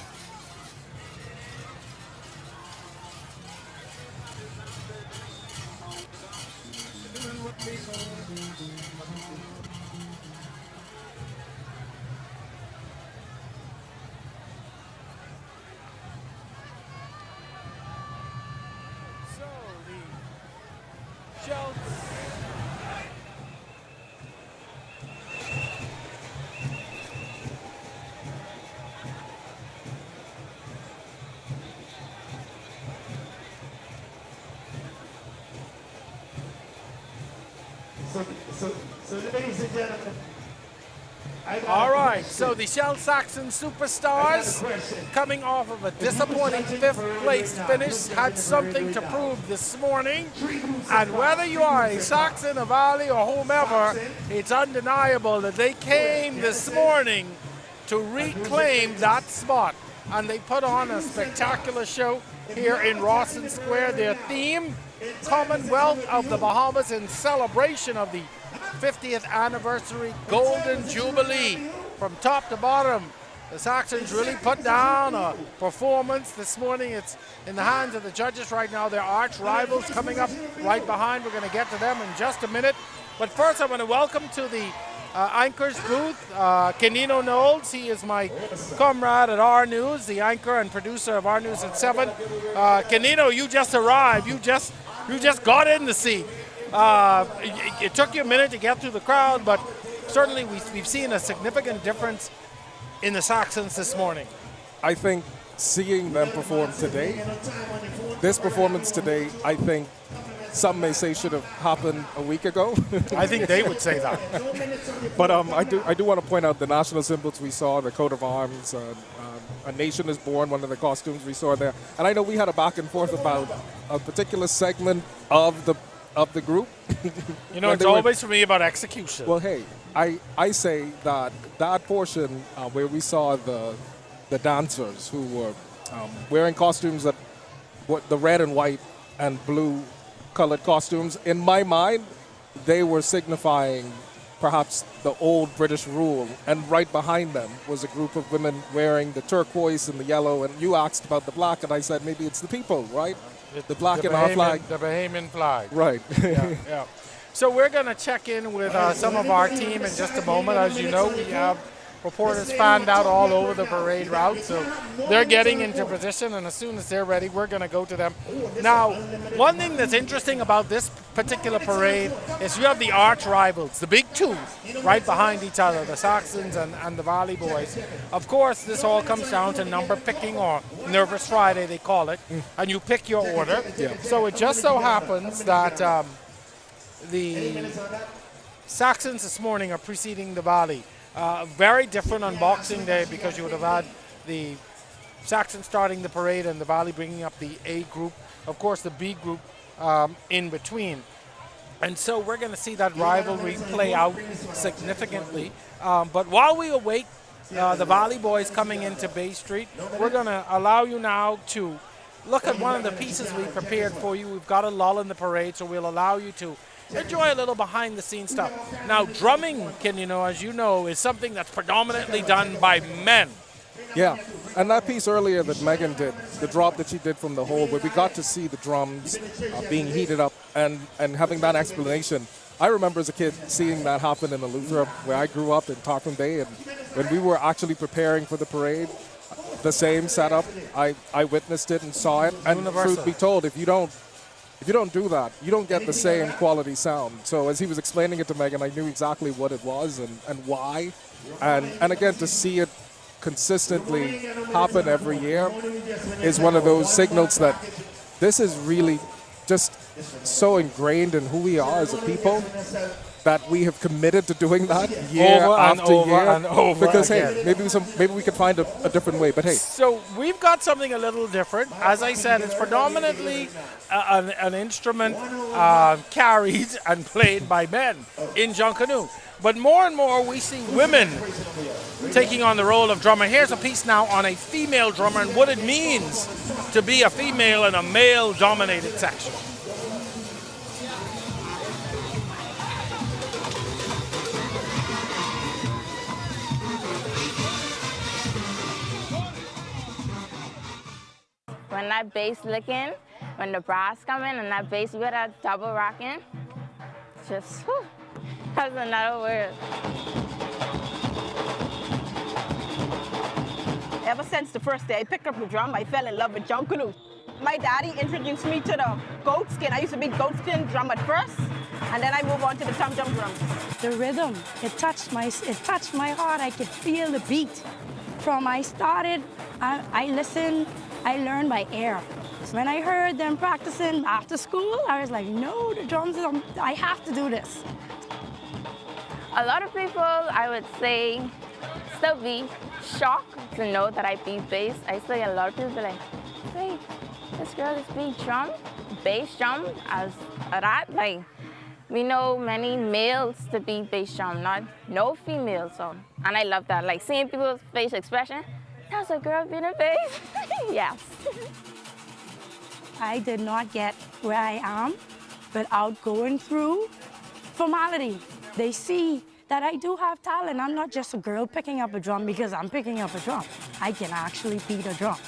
so ladies and gentlemen, all right, so the Shell Saxon Superstars, coming off of a disappointing fifth-place finish, had something to prove this morning. And whether you are a Saxon, a Valley, or whomever, it's undeniable that they came this morning to reclaim that spot. And they put on a spectacular show here in Rawson Square. Their theme, Commonwealth of the Bahamas, in celebration of the 50th anniversary Golden Jubilee. From top to bottom, the Saxons really put down a performance this morning. It's in the hands of the judges right now. Their arch rivals coming up right behind. We're going to get to them in just a minute. But first, I want to welcome to the anchor's booth, Canino Knowles. He is my comrade at R News, the anchor and producer of R News at 7. Canino, you just arrived. You just got in the seat. It took you a minute to get through the crowd, but certainly we've seen a significant difference in the Saxons this morning. I think seeing them perform today, this performance today, I think some may say should have happened a week ago. I think they would say that. But I do want to point out the national symbols we saw, the coat of arms, A Nation is Born, one of the costumes we saw there. And I know we had a back and forth about a particular segment of the group. You know, it's always for me about execution. Well, hey, I say that portion where we saw the dancers who were wearing costumes that were the red and white and blue colored costumes, in my mind, they were signifying perhaps the old British rule, and right behind them was a group of women wearing the turquoise and the yellow, and you asked about the black, and I said maybe it's the people, right? The black in our flag. The Bahamian flag. Right. Yeah. So we're going to check in with some of our team in just a moment. As you know, we have reporters fanned out all over the parade route, so they're getting into position, and as soon as they're ready, we're going to go to them. Now, one thing that's interesting about this particular parade is you have the arch rivals, the big two, right behind each other, the Saxons and the Valley Boys. Of course, this all comes down to number picking, or Nervous Friday, they call it, and you pick your order. Yeah. So it just so happens that the Saxons this morning are preceding the Valley. Very different on Boxing Day, because you would have had the Saxons starting the parade and the Valley bringing up the A group, of course the B group in between. And so we're going to see that rivalry play out significantly. But while we await the Valley Boys coming into Bay Street, we're going to allow you now to look at one of the pieces we prepared for you. We've got a lull in the parade, so we'll allow you to enjoy a little behind-the-scenes stuff. Now, drumming, as you know, is something that's predominantly done by men. Yeah, and that piece earlier that Megan did, the drop that she did from the hole, where we got to see the drums being heated up and having that explanation. I remember as a kid seeing that happen in Eleuthera, where I grew up in Tarpon Bay, and when we were actually preparing for the parade, the same setup, I witnessed it and saw it. And truth be told, if you don't do that, you don't get the same quality sound. So as he was explaining it to Megan, I knew exactly what it was and why. And again, to see it consistently happen every year is one of those signals that this is really just so ingrained in who we are as a people, that we have committed to doing that year after year. Because hey, maybe we could find a different way. But hey, so we've got something a little different. As I said, it's predominantly an instrument carried and played by men in Junkanoo. But more and more we see women taking on the role of drummer. Here's a piece now on a female drummer and what it means to be a female in a male-dominated section. When that bass licking, when the brass come in and that bass with that double rocking, just, whew, that's another word. Ever since the first day I picked up the drum, I fell in love with Junkanoo. My daddy introduced me to the goat skin. I used to be goat skin drum at first, and then I moved on to the tom drum drums. The rhythm, it touched my heart. I could feel the beat. From I started, I listened, I learned by ear. When I heard them practicing after school, I was like, no, the drums, I have to do this. A lot of people, I would say, still be shocked to know that I beat bass. I still get a lot of people be like, hey, this girl is beat drum, bass drum, as that. Like, we know many males to be bass drum, no females. So, and I love that. Like seeing people's face expression, that's a girl being a bass. Yes. I did not get where I am without going through formality. They see that I do have talent. I'm not just a girl picking up a drum because I'm picking up a drum. I can actually beat a drum.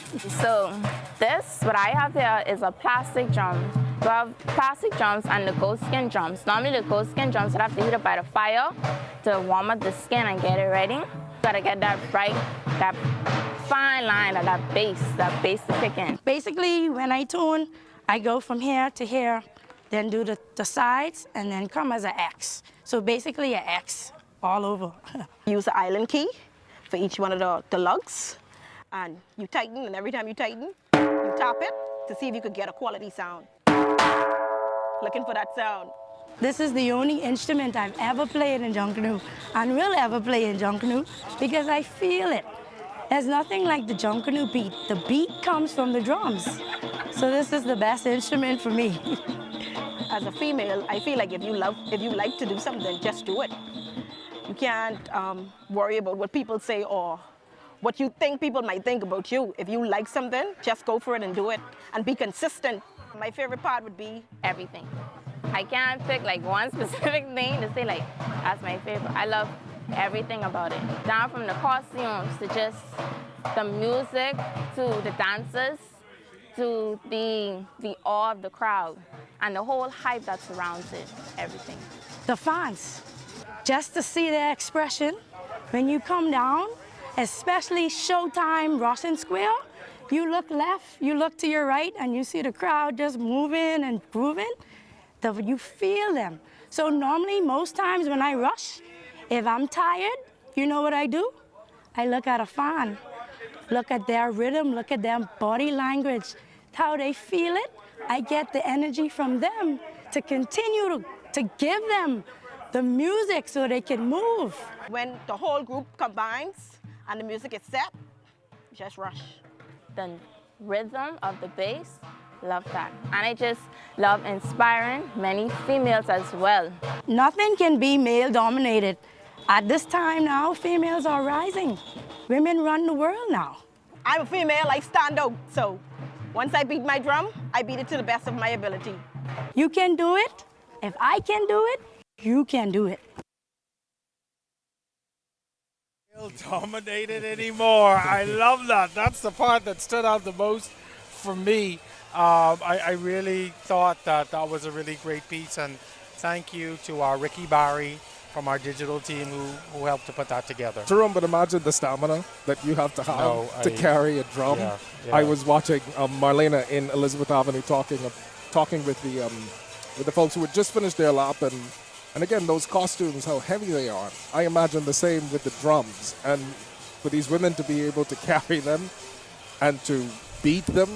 So this, what I have here, is a plastic drum. We have plastic drums and the goat skin drums. Normally the goat skin drums would have to heat up by the fire to warm up the skin and get it ready. Gotta get that right, that fine line of that bass to kick in. Basically, when I tune, I go from here to here, then do the sides, and then come as an X. So basically an X all over. Use the island key for each one of the lugs, and you tighten, and every time you tighten, you tap it to see if you could get a quality sound. Looking for that sound. This is the only instrument I've ever played in Junkanoo and will ever play in Junkanoo because I feel it. There's nothing like the Junkanoo beat. The beat comes from the drums. So this is the best instrument for me. As a female, I feel like if you like to do something, just do it. You can't worry about what people say or what you think people might think about you. If you like something, just go for it and do it and be consistent. My favorite part would be everything. I can't pick like one specific thing to say like that's my favorite. I love everything about it. Down from the costumes to just the music to the dancers to the awe of the crowd and the whole hype that surrounds it, everything. The fans, just to see their expression when you come down, especially Showtime Russian Square, you look left, you look to your right, and you see the crowd just moving and grooving. You feel them. So normally, most times when I rush, if I'm tired, you know what I do? I look at a fan, look at their rhythm, look at their body language, how they feel it. I get the energy from them to continue to give them the music so they can move. When the whole group combines and the music is set, just rush. The rhythm of the bass, love that. And I just love inspiring many females as well. Nothing can be male dominated. At this time now, females are rising. Women run the world now. I'm a female, I stand out. So once I beat my drum, I beat it to the best of my ability. You can do it. If I can do it, you can do it. Dominated anymore. I love that. That's the part that stood out the most for me. I really thought that was a really great piece, and thank you to our Ricky Barry from our digital team who helped to put that together. Jerome, but imagine the stamina that you have to have to carry a drum. Yeah. I was watching Marlena in Elizabeth Avenue talking with the folks who had just finished their lap, and again, those costumes, how heavy they are. I imagine the same with the drums, and for these women to be able to carry them and to beat them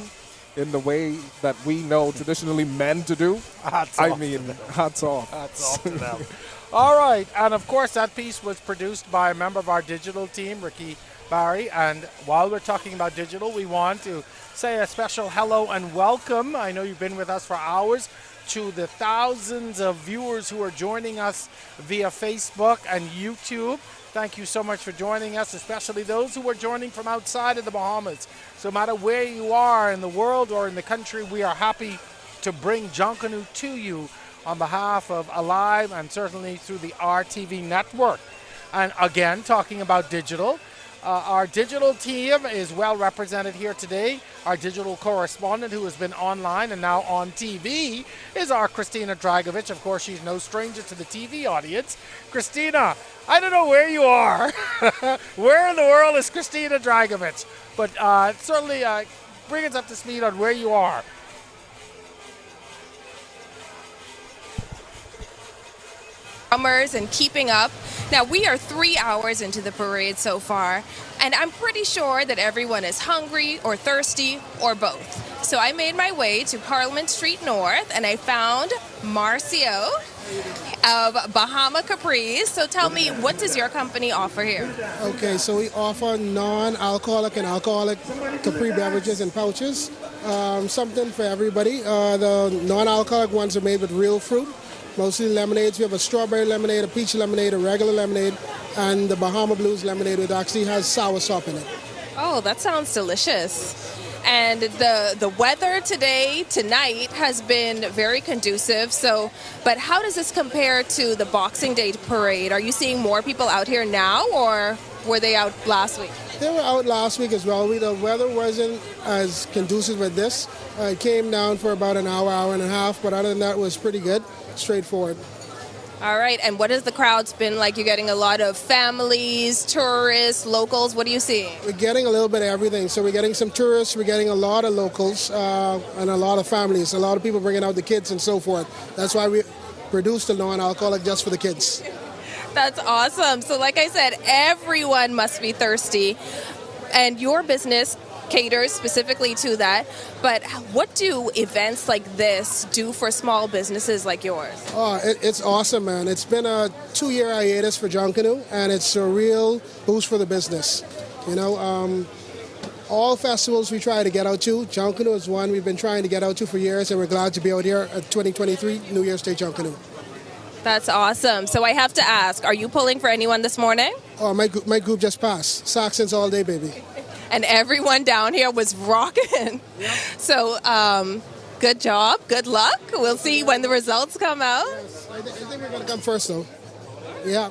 in the way that we know traditionally men to do. Hats off. Hats off to them. All right, and of course that piece was produced by a member of our digital team, Ricky Barry, and while we're talking about digital, we want to say a special hello and welcome. I know you've been with us for hours, to the thousands of viewers who are joining us via Facebook and YouTube. Thank you so much for joining us, especially those who are joining from outside of the Bahamas. So no matter where you are in the world or in the country, we are happy to bring Junkanoo to you on behalf of Aliv and certainly through the RTV network. And again, talking about digital, our digital team is well represented here today. Our digital correspondent, who has been online and now on TV, is our Christina Dragovic. Of course, she's no stranger to the TV audience. Christina, I don't know where you are. Where in the world is Christina Dragovic? But certainly bring us up to speed on where you are. And keeping up. Now, we are 3 hours into the parade so far, and I'm pretty sure that everyone is hungry or thirsty or both. So I made my way to Parliament Street North, and I found Marcio of Bahama Capris. So tell me, what does your company offer here? Okay, so we offer non-alcoholic and alcoholic Capri beverages and pouches. Something for everybody. The non-alcoholic ones are made with real fruit. Mostly lemonades. We have a strawberry lemonade, a peach lemonade, a regular lemonade, and the Bahama Blues lemonade, which actually has soursop in it. Oh, that sounds delicious. And the weather tonight has been very conducive. So, but how does this compare to the Boxing Day parade? Are you seeing more people out here now, or were they out last week? They were out last week as well. The weather wasn't as conducive with this. It came down for about an hour and a half, but other than that, it was pretty good. Straightforward. All right, and what has the crowds been like? You're getting a lot of families, tourists, locals. What are you seeing? We're getting a little bit of everything. So we're getting some tourists, we're getting a lot of locals, and a lot of families. A lot of people bringing out the kids and so forth. That's why we produced the non-alcoholic just for the kids. That's awesome. So like I said, everyone must be thirsty, and your business caters specifically to that. But what do events like this do for small businesses like yours? Oh, it's awesome, man. It's been a 2-year hiatus for Junkanoo, and it's a real boost for the business. You know, all festivals we try to get out to, Junkanoo is one we've been trying to get out to for years, and we're glad to be out here at 2023 New Year's Day Junkanoo. That's awesome. So I have to ask, are you pulling for anyone this morning? Oh, my group just passed. Saxons all day, baby. And everyone down here was rocking. Yep. So Good job. Good luck. We'll see when the results come out. Yes, I think we're going to come first, though. Yeah.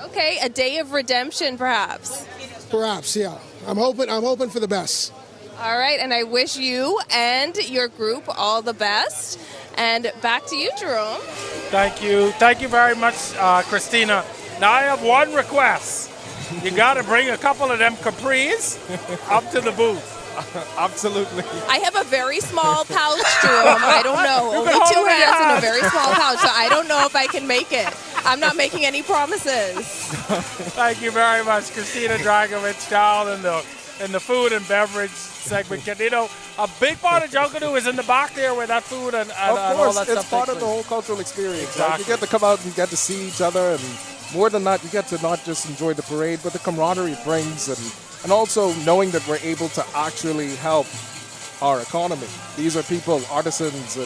Okay, a day of redemption, perhaps. Perhaps, yeah. I'm hoping for the best. All right, and I wish you and your group all the best. And back to you, Jerome. Thank you. Thank you very much, Christina. Now I have one request. You got to bring a couple of them capris up to the booth. Absolutely. I have a very small pouch, Jerome. I don't know. Only 2 hands and a very small pouch, so I don't know if I can make it. I'm not making any promises. Thank you very much, Christina Dragovich, down in the food and beverage segment. You know, a big part of Junkanoo is in the back there where that food and all that of course, stuff it's part takes of the place. whole cultural experience. Exactly. Right? You get to come out and get to see each other, and more than that, you get to not just enjoy the parade, but the camaraderie it brings, and also knowing that we're able to actually help our economy. These are people, artisans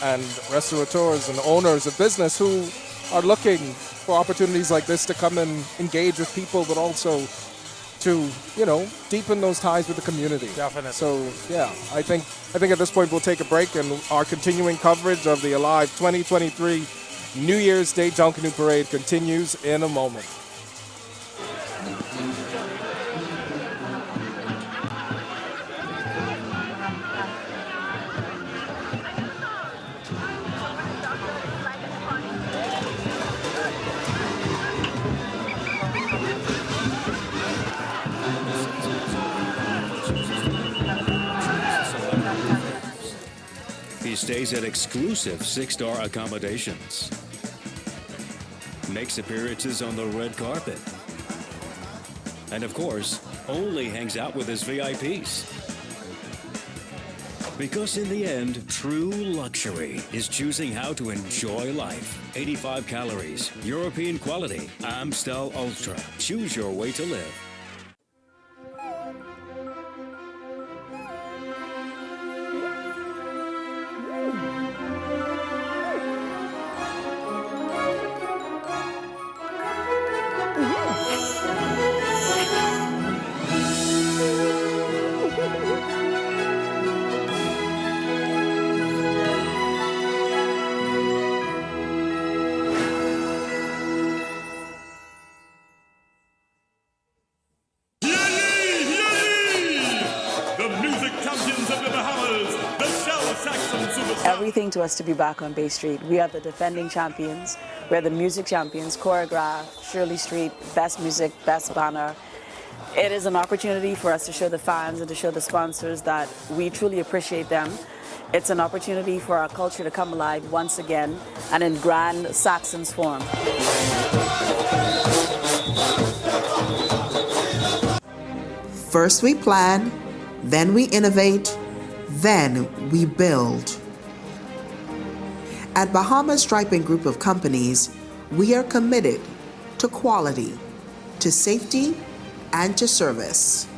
and restaurateurs and owners of business who are looking for opportunities like this to come and engage with people, but also to, deepen those ties with the community. Definitely. So, yeah, I think at this point we'll take a break, and our continuing coverage of the Aliv 2023 New Year's Day Junkanoo Parade continues in a moment. He stays at exclusive 6-star accommodations. Makes appearances on the red carpet. And of course, only hangs out with his VIPs. Because in the end, true luxury is choosing how to enjoy life. 85 calories, European quality, Amstel Ultra. Choose your way to live. Everything to us to be back on Bay Street. We are the defending champions. We are the music champions, choreographed, Shirley Street, best music, best banner. It is an opportunity for us to show the fans and to show the sponsors that we truly appreciate them. It's an opportunity for our culture to come alive once again and in grand Saxons form. First we plan, then we innovate, then we build. At Bahamas Striping Group of Companies, we are committed to quality, to safety, and to service.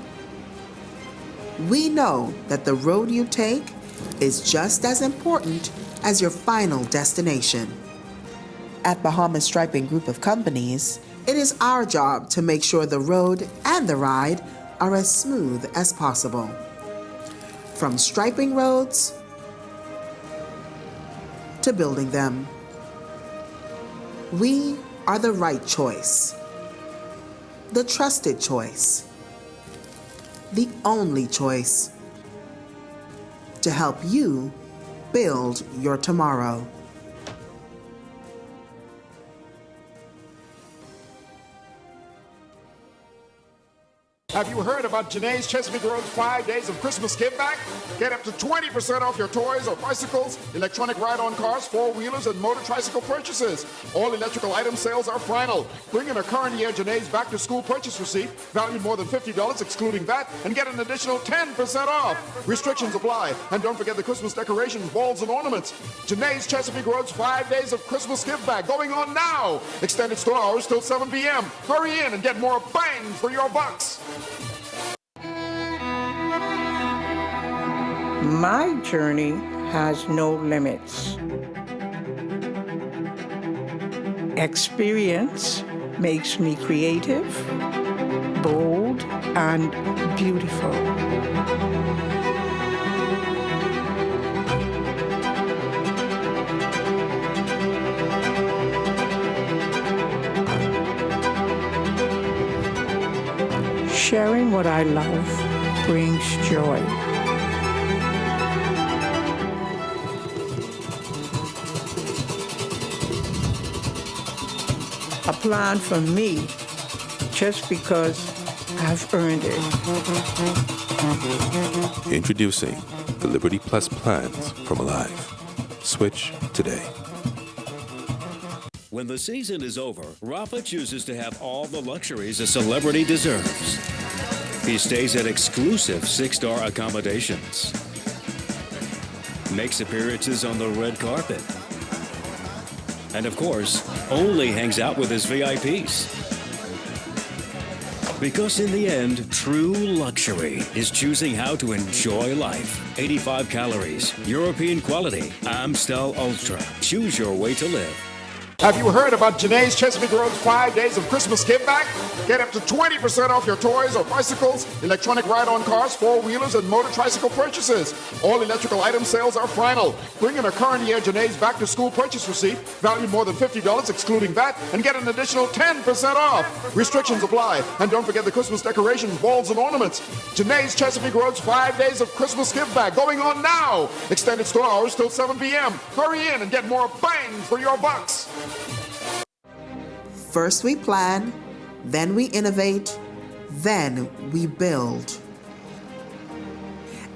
We know that the road you take is just as important as your final destination. At Bahamas Striping Group of Companies, it is our job to make sure the road and the ride are as smooth as possible. From striping roads to building them, we are the right choice, the trusted choice, the only choice to help you build your tomorrow. Have you heard about Janae's Chesapeake Road's 5 days of Christmas give back? Get up to 20% off your toys or bicycles, electronic ride-on cars, four-wheelers, and motor tricycle purchases. All electrical item sales are final. Bring in a current year Janae's back-to-school purchase receipt, valued more than $50 excluding VAT, and get an additional 10% off. Restrictions apply. And don't forget the Christmas decorations, balls, and ornaments. Janae's Chesapeake Road's 5 days of Christmas give back going on now. Extended store hours till 7 p.m. Hurry in and get more bang for your bucks. My journey has no limits. Experience makes me creative, bold, and beautiful. Sharing what I love brings joy. A plan for me just because I've earned it. Introducing the Liberty Plus plans from Aliv. Switch today. When the season is over, Rafa chooses to have all the luxuries a celebrity deserves. He stays at exclusive 6-star accommodations, makes appearances on the red carpet, and of course, only hangs out with his VIPs. Because in the end, true luxury is choosing how to enjoy life. 85 calories, European quality, Amstel Ultra. Choose your way to live. Have you heard about Janae's Chesapeake Road's 5 days of Christmas give back? Get up to 20% off your toys or bicycles, electronic ride-on cars, four-wheelers, and motor tricycle purchases. All electrical item sales are final. Bring in a current year Janae's back-to-school purchase receipt, valued more than $50 excluding VAT, and get an additional 10% off. Restrictions apply. And don't forget the Christmas decorations, balls, and ornaments. Janae's Chesapeake Road's 5 days of Christmas give back going on now. Extended store hours till 7 p.m. Hurry in and get more bang for your bucks. First we plan, then we innovate, then we build.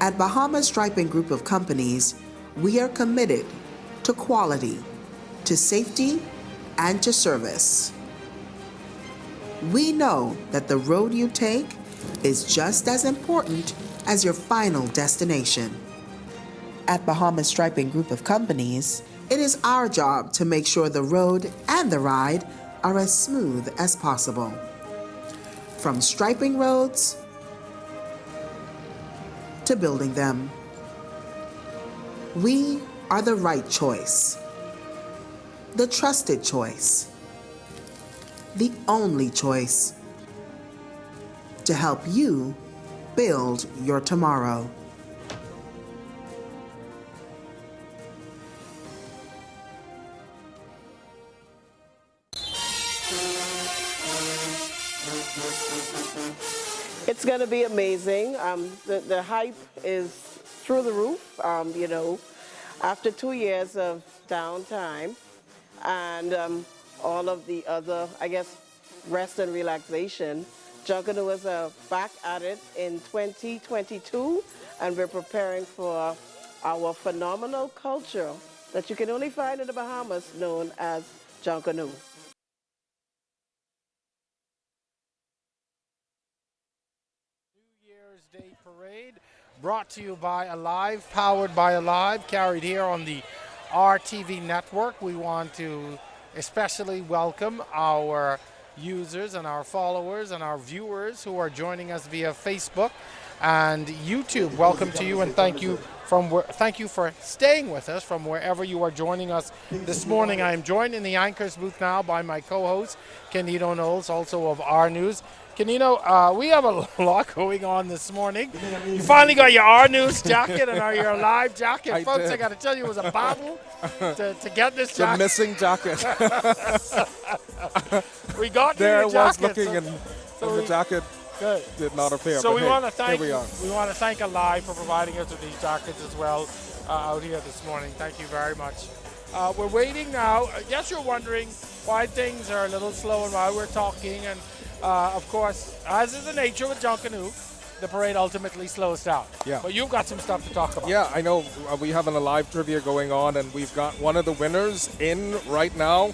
At Bahamas Striping Group of Companies, we are committed to quality, to safety, and to service. We know that the road you take is just as important as your final destination. At Bahamas Striping Group of Companies, it is our job to make sure the road and the ride are as smooth as possible. From striping roads to building them, we are the right choice, the trusted choice, the only choice to help you build your tomorrow. It's going to be amazing. The hype is through the roof, you know, after 2 years of downtime and all of the other, I guess, rest and relaxation. Junkanoo is back at it in 2022, and we're preparing for our phenomenal culture that you can only find in the Bahamas, known as Junkanoo. Day Parade, brought to you by Aliv, powered by Aliv, carried here on the RTV network. We want to especially welcome our users and our followers and our viewers who are joining us via Facebook and YouTube. Welcome to you, and thank you for staying with us from wherever you are joining us this morning. I am joined in the anchor's booth now by my co-host, Candido Knowles, also of R News. Candido, we have a lot going on this morning. You finally got your R News jacket and your Aliv jacket. Folks, I got to tell you, it was a battle to get this jacket. The missing jacket. We got there your jacket. was looking, and the jacket good. Did not appear. So but we want to thank here we are. We want to thank Aliv for providing us with these jackets as well out here this morning. Thank you very much. We're waiting now. I guess you're wondering why things are a little slow and why we're talking. And of course, as is the nature with Junkanoo, the parade ultimately slows down. Yeah. But you've got some stuff to talk about. Yeah, I know. We have an Aliv trivia going on, and we've got one of the winners in right now.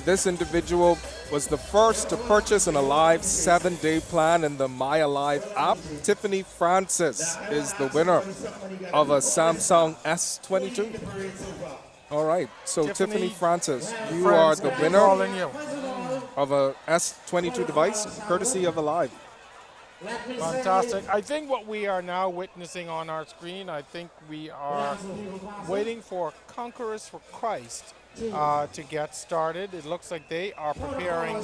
This individual was the first to purchase an Aliv 7-day plan in the My Aliv app. Tiffany Francis is the winner of a Samsung S22. All right, so Tiffany Francis, you are the winner of a S22 device, courtesy of Aliv. Fantastic. I think what we are now witnessing on our screen, I think we are waiting for Conquerors for Christ to get started. It looks like they are preparing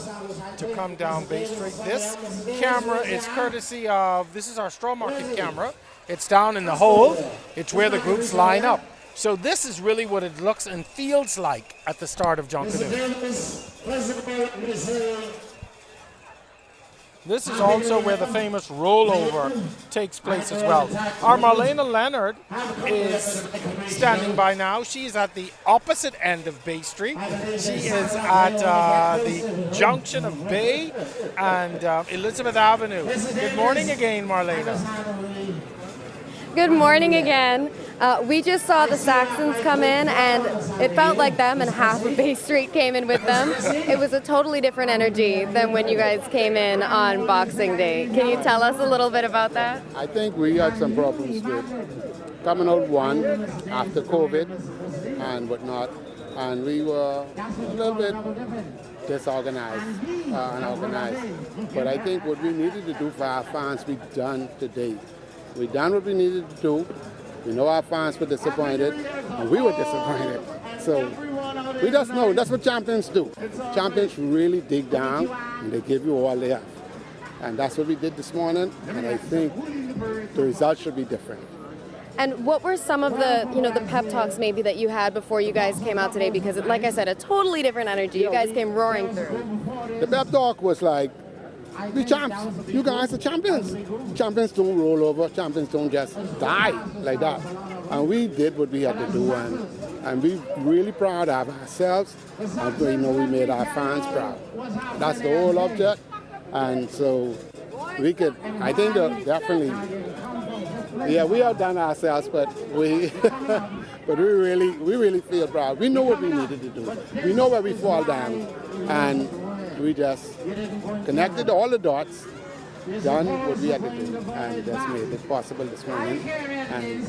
to come down Bay Street. This camera is courtesy of, this is our straw market camera. It's down in the hole. It's where the groups line up. So this is really what it looks and feels like at the start of Junkanoo. This is also where the famous rollover takes place as well. Our Marlena Leonard is standing by now. She's at the opposite end of Bay Street. She is at the junction of Bay and Elizabeth Avenue. Good morning again, Marlena. Good morning again. We just saw the Saxons come in, and it felt like them, and half of Bay Street came in with them. It was a totally different energy than when you guys came in on Boxing Day. Can you tell us a little bit about that? I think we had some problems with coming out one after COVID and whatnot, and we were a little bit disorganized, unorganized. But I think what we needed to do for our fans, we've done today. We done what we needed to do. We know our fans were disappointed, and we were disappointed. So we just know that's what champions do. Champions really dig down, and they give you all they have. And that's what we did this morning, and I think the results should be different. And what were some of the, the pep talks maybe that you had before you guys came out today? Because, like I said, a totally different energy. You guys came roaring through. The pep talk was like, we champs. You guys are champions. Champions don't roll over. Champions don't just die like that. And we did what we had to do, and we really proud of ourselves. And we made our fans proud. That's the whole object. And so we could. I think that definitely. Yeah, we have done ourselves, but we really feel proud. We know what we needed to do. We know where we fall down, and we just connected all the dots, done what we had to do, and just made it possible this morning, and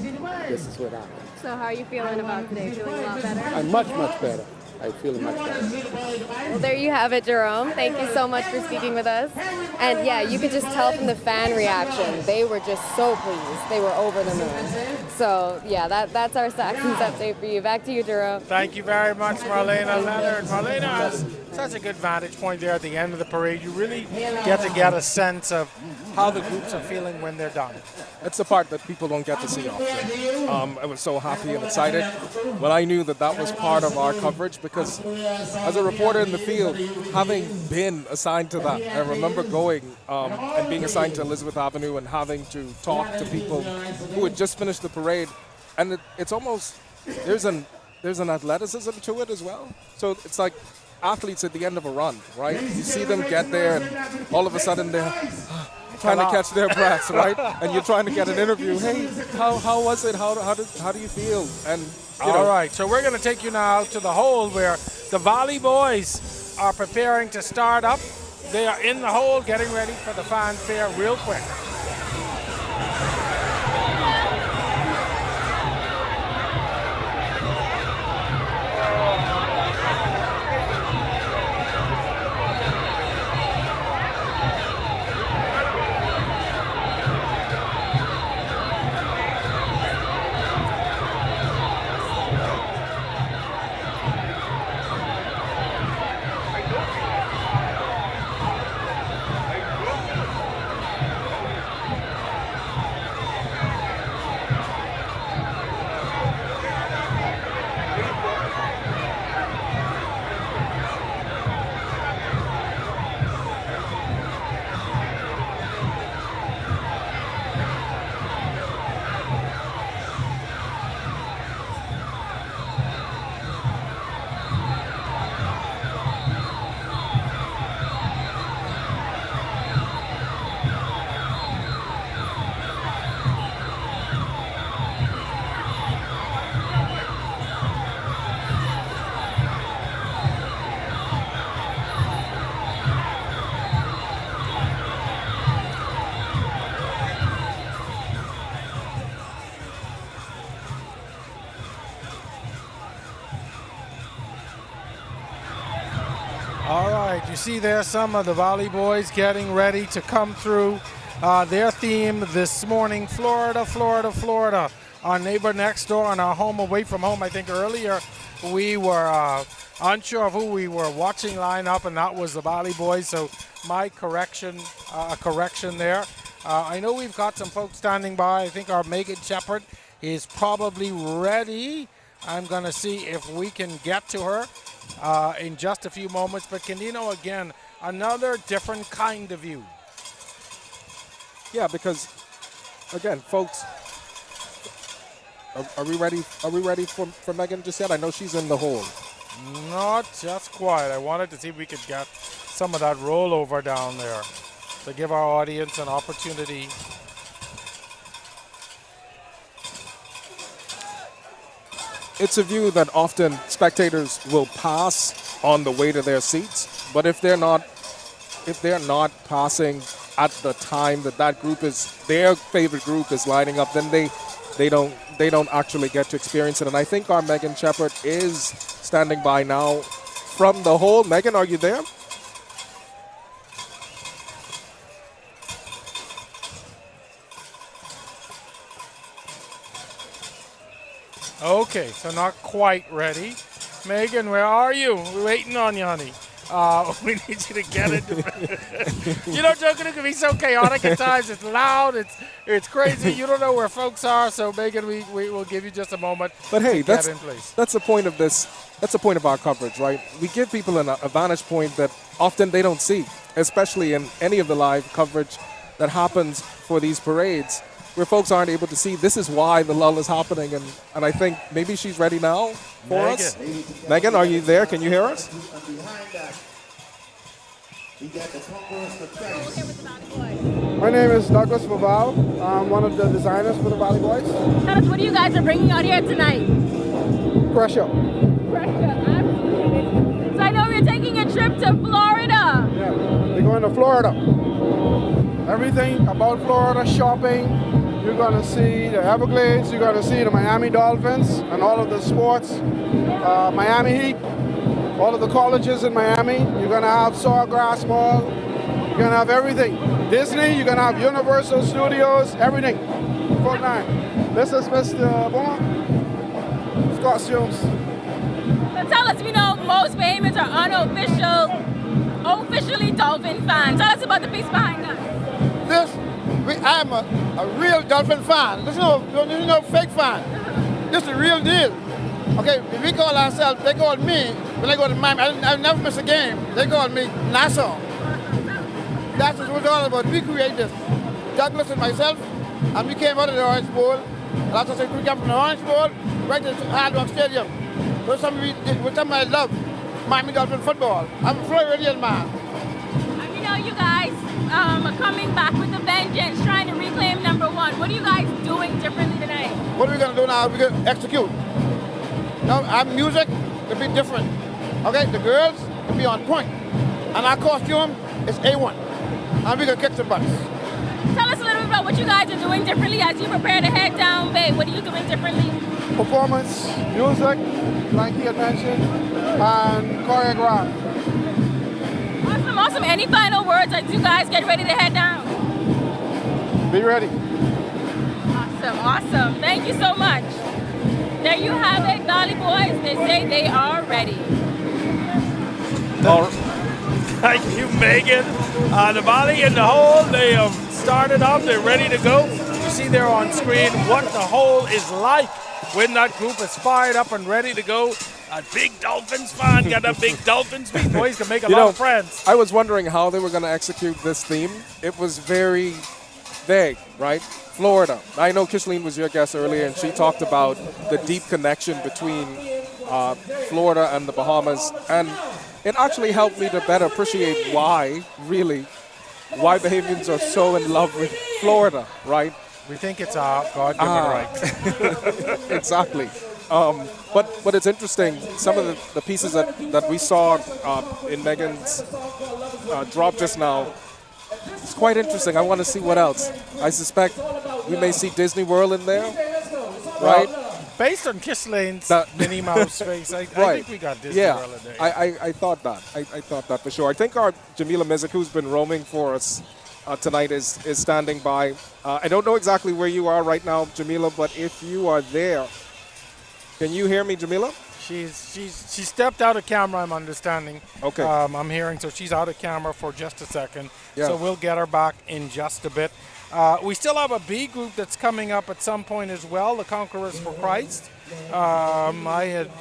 this is what happened. So how are you feeling about today? Feeling a lot better? I'm much better. I feel much better. Well, there you have it, Jerome. Thank you so much for speaking with us. And yeah, you could just tell from the fan reaction. They were just so pleased. They were over the moon. So yeah, that's our Saxons update for you. Back to you, Jerome. Thank you very much, Marlena Leonard. Marlena has such a good vantage point there at the end of the parade. You really get to get a sense of how the groups are feeling when they're done. It's the part that people don't get to see often. I was so happy and excited when I knew that was part of our coverage, because as a reporter in the field, having been assigned to that, I remember going and being assigned to Elizabeth Avenue and having to talk to people who had just finished the parade, and it's almost, there's an athleticism to it as well. So it's like athletes at the end of a run, right? You see them get there, and all of a sudden they're trying to catch their breaths, right? And you're trying to get an interview. Hey, how was it? How do you feel? And all right, so we're going to take you now to the hole where the Valley Boys are preparing to start up. They are in the hole getting ready for the fanfare real quick. All right, you see there some of the Valley Boys getting ready to come through. Their theme this morning, Florida, Florida, Florida. Our neighbor next door on our home away from home. I think earlier we were unsure of who we were watching line up, and that was the Valley Boys. So my correction there. I know we've got some folks standing by. I think our Megan Shepard is probably ready. I'm going to see if we can get to her in just a few moments. But Canino, again, another different kind of view. Yeah, because again, folks, are we ready? Are we ready for Megan just yet? I know she's in the hole. Not just quite. I wanted to see if we could get some of that rollover down there to give our audience an opportunity. It's a view that often spectators will pass on the way to their seats, but if they're not passing at the time that group is their favorite group is lining up, then they don't actually get to experience it. And I think our Megan Shepherd is standing by now from the hole. Megan, are you there? Okay, so not quite ready. Megan, where are you? We're waiting on you, honey. We need you to get it. You know, Junkanoo can be so chaotic at times. It's loud. It's crazy. You don't know where folks are. So, Megan, we will give you just a moment. But hey, to get in place. That's the point of this. That's the point of our coverage, right? We give people a vantage point that often they don't see, especially in any of the live coverage that happens for these parades, where folks aren't able to see. This is why the lull is happening, and I think maybe she's ready now for us. Megan, are you there? Can you hear us? My name is Douglas Baval. I'm one of the designers for the Valley Boys. Tell us, what you guys are bringing out here tonight? Pressure. So I know you're taking a trip to Florida. Yeah, we're going to Florida. Everything about Florida, shopping. You're going to see the Everglades. You're going to see the Miami Dolphins and all of the sports. Miami Heat. All of the colleges in Miami. You're going to have Sawgrass Mall. You're going to have everything. Disney, you're going to have Universal Studios, everything. Full nine. This is Mr. Boomer. Costumes. So tell us, we know most Bahamians are officially Dolphin fans. Tell us about the piece behind us. I am a real Dolphin fan. There's no fake fan. This is the real deal. Okay, if we call ourselves, they call me, when I go to Miami, I never miss a game. They call me Nassau. That's what it's all about. We create this. Douglas and myself, and we came out of the Orange Bowl. And as I said, we came from the Orange Bowl right to Hard Rock Stadium. With something I love, Miami Dolphin football. I'm a Floridian man. And you know, you guys are coming back with a vengeance, trying to reclaim number one. What are you guys doing differently tonight? What are we going to do now? We're going to execute. Now, our music will be different. Okay, the girls will be on point. And our costume is A1. And we're going to kick some butts. Tell us a little bit about what you guys are doing differently as you prepare to head down Bay. What are you doing differently? Performance, music, like he had mentioned, and choreograph. Awesome, awesome. Any final words as you guys get ready to head down? Be ready. Awesome, awesome. Thank you so much. There you have it, Valley Boys. They say they are ready. Thank you, Megan. The Valley in the hole, they have started up. They're ready to go. You see there on screen what the hole is like when that group is fired up and ready to go. A big Dolphins fan, got a big Dolphins fan. Boys can make a lot of friends. I was wondering how they were going to execute this theme. It was very vague, right? Florida. I know Kishleen was your guest earlier, and she talked about the deep connection between Florida and the Bahamas, and it actually helped me to better appreciate why Bahamians are so in love with Florida, right? We think it's our God-given right. Exactly. But it's interesting, some of the pieces that we saw in Megan's drop just now, it's quite interesting. I want to see what else. I suspect we may see Disney World in there, right? Based on Kishleen's Minnie Mouse face, I think we got Disney World in there. I thought that. I thought that for sure. I think our Jamila Mizik, who's been roaming for us tonight, is standing by. I don't know exactly where you are right now, Jamila, but if you are there, can you hear me, Jamila? She stepped out of camera, I'm understanding. Okay. I'm hearing, so she's out of camera for just a second. Yeah. So we'll get her back in just a bit. We still have a B group that's coming up at some point as well, the Conquerors for Christ. I had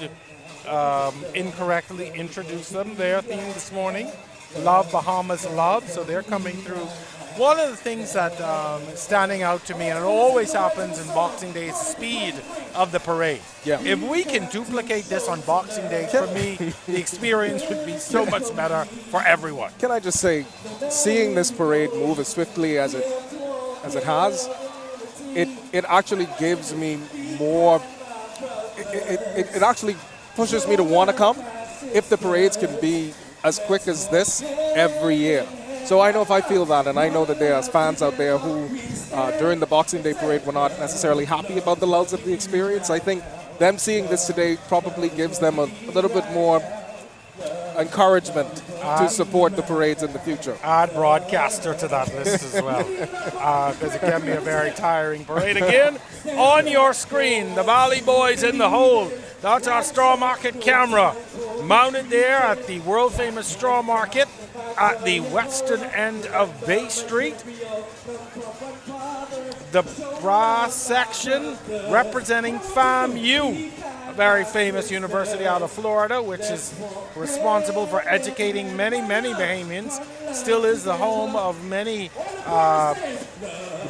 incorrectly introduced them. Their theme this morning, Love Bahamas Love, so they're coming through One of the things that is standing out to me, and it always happens in Boxing Day, is the speed of the parade. Yeah. If we can duplicate this on Boxing Day, for me, the experience would be so much better for everyone. Can I just say, seeing this parade move as swiftly as it has, it actually gives me more. It actually pushes me to want to come if the parades can be as quick as this every year. So I know if I feel that, and I know that there are fans out there who, during the Boxing Day parade, were not necessarily happy about the lulls of the experience. I think them seeing this today probably gives them a little bit more encouragement to support the parades in the future. Add broadcaster to that list as well, because it can be a very tiring parade. Again, on your screen, the Valley Boys in the hole. That's our straw market camera, mounted there at the world-famous straw market at the western end of Bay Street. The brass section representing FAMU, a very famous university out of Florida, which is responsible for educating many, many Bahamians, still is the home of many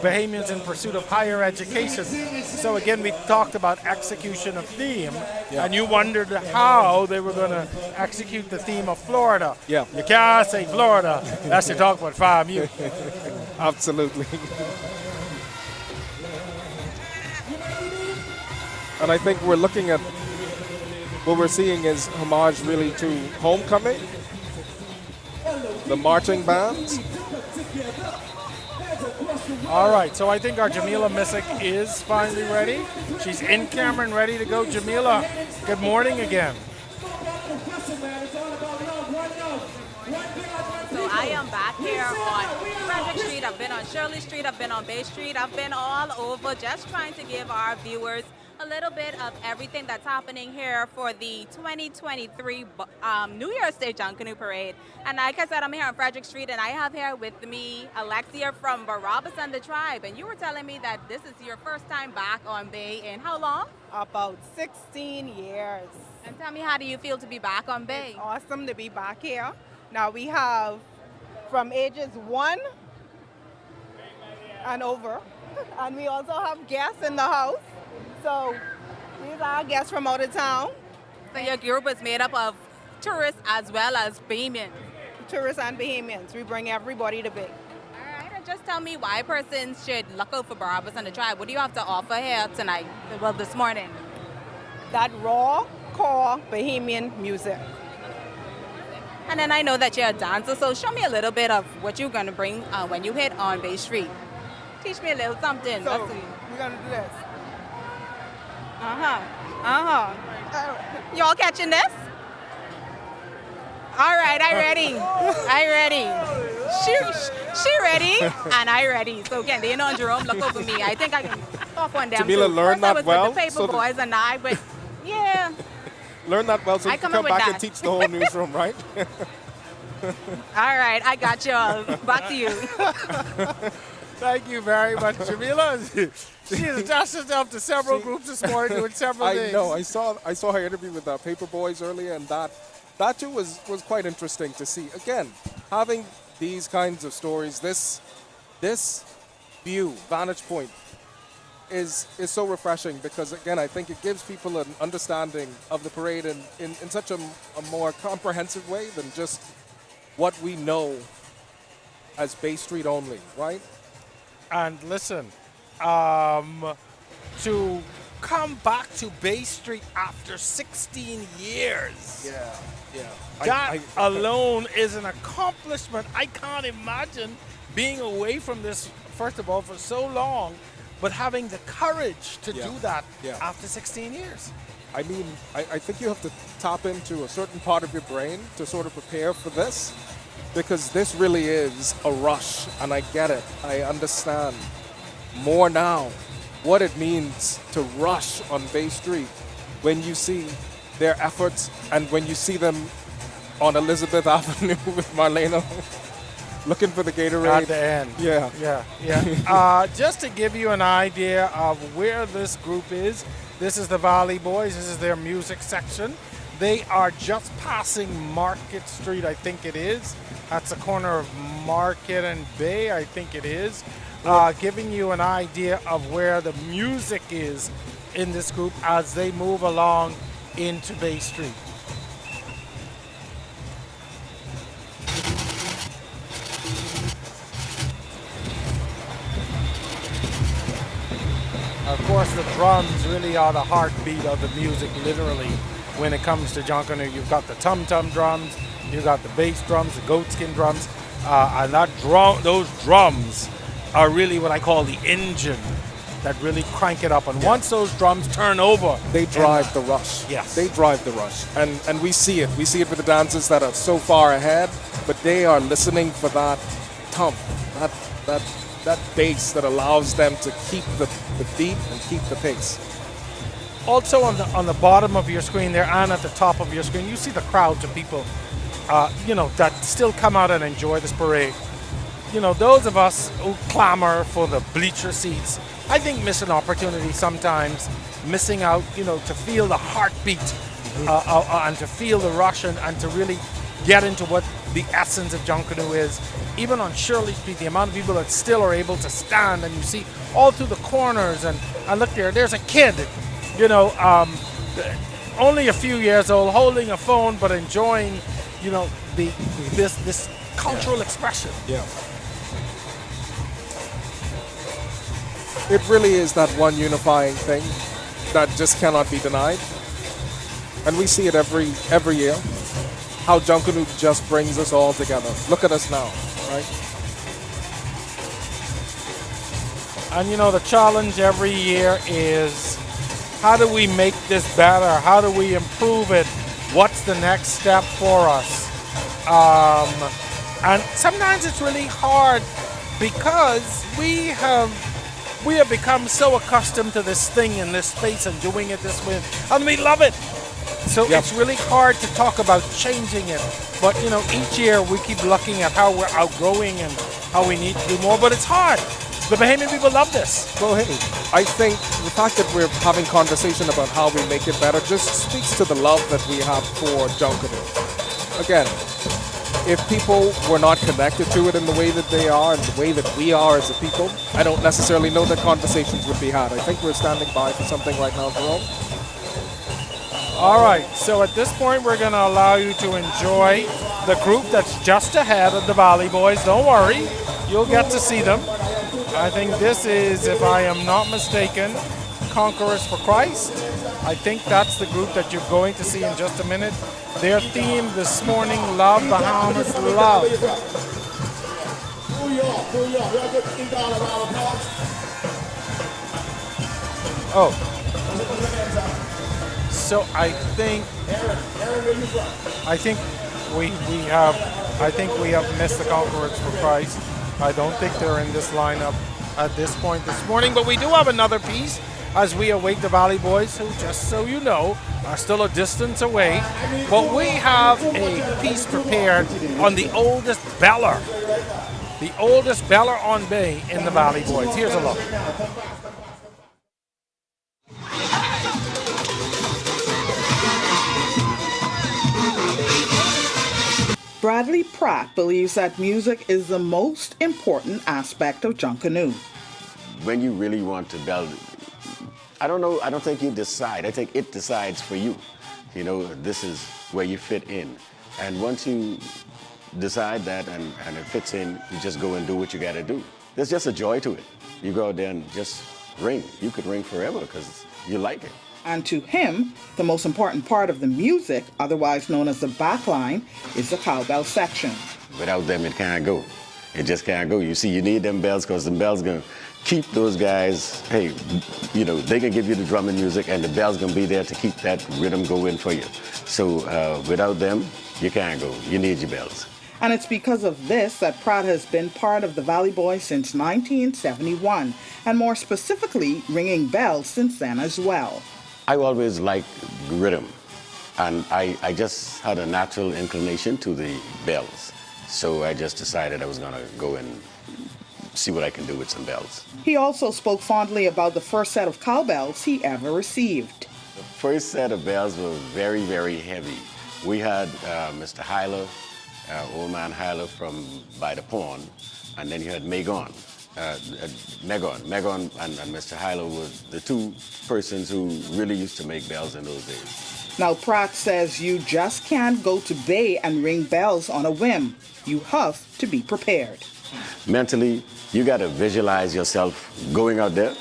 Bahamians in pursuit of higher education. So again, we talked about execution of theme, and you wondered how they were going to execute the theme of Florida. Yeah. You can't say Florida unless you talk about FAMU. Absolutely. And I think we're looking at what we're seeing is homage really to homecoming, the marching bands. All right, so I think our Jamila Missick is finally ready. She's in camera and ready to go. Jamila, good morning again. So I am back here on Frederick Street. I've been on Shirley Street. I've been on Bay Street. I've been all over just trying to give our viewers a little bit of everything that's happening here for the 2023 New Year's Day Junkanoo Parade. And like I said, I'm here on Frederick Street, and I have here with me Alexia from Barabbas and the Tribe. And you were telling me that this is your first time back on Bay in how long? About 16 years. And tell me, how do you feel to be back on Bay? It's awesome to be back here. Now we have from ages 1 and over. And we also have guests in the house. So these are our guests from out of town. So your group is made up of tourists as well as Bahamians? Tourists and Bahamians. We bring everybody to Bay. All right, and just tell me why persons should look out for Barabbas and the Tribe. What do you have to offer here tonight, well, this morning? That raw, core Bahamian music. And then I know that you're a dancer, so show me a little bit of what you're going to bring when you hit on Bay Street. Teach me a little something. So Let's see. we're going to do this. You all catching this? All right, I ready. I ready. She ready, and I ready. So again, they know Jerome, look over me. I think I can talk one down. Jamila, learn that well. With the paper boys, and I went, yeah. Learn that well so you can come back and teach the whole newsroom, right? All right, I got you all. Back to you. Thank you very much, Jamila. She has attached herself to several groups this morning doing several things. I know. I saw her interview with Paper Boys earlier, and that too was quite interesting to see. Again, having these kinds of stories, this vantage point is so refreshing because, again, I think it gives people an understanding of the parade in such a more comprehensive way than just what we know as Bay Street only, right? And listen, to come back to Bay Street after 16 years. Yeah. That alone is an accomplishment. I can't imagine being away from this, first of all, for so long, but having the courage to do that after 16 years. I mean, I think you have to tap into a certain part of your brain to sort of prepare for this, because this really is a rush, and I get it. I understand more now what it means to rush on Bay Street when you see their efforts and when you see them on Elizabeth Avenue with Marlena looking for the Gatorade. At the end. Yeah. Just to give you an idea of where this group is, this is the Valley Boys. This is their music section. They are just passing Market Street, I think it is. That's the corner of Market and Bay, I think it is. Giving you an idea of where the music is in this group as they move along into Bay Street. Of course, the drums really are the heartbeat of the music, literally. When it comes to Junkanoo, you've got the tum-tum drums, you've got the bass drums, the goatskin drums, and those drums are really what I call the engine that really crank it up. And once those drums turn over, they drive the rush. Yes, they drive the rush, and we see it. We see it with the dancers that are so far ahead, but they are listening for that thump, that bass that allows them to keep the beat and keep the pace. Also on the bottom of your screen there and at the top of your screen, you see the crowds of people, that still come out and enjoy this parade. Those of us who clamor for the bleacher seats, I think miss an opportunity sometimes, missing out, to feel the heartbeat and to feel the rush and to really get into what the essence of Junkanoo is. Even on Shirley Street, the amount of people that still are able to stand, and you see all through the corners, and look there's a kid, only a few years old, holding a phone but enjoying, this cultural expression. Yeah. It really is that one unifying thing that just cannot be denied, and we see it every year. How Junkanoo just brings us all together. Look at us now, right? And the challenge every year is, how do we make this better? How do we improve it? What's the next step for us? And sometimes it's really hard because we have become so accustomed to this thing in this space and doing it this way, and we love it. So It's really hard to talk about changing it. But, each year we keep looking at how we're outgrowing and how we need to do more, but it's hard. The Bahamian people love this. Well, hey, I think the fact that we're having conversation about how we make it better just speaks to the love that we have for Junkanoo. Again, if people were not connected to it in the way that they are and the way that we are as a people, I don't necessarily know that conversations would be had. I think we're standing by for something right now, Jerome. All right, so at this point, we're going to allow you to enjoy the group that's just ahead of the Valley Boys. Don't worry, you'll get to see them. I think this is, if I am not mistaken, Conquerors for Christ. I think that's the group that you're going to see in just a minute. Their theme this morning, Love Bahamas Love. Oh. So I think we have missed the Conquerors for Christ. I don't think they're in this lineup at this point this morning, but we do have another piece as we await the Valley Boys, who, just so you know, are still a distance away. But we have a piece prepared on the oldest beller on Bay in the Valley Boys. Here's a look. Bradley Pratt believes that music is the most important aspect of Junkanoo. When you really want to belt, I don't think you decide. I think it decides for you. This is where you fit in. And once you decide that and it fits in, you just go and do what you got to do. There's just a joy to it. You go out there and just ring. You could ring forever because you like it. And to him, the most important part of the music, otherwise known as the backline, is the cowbell section. Without them, it can't go. It just can't go. You see, you need them bells because the bells going to keep those guys, hey, they can give you the drum and music and the bells going to be there to keep that rhythm going for you. So without them, you can't go. You need your bells. And it's because of this that Pratt has been part of the Valley Boys since 1971, and more specifically, ringing bells since then as well. I always liked rhythm, and I just had a natural inclination to the bells. So I just decided I was going to go and see what I can do with some bells. He also spoke fondly about the first set of cowbells he ever received. The first set of bells were very, very heavy. We had Mr. Hyler, old man Hyler from by the pond, and then you had Megon and Mr. Hyler were the two persons who really used to make bells in those days. Now, Pratt says you just can't go to Bay and ring bells on a whim. You have to be prepared. Mentally, you got to visualize yourself going out there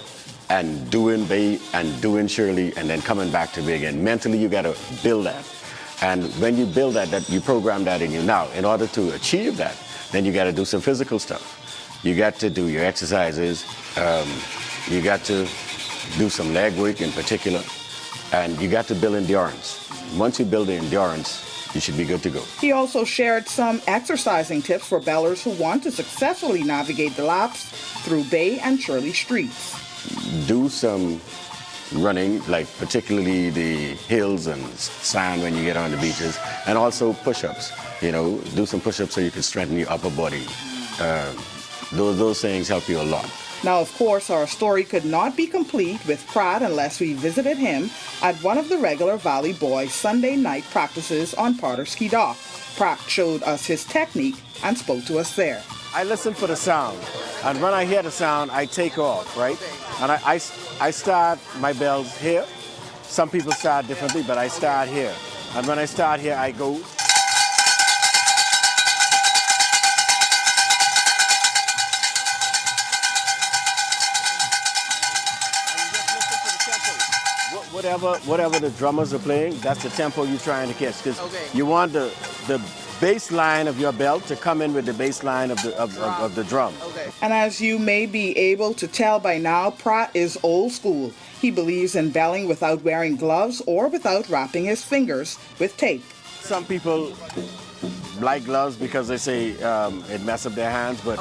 and doing Bay and doing Shirley and then coming back to Bay again. Mentally, you got to build that. And when you build that, you program that in you. Now, in order to achieve that, then you got to do some physical stuff. You got to do your exercises. You got to do some leg work in particular. And you got to build endurance. Once you build the endurance, you should be good to go. He also shared some exercising tips for bellers who want to successfully navigate the laps through Bay and Shirley streets. Do some running, like particularly the hills and sand when you get on the beaches, and also push-ups. You know, do some push-ups so you can strengthen your upper body. Those things help you a lot. Now, of course, our story could not be complete with Pratt unless we visited him at one of the regular Valley Boys Sunday night practices on Potterski Dock. Pratt showed us his technique and spoke to us there. I listen for the sound, and when I hear the sound, I take off, right? And I start my bells here. Some people start differently, but I start here. And when I start here, I go. Whatever the drummers are playing, that's the tempo you're trying to catch. Because you want the bass line of your bell to come in with the bass line of the drum. And as you may be able to tell by now, Pratt is old school. He believes in belling without wearing gloves or without wrapping his fingers with tape. Some people like gloves because they say it messes up their hands, but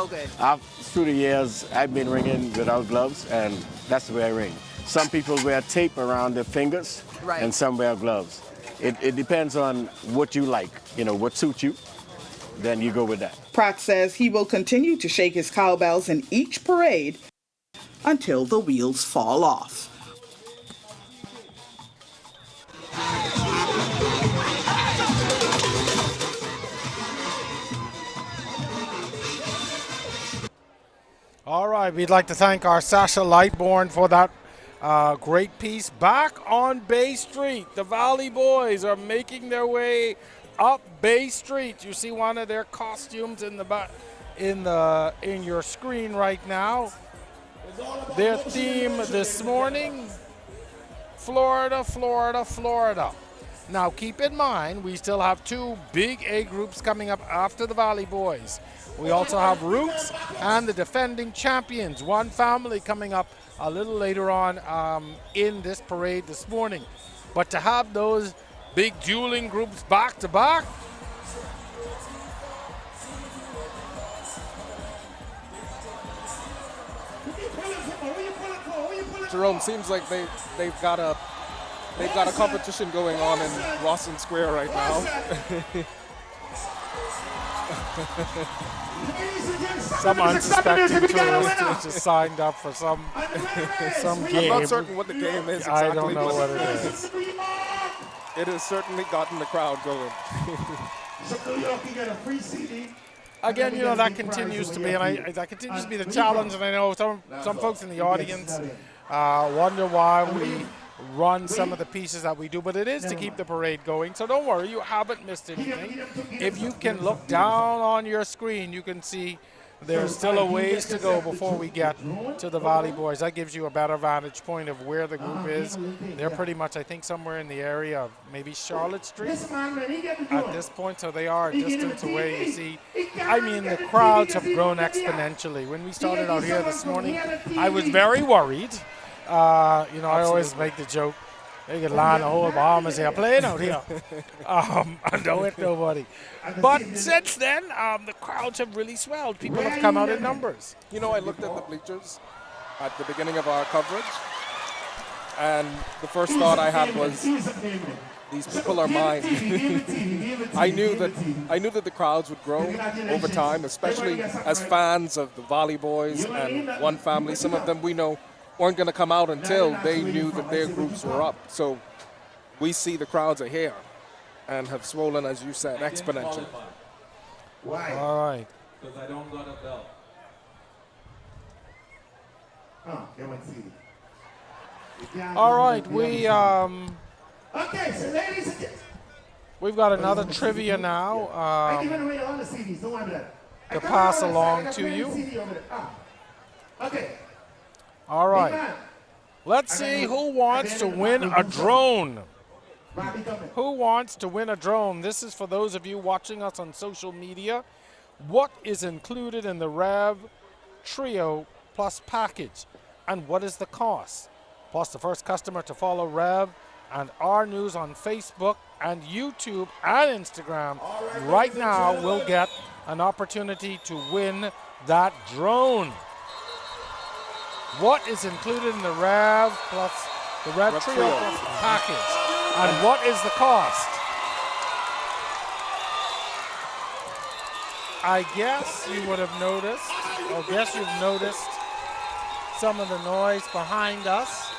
through the years, I've been ringing without gloves, and that's the way I ring. Some people wear tape around their fingers, and some wear gloves. It depends on what you like, you know, what suits you, then you go with that. Pratt says he will continue to shake his cowbells in each parade until the wheels fall off. All right, we'd like to thank our Sasha Lightbourne for that great piece. Back on Bay Street, the Valley Boys are making their way up Bay Street. You see one of their costumes in your screen right now. Their theme this morning, Florida, Florida, Florida. Now keep in mind, we still have two big A groups coming up after the Valley Boys. We also have Roots and the defending champions, One Family, coming up a little later on in this parade this morning. But to have those big dueling groups back to back, Jerome, seems like they've got a competition going on in Rawson Square right now. Some unsuspecting tourists just signed up for some game. I'm not certain what the game is exactly. I don't know what it is. It has certainly gotten the crowd going. Again, you know, that continues to be, that continues to be the challenge, and I know some folks in the audience wonder why we run some of the pieces that we do, but it is to keep the parade going. So don't worry, you haven't missed anything. If you can look down on your screen, you can see there's still a ways to go before we get to the Valley Boys. That gives you a better vantage point of where the group is. They're pretty much, I think, somewhere in the area of maybe Charlotte Street at this point, so they are a distance away. You see, I mean, the crowds have grown exponentially. When we started out here this morning, I was very worried. You know, I always make the joke, they could line a whole Bahamas here playing out here. And don't hit nobody. But since then, the crowds have really swelled. People have come out in numbers. You know, I looked at the bleachers at the beginning of our coverage, and the first thought I had was, these people are mine. I knew that the crowds would grow over time, especially as fans of the Valley Boys and One Family. Some of them we know weren't going to come out until they knew that their groups were up. So we see the crowds are here and have swollen, as you said, exponentially. Why? All right. Because I don't got a belt. Oh, you want to see. All right, we Okay, so ladies and gentlemen. we've got another trivia now I'm giving away all the CDs, don't worry about it. to pass along to you. Okay. All right. Let's see who wants to win a drone. Who wants to win a drone? This is for those of you watching us on social media. What is included in the Rev Trio Plus package? And what is the cost? Plus, the first customer to follow Rev and our news on Facebook and YouTube and Instagram right now will get an opportunity to win that drone. What is included in the Rev Trio Plus package? And what is the cost? I guess you would have noticed, or guess you've noticed some of the noise behind us.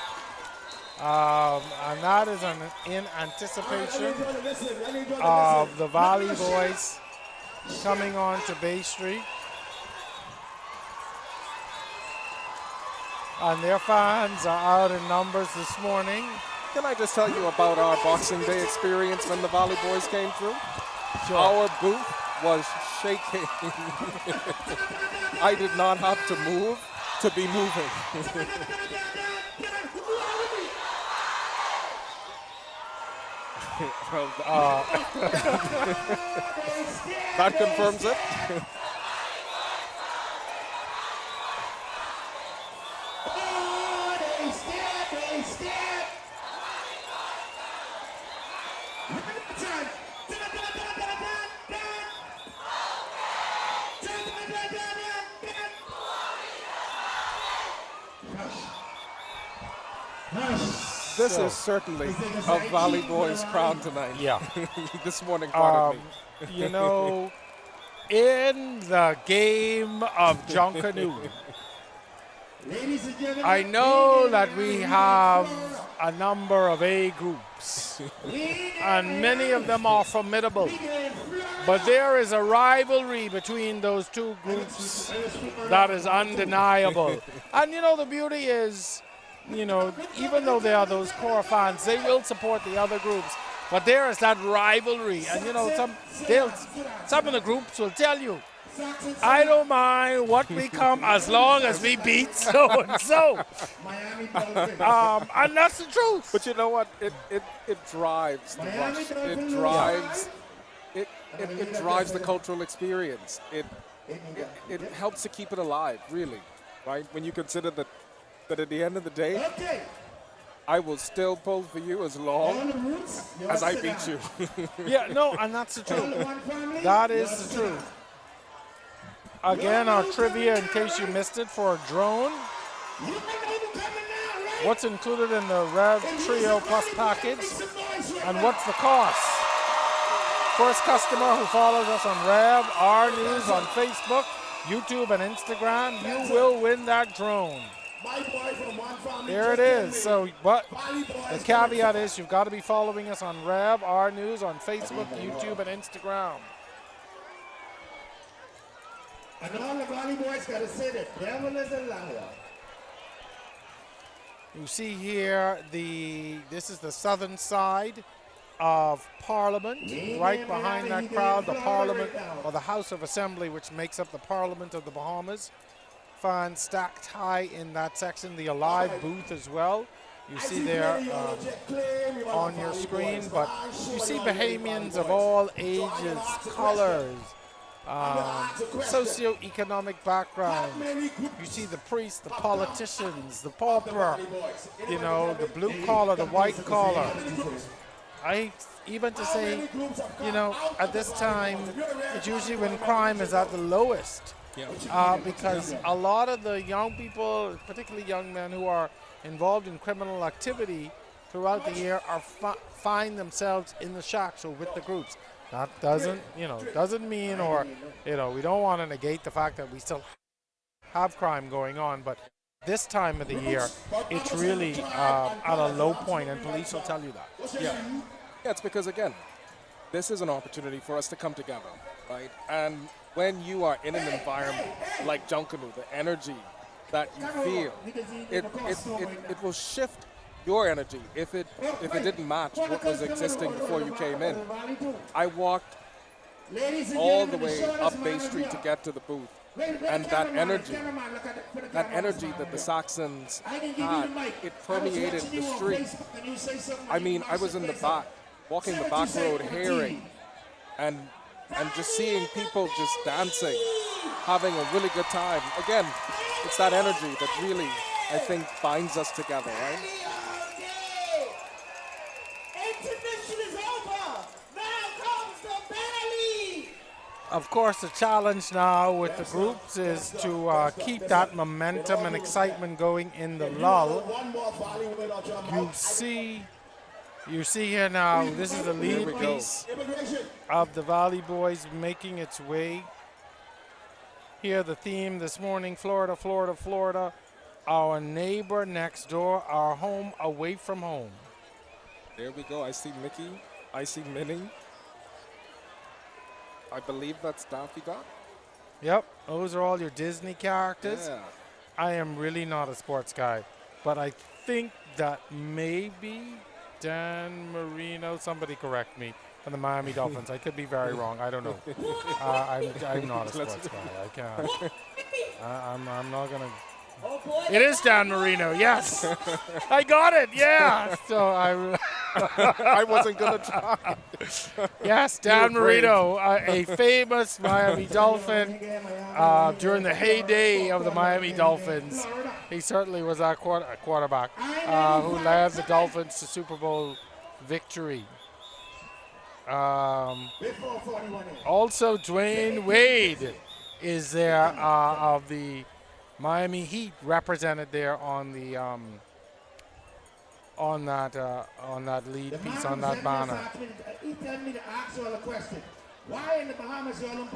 And that is in anticipation of the Valley Boys coming on to Bay Street. And their fans are out in numbers this morning. Can I just tell you about our Boxing Day experience when the Valley Boys came through? Sure. Our booth was shaking. I did not have to move to be moving. That confirms it. This is certainly a Valley Boys crowd tonight. Yeah. This morning, pardon me. You know, in the game of Junkanoo, I know that we have a number of A groups, and many of them are formidable. But there is a rivalry between those two groups that is undeniable. And you know, the beauty is, you know, even though they are those core fans, they will support the other groups. But there is that rivalry, and you know, some of the groups will tell you, I don't mind what we come as long as we beat so and so. And that's the truth. But you know what? It drives the rush. It drives. It drives the cultural experience. It helps to keep it alive, really, right? When you consider that at the end of the day, I will still pull for you as long as I beat you. Yeah, no, and that's the truth. That is the truth. Again, our trivia, in case you missed it, for a drone. What's included in the Rev Trio Plus package, and what's the cost? First customer who follows us on Rev, our news on Facebook, YouTube, and Instagram, you will win that drone. There it is. So, but the caveat is you've got to be following us on Rev, our news on Facebook, YouTube, and Instagram. And all the Valley Boys got to say the devil is a liar. You see here, this is the southern side of Parliament. Right behind that crowd, the Parliament, or the House of Assembly, which makes up the Parliament of the Bahamas. Fans stacked high in that section. The Aliv booth as well. You see there on your screen, but you see Bahamians of all ages, colors, socioeconomic background. You see the priests, the politicians, the pauper, you know, the blue collar, the white collar. Even to say, you know, at this time, it's usually when crime is at the lowest. Because a lot of the young people, particularly young men who are involved in criminal activity throughout the year, find themselves in the shacks or with the groups. That doesn't mean, or, you know, we don't want to negate the fact that we still have crime going on, but this time of the year, it's really at a low point, and police will tell you that. Yeah, it's because, again, this is an opportunity for us to come together, right? And when you are in an environment like Junkanoo, the energy that you feel, it will shift your energy if it didn't match what was existing before you came in. I walked all the way up Bay Street to get to the booth, and that energy that the Saxons had, it permeated the street. I mean, I was in the back, walking the back road, hearing, and just seeing people just dancing, having a really good time. Again, it's that energy that really, I think, binds us together, right? Of course, the challenge now with the groups is to keep that momentum and excitement going in the lull. You see here now, this is the lead piece of the Valley Boys making its way. Here the theme this morning, Florida, Florida, Florida. Our neighbor next door, our home away from home. There we go. I see Mickey. I see Minnie. I believe that's Daffy Duck. Yep, those are all your Disney characters. Yeah. I am really not a sports guy, but I think that maybe Dan Marino, somebody correct me, from the Miami Dolphins. I could be very wrong. I don't know. I'm not a sports guy. I can't. I'm not going to. It is Dan Marino, yes. I got it, yeah. So I wasn't going to try. Yes, Dan Marino, a famous Miami Dolphin during the heyday of the Miami Dolphins. He certainly was our quarterback who led the Dolphins to Super Bowl victory. Also, Dwayne Wade is there of the Miami Heat, represented there on the on that lead piece, on that banner.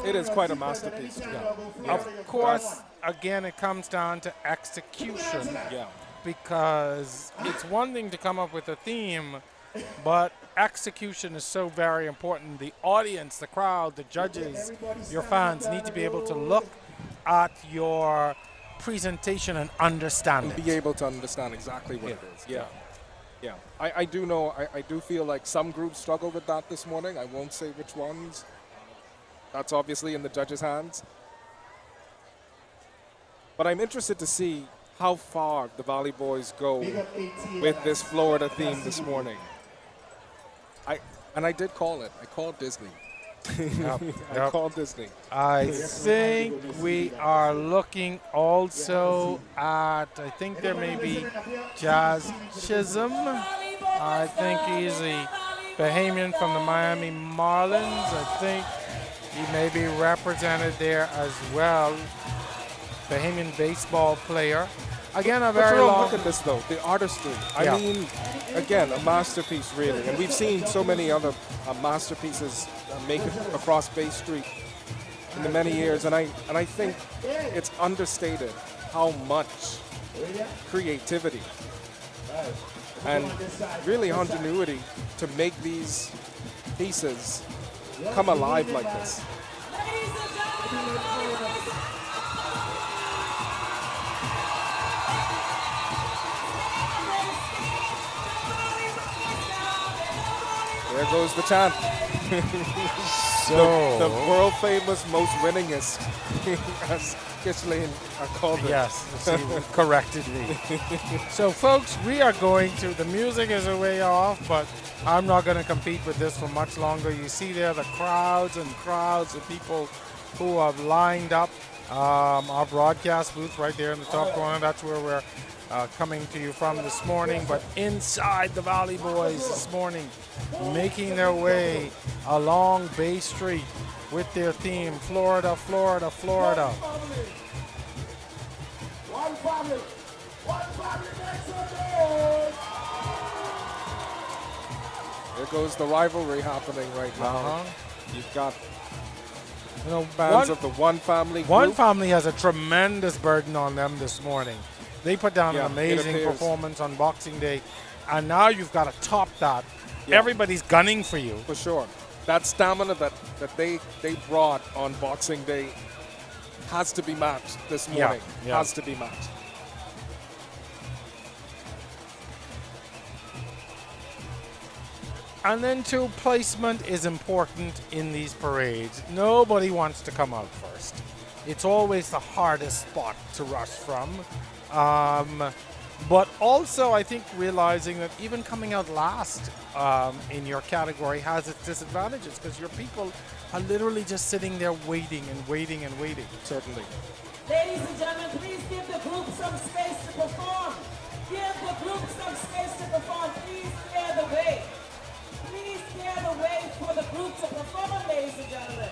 It is quite a masterpiece. Yeah. Of course, again, it comes down to execution. Yeah. Because it's one thing to come up with a theme, but execution is so very important. The audience, the crowd, the judges, your fans need to be able to look at your presentation and understand and be able to understand exactly what it is. Yeah. I do know, I do feel like some groups struggle with that this morning. I won't say which ones. That's obviously in the judges' hands. But I'm interested to see how far the Valley Boys go with this Florida theme this morning. I did call it. I called Disney. I called Disney. I think we are looking also at, I think there may be Jazz Chisholm. I think he's a Bahamian from the Miami Marlins. I think he may be represented there as well. Bahamian baseball player. Again, a very long... Look at this, though, the artistry. I mean, again, a masterpiece, really. And we've seen so many other masterpieces make it across Bay Street in the many years. And I think it's understated how much creativity and really ingenuity to make these pieces come alive like this. There goes the chant. the world famous most winningest, as Ghislaine called it. Yes, she corrected me. So folks, we are going to, the music is a way off, but I'm not going to compete with this for much longer. You see there the crowds and crowds of people who have lined up. Our broadcast booth right there in the top corner, that's where we're coming to you from this morning. But inside the Valley Boys this morning, making their way along Bay Street with their theme, Florida, Florida, Florida. One family makes a There goes the rivalry happening right now. You've got fans of the One Family group. One Family has a tremendous burden on them this morning. They put down Yeah, an it amazing appears. performance on Boxing Day, and now you've got to top that. Yeah. Everybody's gunning for you. For sure. That stamina that they brought on Boxing Day has to be matched this Yeah, morning. yeah. Has to be matched. And then too, placement is important in these parades. Nobody wants to come out first. It's always the hardest spot to rush from. But also, I think realizing that even coming out last in your category has its disadvantages, because your people are literally just sitting there waiting and waiting and waiting. Certainly. Ladies and gentlemen, please give the group some space to perform. Give the group some space to perform. Please clear the way. Please clear the way for the group to perform, ladies and gentlemen.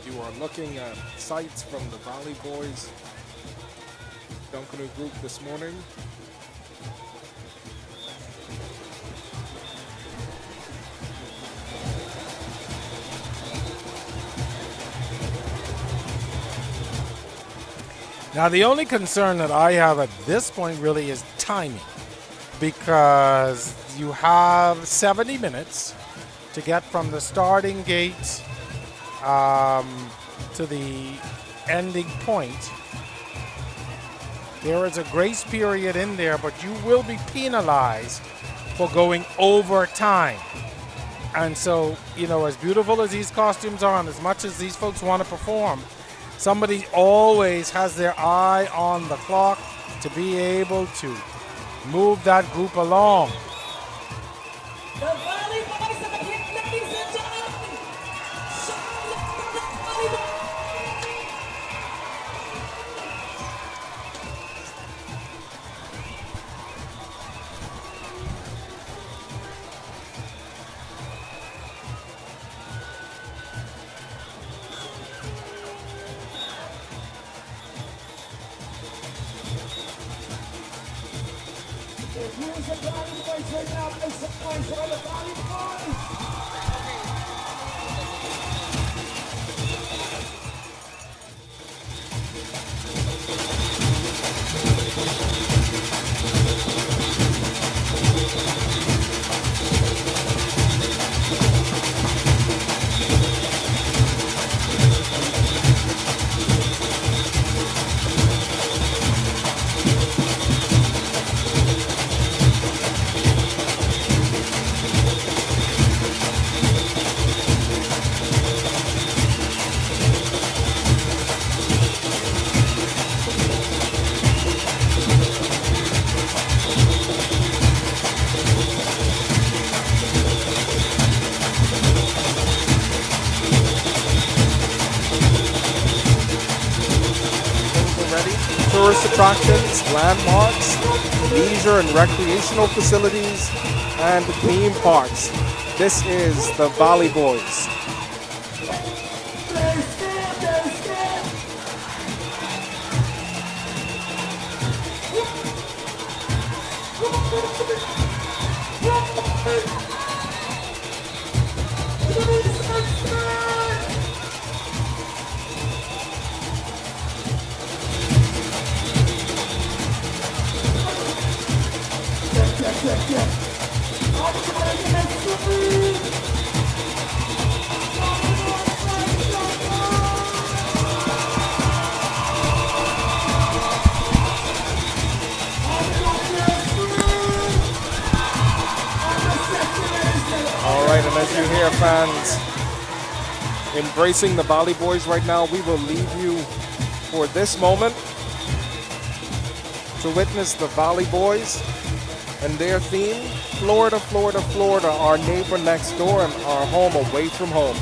You are looking at sights from the Valley Boys Junkanoo group this morning. Now, the only concern that I have at this point really is timing, because you have 70 minutes to get from the starting gate to the ending point. There is a grace period in there, but you will be penalized for going over time. And so, you know, as beautiful as these costumes are and as much as these folks want to perform, somebody always has their eye on the clock to be able to move that group along. The Valley Boys are here, ladies and gentlemen. If you was a Valley Boys right now, make some noise for the Valley Boys. Tourist attractions, landmarks, leisure and recreational facilities, and theme parks. This is the Valley Boys. All right, and as you hear fans embracing the Valley Boys right now, we will leave you for this moment to witness the Valley Boys and their theme, Florida, Florida, Florida, our neighbor next door and our home away from home.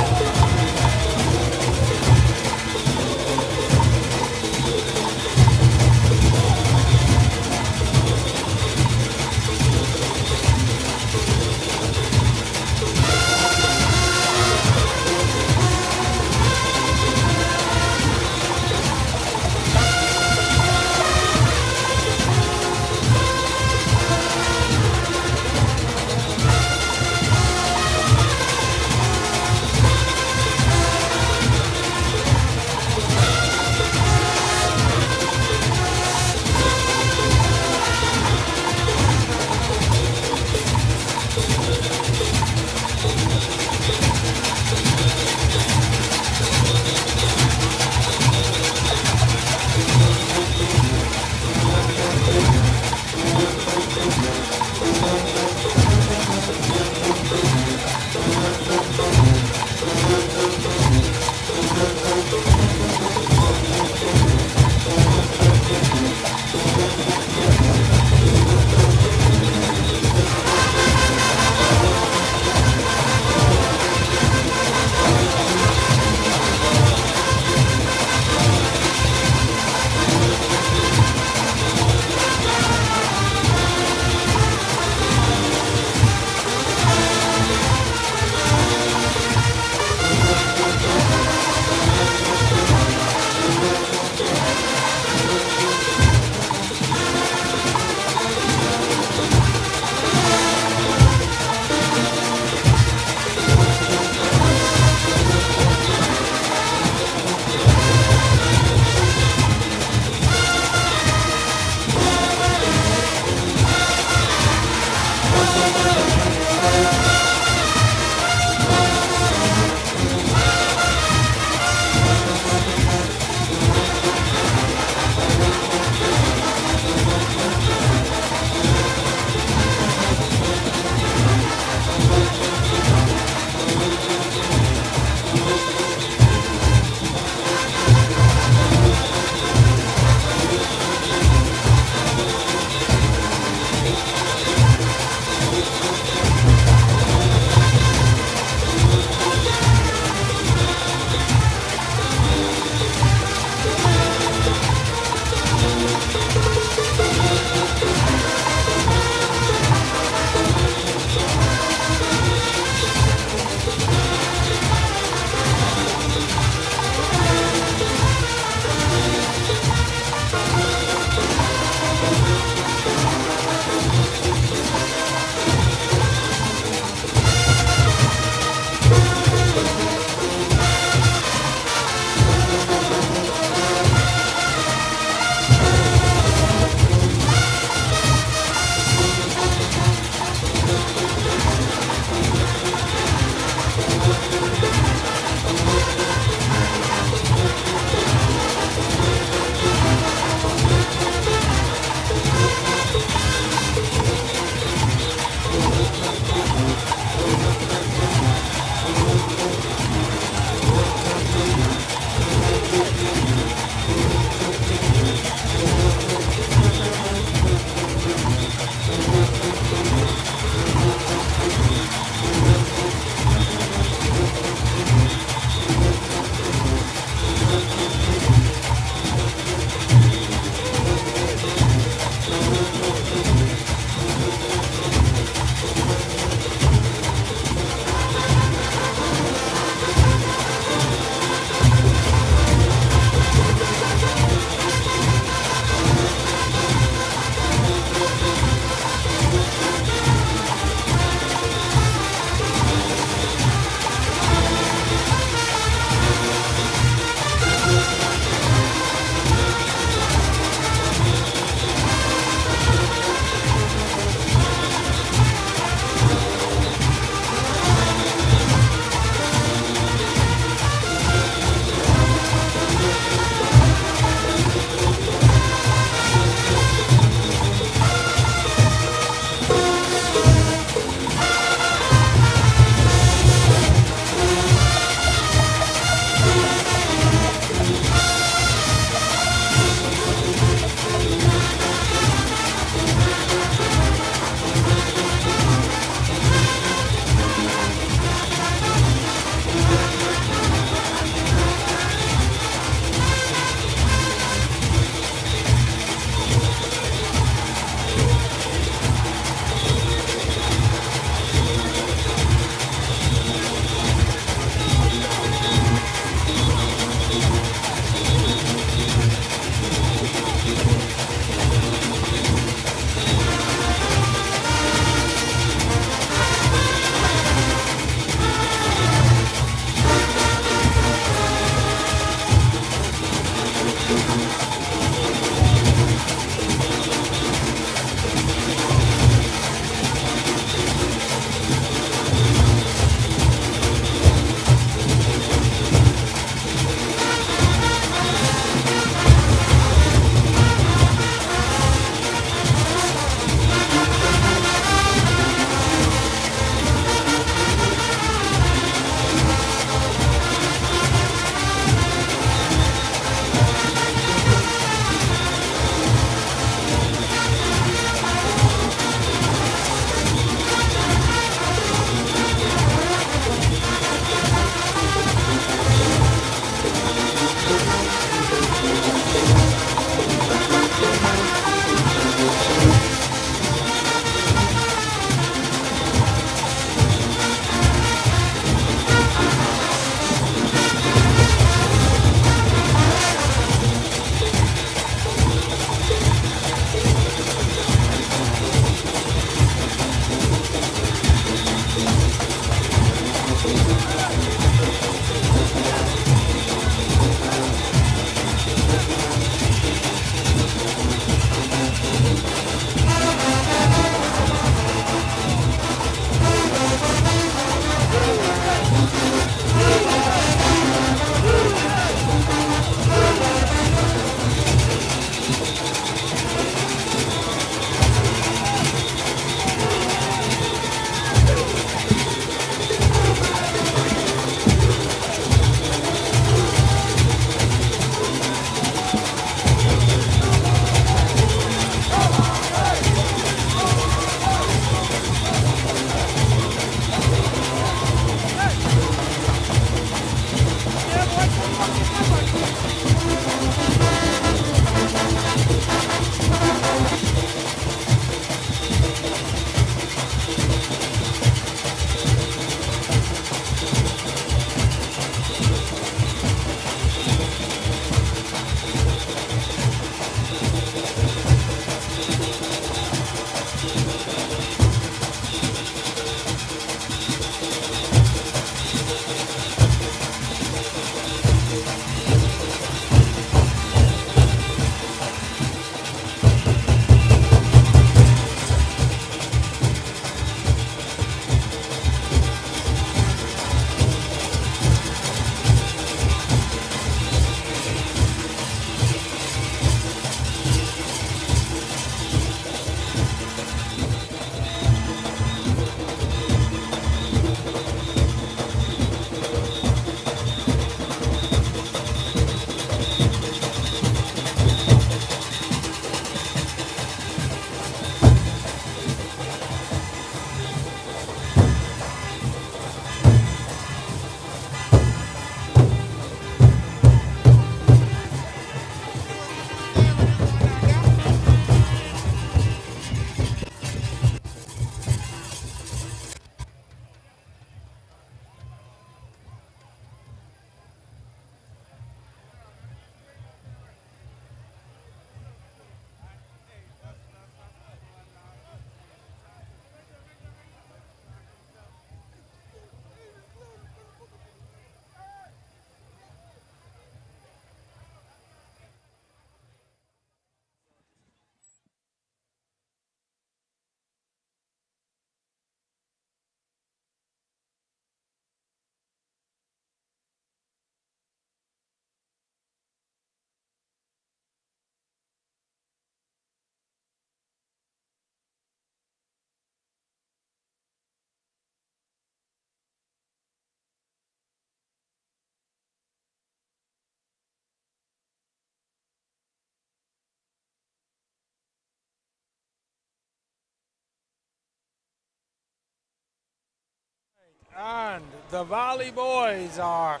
And the Valley Boys are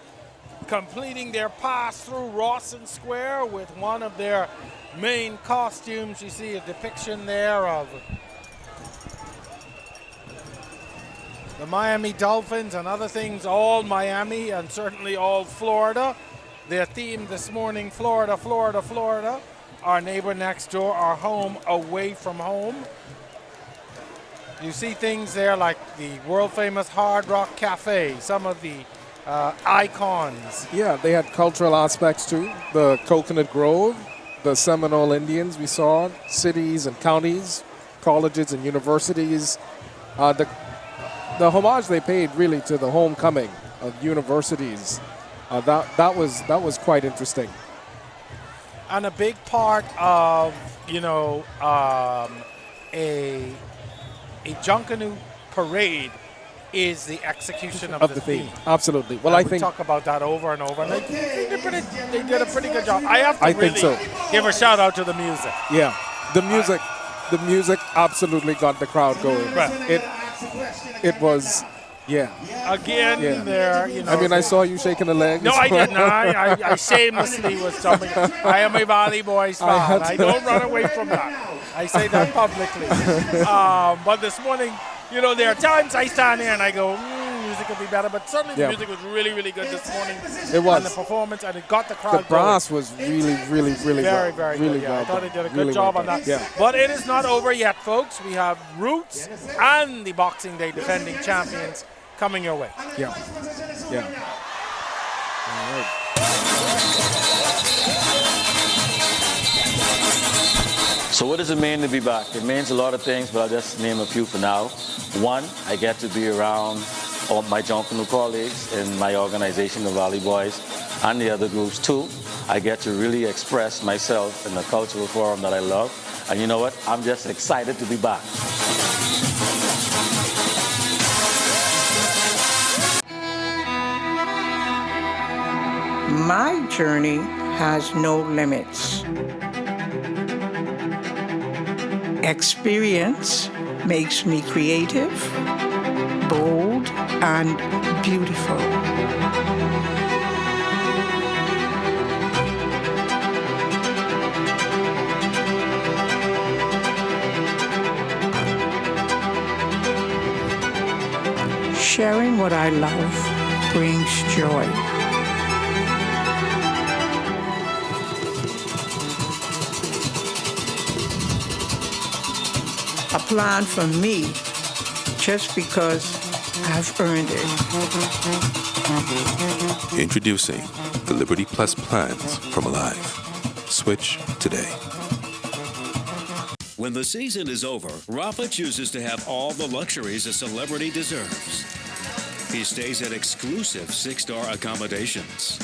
completing their pass through Rawson Square with one of their main costumes. You see a depiction there of the Miami Dolphins and other things, all Miami and certainly all Florida. Their theme this morning, Florida, Florida, Florida. Our neighbor next door, our home away from home. You see things there like the world-famous Hard Rock Cafe, some of the icons. Yeah, they had cultural aspects too. The Coconut Grove, the Seminole Indians we saw, cities and counties, colleges and universities. The homage they paid really to the homecoming of universities. That was quite interesting. And a big part of, a Junkanoo parade is the execution of the theme. Absolutely. Well, I think we talk about that over and over. And they did a pretty good job. I have to think so. Give a shout out to the music. Yeah, the music absolutely got the crowd going. Right. It was. Yeah. Again, there, I mean, I saw you shaking the legs. No, I didn't. I shamelessly was jumping. I am a Valley Boys fan. I don't run away from that. I say that publicly. But this morning, there are times I stand here and I go, music could be better. But certainly the music was really, really good this morning. It was. And the performance, and it got the crowd The brass was really, really, really very, well. very really good. well I thought done. they did a good Really job well on done. that. Yeah. But it is not over yet, folks. We have Roots and the Boxing Day defending champions coming your way. Yeah. Yeah. All right. So what does it mean to be back? It means a lot of things, but I'll just name a few for now. One, I get to be around all my Junkanoo colleagues in my organization, the Valley Boys, and the other groups. Two, I get to really express myself in the cultural forum that I love. And you know what? I'm just excited to be back. My journey has no limits. Experience makes me creative, bold, and beautiful. what I love brings joy. A plan for me just because I've earned it. Introducing the Liberty Plus plans from Aliv. Switch today. When the season is over, Rafa chooses to have all the luxuries a celebrity deserves. He stays at exclusive six-star accommodations,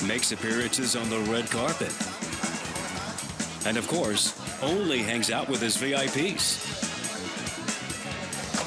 makes appearances on the red carpet, and of course, only hangs out with his VIPs.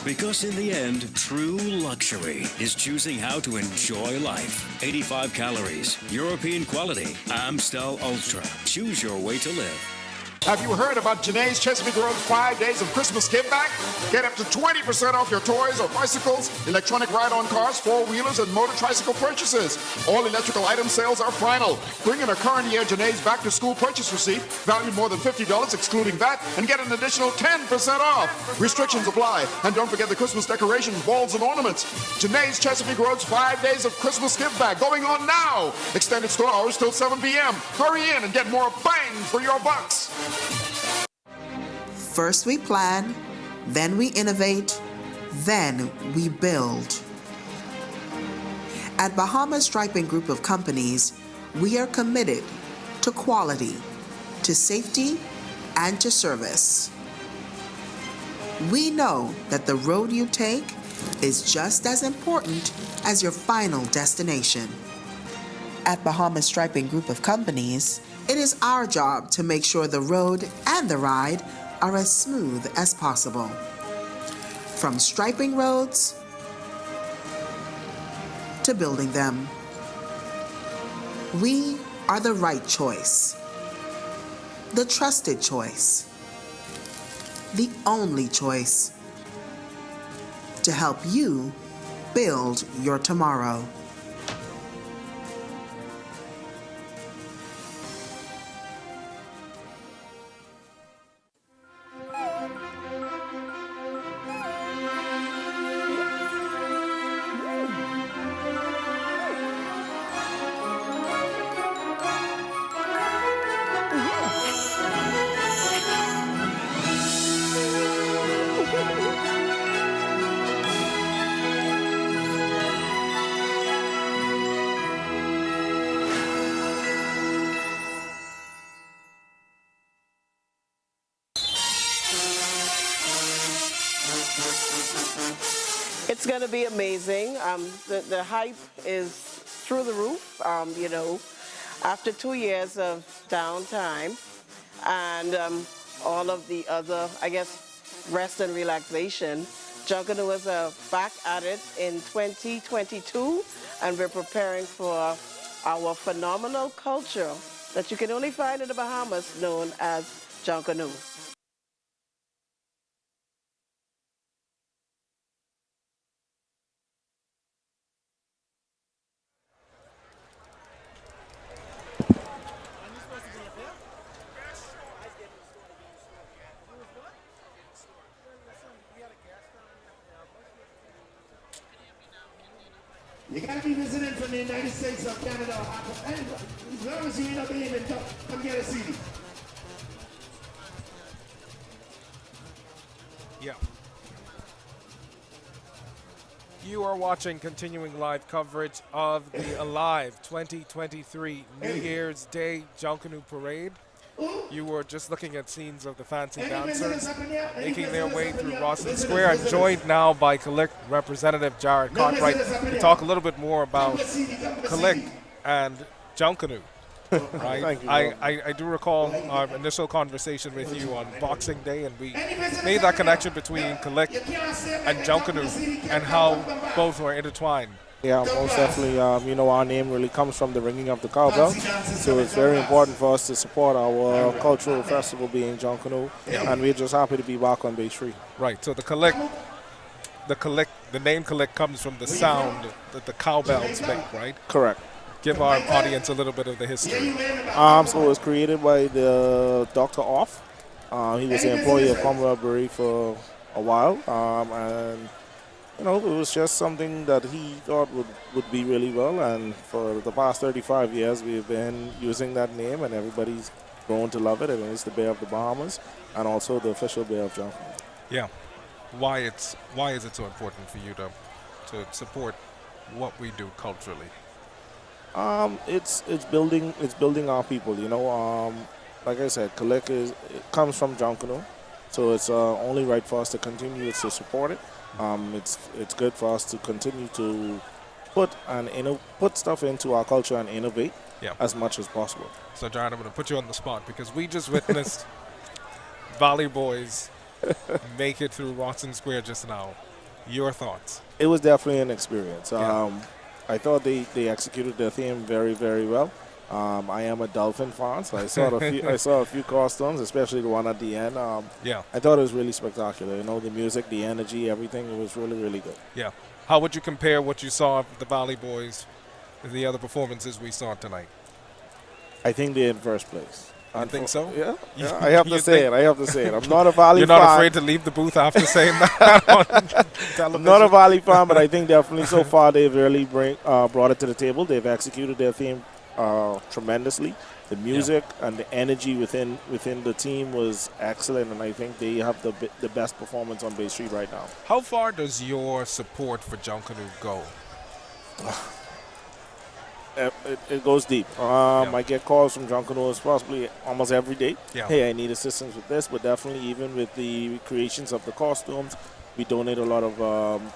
Because in the end, true luxury is choosing how to enjoy life. 85 calories, European quality, Amstel Ultra. Choose your way to live. Have you heard about Janae's Chesapeake Road's 5 days of Christmas give back? Get up to 20% off your toys or bicycles, electronic ride-on cars, four-wheelers, and motor tricycle purchases. All electrical item sales are final. Bring in a current year Janae's back-to-school purchase receipt, valued more than $50 excluding VAT, and get an additional 10% off. Restrictions apply. And don't forget the Christmas decorations, balls, and ornaments. Janae's Chesapeake Road's 5 days of Christmas give back going on now. Extended store hours till 7 p.m. Hurry in and get more bang for your bucks. First we plan, then we innovate, then we build. At Bahamas Striping Group of Companies, we are committed to quality, to safety, and to service. We know that the road you take is just as important as your final destination. At Bahamas Striping Group of Companies, it is our job to make sure the road and the ride are as smooth as possible. From striping roads to building them, we are the right choice, the trusted choice, the only choice to help you build your tomorrow. It's going to be amazing. The hype is through the roof, you know, after 2 years of downtime and all of the other, I guess, rest and relaxation. Junkanoo is back at it in 2022, and we're preparing for our phenomenal culture that you can only find in the Bahamas, known as Junkanoo. You gotta be visiting from the United States or Canada, and as long as you end up being in top, come get a CD. Yeah. You are watching continuing live coverage of the Aliv 2023 New Year's Day Junkanoo Parade. You were just looking at scenes of the fancy dancers making their way through Rawson Square. I'm joined now by Kalik Representative Jared Cartwright to talk a little bit more about Kalik and Junkanoo. Right? Thank you, I do recall our initial conversation with you on Boxing Day, and we made that connection between Kalik and Junkanoo and how both were intertwined. Yeah, most definitely. You know, our name really comes from the ringing of the cowbell, so it's very important for us to support our cultural festival being Junkanoo, and we're just happy to be back on Bay Street. Right. So the name Kalik comes from the sound that the cowbells make, right? Correct. Give our audience a little bit of the history. So it was created by the Dr. Off. He was an employee of Commonwealth Brewery for a while, and You know, it was just something that he thought would be really well, and for the past 35 years we've been using that name, and everybody's grown to love it. And it's the Bay of the Bahamas, and also the official Bay of Junkanoo. Yeah. Why is it so important for you to support what we do culturally? It's building our people. You know, like I said, Kalik it comes from Junkanoo, so it's only right for us to continue to support it. It's good for us to continue to put stuff into our culture and innovate as much as possible. So, John, I'm going to put you on the spot because we just witnessed Valley Boys make it through Watson Square just now. Your thoughts? It was definitely an experience. I thought they executed their theme very, very well. I am a Dolphin fan, so I saw a few costumes, especially the one at the end. I thought it was really spectacular. You know, the music, the energy, everything. It was really, really good. Yeah. How would you compare what you saw of the Valley Boys with the other performances we saw tonight? I think they're in first place. I think so? Yeah. I have to say it. I'm not a Valley fan. You're not afraid to leave the booth after saying that on television? I'm not a Valley fan, but I think definitely so far they've really brought it to the table. They've executed their theme tremendously. The music and the energy within the team was excellent, and I think they have the best performance on Bay Street right now. How far does your support for Junkanoo go? It goes deep. I get calls from Junkanoo possibly almost every day. Hey, I need assistance with this, but definitely even with the creations of the costumes, we donate a lot of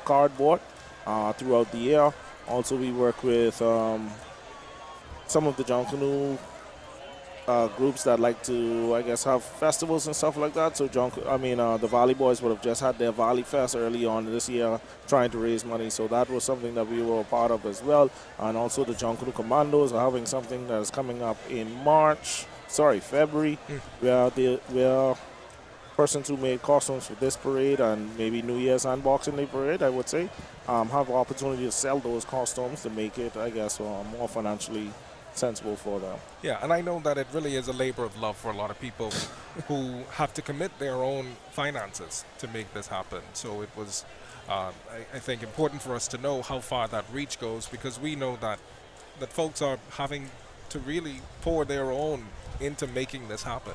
cardboard throughout the year. Also, we work with some of the Junkanoo groups that like to, I guess, have festivals and stuff like that. So, the Valley Boys would have just had their Valley Fest early on this year trying to raise money. So that was something that we were a part of as well. And also the Junkanoo Commandos are having something that is coming up in February, where persons who made costumes for this parade and maybe New Year's and Boxing Day parade, I would say, have the opportunity to sell those costumes to make it, I guess, more financially sensible for them. Yeah, and I know that it really is a labor of love for a lot of people who have to commit their own finances to make this happen. So it was, I think, important for us to know how far that reach goes, because we know that folks are having to really pour their own into making this happen.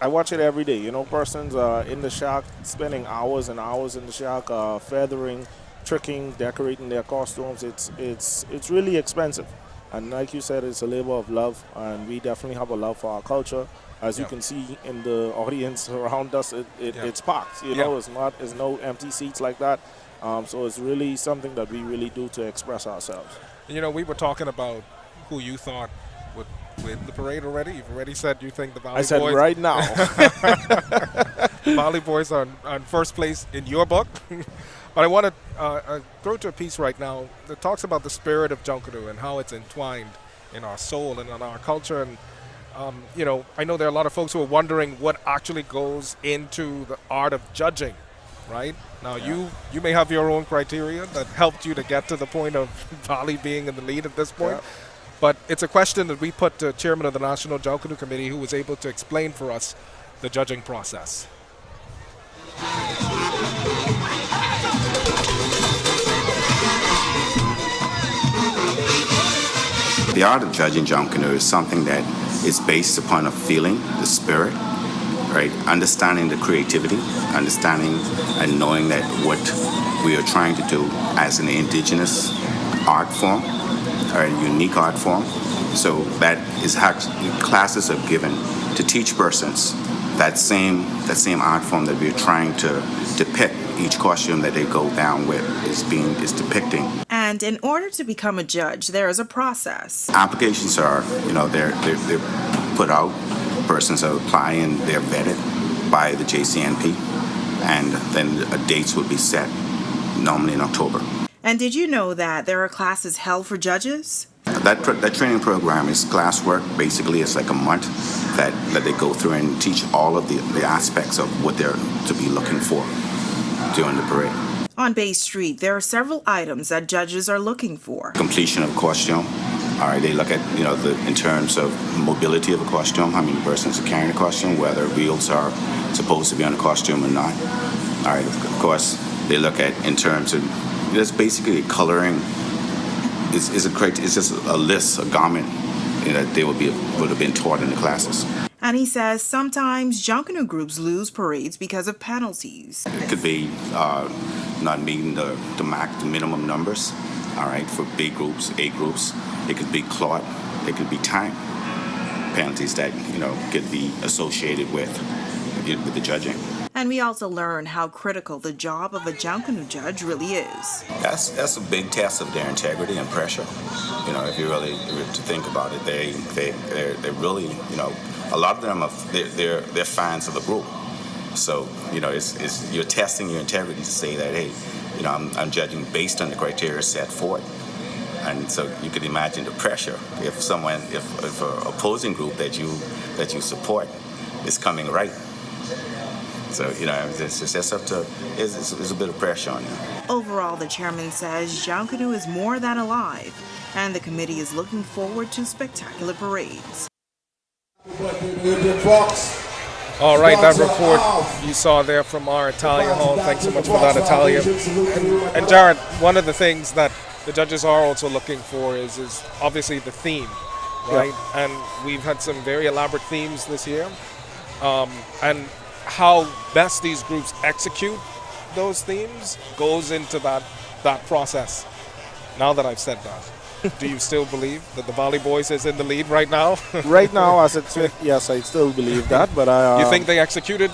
I watch it every day. You know, persons in the shack spending hours and hours in the shack, feathering, tricking, decorating their costumes. It's really expensive. And like you said, it's a labor of love, and we definitely have a love for our culture. As you can see in the audience around us, it's packed. You know, it's no empty seats like that. So it's really something that we really do to express ourselves. You know, we were talking about who you thought would win the parade already. You've already said you think the Valley Boys. I said right now. Valley Boys are on first place in your book. But I want to throw to a piece right now that talks about the spirit of Junkanoo and how it's entwined in our soul and in our culture. And, you know, I know there are a lot of folks who are wondering what actually goes into the art of judging, right? Now, you may have your own criteria that helped you to get to the point of Valley being in the lead at this point. But it's a question that we put to Chairman of the National Junkanoo Committee, who was able to explain for us the judging process. The art of judging Junkanoo is something that is based upon a feeling, the spirit, right? Understanding the creativity, understanding and knowing that what we are trying to do as an indigenous art form, or a unique art form. So that is how classes are given to teach persons that same art form that we're trying to depict. Each costume that they go down with is depicting. And in order to become a judge, there is a process. Applications are, you know, they're put out. Persons are applying and they're vetted by the JCNP, and then dates will be set, normally in October. And did you know that there are classes held for judges? That training program is classwork. Basically, it's like a month that they go through and teach all of the aspects of what they're to be looking for during the parade. On Bay Street, there are several items that judges are looking for. Completion of costume. All right, they look at, you know, in terms of mobility of a costume, how many persons are carrying a costume, whether wheels are supposed to be on a costume or not. All right, of course, They look at in terms of that's basically coloring. It's just a list, a garment that they would have been taught in the classes. And he says sometimes Junkanoo groups lose parades because of penalties. It could be not meeting the minimum numbers. All right, for B groups, A groups, it could be clot, it could be time penalties that could be associated with the judging. And we also learn how critical the job of a Junkanoo judge really is. That's a big test of their integrity and pressure. If you really to think about it, they're really a lot of them they're fans of the group. So it's you're testing your integrity to say that hey, I'm judging based on the criteria set forth. And so you could imagine the pressure if an opposing group that you support is coming right. So it's a bit of pressure on you. Overall, the chairman says Junkanoo is more than alive, and the committee is looking forward to spectacular parades. All right, that report you saw there from our Italia Hall. Thanks so much for that, Italia. And Jared, one of the things that the judges are also looking for is obviously the theme, right? Yeah. And we've had some very elaborate themes this year. And how best these groups execute those themes goes into that process. Now that I've said that, do you still believe that the Valley Boys is in the lead right now? Right now, yes, I still believe that. But you think they executed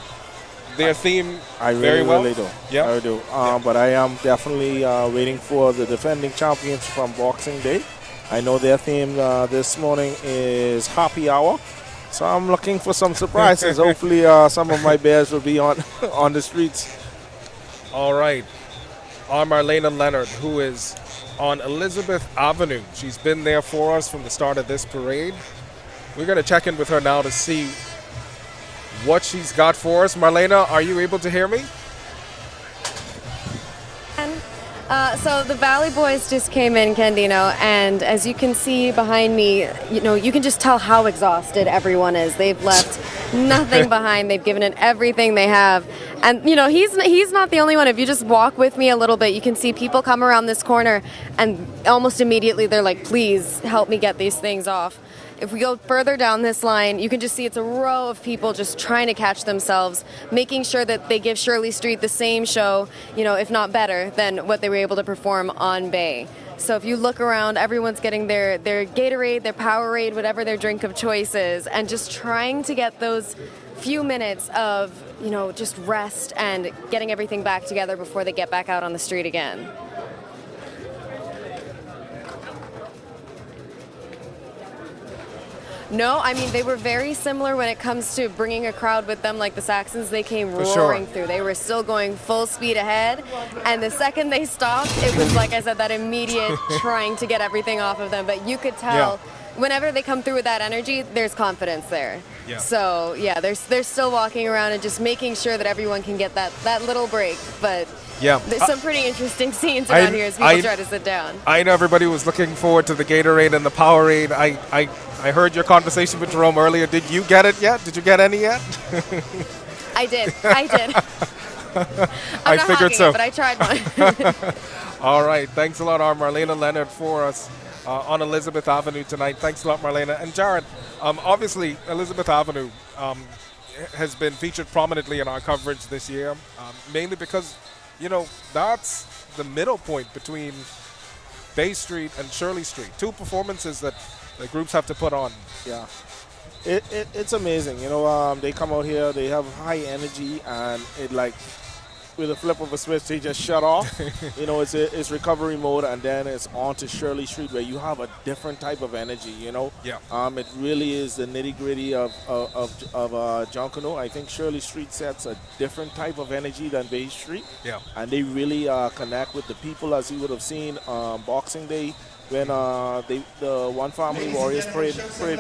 their theme very well? I really do. Yeah, I do. But I am definitely waiting for the defending champions from Boxing Day. I know their theme this morning is Happy Hour. So I'm looking for some surprises. Hopefully some of my bears will be on the streets. All right. Our Marlena Leonard, who is on Elizabeth Avenue. She's been there for us from the start of this parade. We're going to check in with her now to see what she's got for us. Marlena, are you able to hear me? So the Valley Boys just came in, Candino, and as you can see behind me, you can just tell how exhausted everyone is. They've left nothing behind. They've given it everything they have. And, he's not the only one. If you just walk with me a little bit, you can see people come around this corner, and almost immediately they're like, please help me get these things off. If we go further down this line, you can just see it's a row of people just trying to catch themselves, making sure that they give Shirley Street the same show, if not better, than what they were able to perform on Bay. So if you look around, everyone's getting their Gatorade, their Powerade, whatever their drink of choice is, and just trying to get those few minutes of, just rest and getting everything back together before they get back out on the street again. No, they were very similar when it comes to bringing a crowd with them like the Saxons. They came roaring through. They were still going full speed ahead. And the second they stopped, it was, like I said, that immediate trying to get everything off of them. But you could tell whenever they come through with that energy, there's confidence there. Yeah. So, they're still walking around and just making sure that everyone can get that little break. But there's some pretty interesting scenes around here as people try to sit down. I know everybody was looking forward to the Gatorade and the Powerade. I heard your conversation with Jerome earlier. Did you get it yet? Did you get any yet? I did. I figured so. But I tried one. All right. Thanks a lot, our Marlena Leonard, for us on Elizabeth Avenue tonight. Thanks a lot, Marlena. And Jared, obviously, Elizabeth Avenue has been featured prominently in our coverage this year, mainly because, that's the middle point between Bay Street and Shirley Street. Two performances that the groups have to put on. Yeah. It's amazing. They come out here, they have high energy, and with a flip of a switch, they just shut off. It's recovery mode, and then it's on to Shirley Street where you have a different type of energy, Yeah. It really is the nitty-gritty of Junkanoo. I think Shirley Street sets a different type of energy than Bay Street. Yeah. And they really connect with the people, as you would have seen Boxing Day when the One Family Warriors parade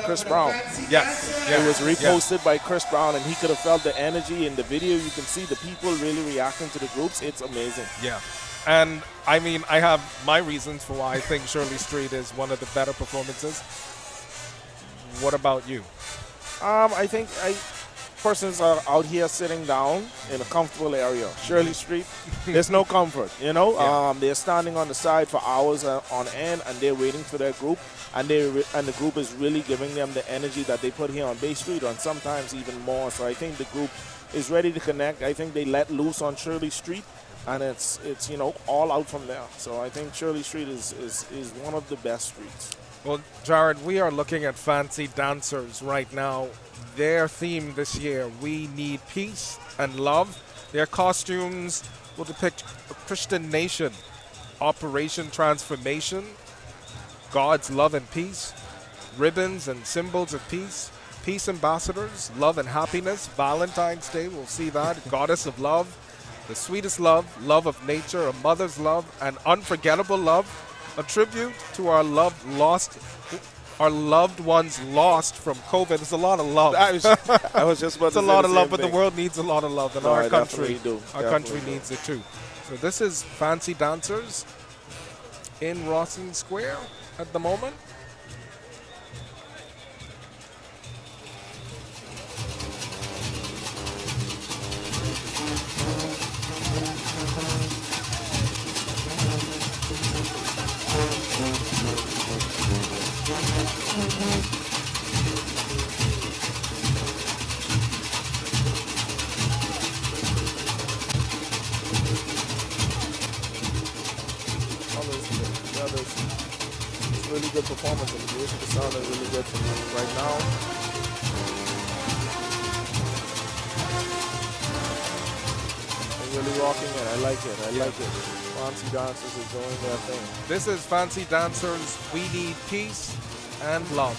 Chris Brown. Yes. It was reposted by Chris Brown, and he could have felt the energy in the video. You can see the people really reacting to the groups. It's amazing. Yeah. And, I have my reasons for why I think Shirley Street is one of the better performances. What about you? I think persons are out here sitting down in a comfortable area. Shirley Street, there's no comfort, you know. They're standing on the side for hours on end, and they're waiting for their group, and the group is really giving them the energy that they put here on Bay Street, and sometimes even more. So I think the group is ready to connect. I think they let loose on Shirley Street, and it's you know, all out from there. So I think Shirley Street is one of the best streets. Well, Jared, we are looking at Fancy Dancers right now. Their theme this year, we need peace and love. Their costumes will depict a Christian nation, Operation Transformation, God's love and peace, ribbons and symbols of peace, peace ambassadors, love and happiness, Valentine's Day, we'll see that, goddess of love, the sweetest love, love of nature, a mother's love, an unforgettable love, a tribute to our loved ones lost from COVID. There's a lot of love. I was just about to say it's a lot of love, thing. but the world needs a lot of love, and our country needs it too. So this is Fancy Dancers in Rawson Square at the moment. Really good performance, and the music is sounding really good for me right now. They're really rocking it. I like it. I like it. Fancy Dancers is doing their thing. This is Fancy Dancers. We need peace and love.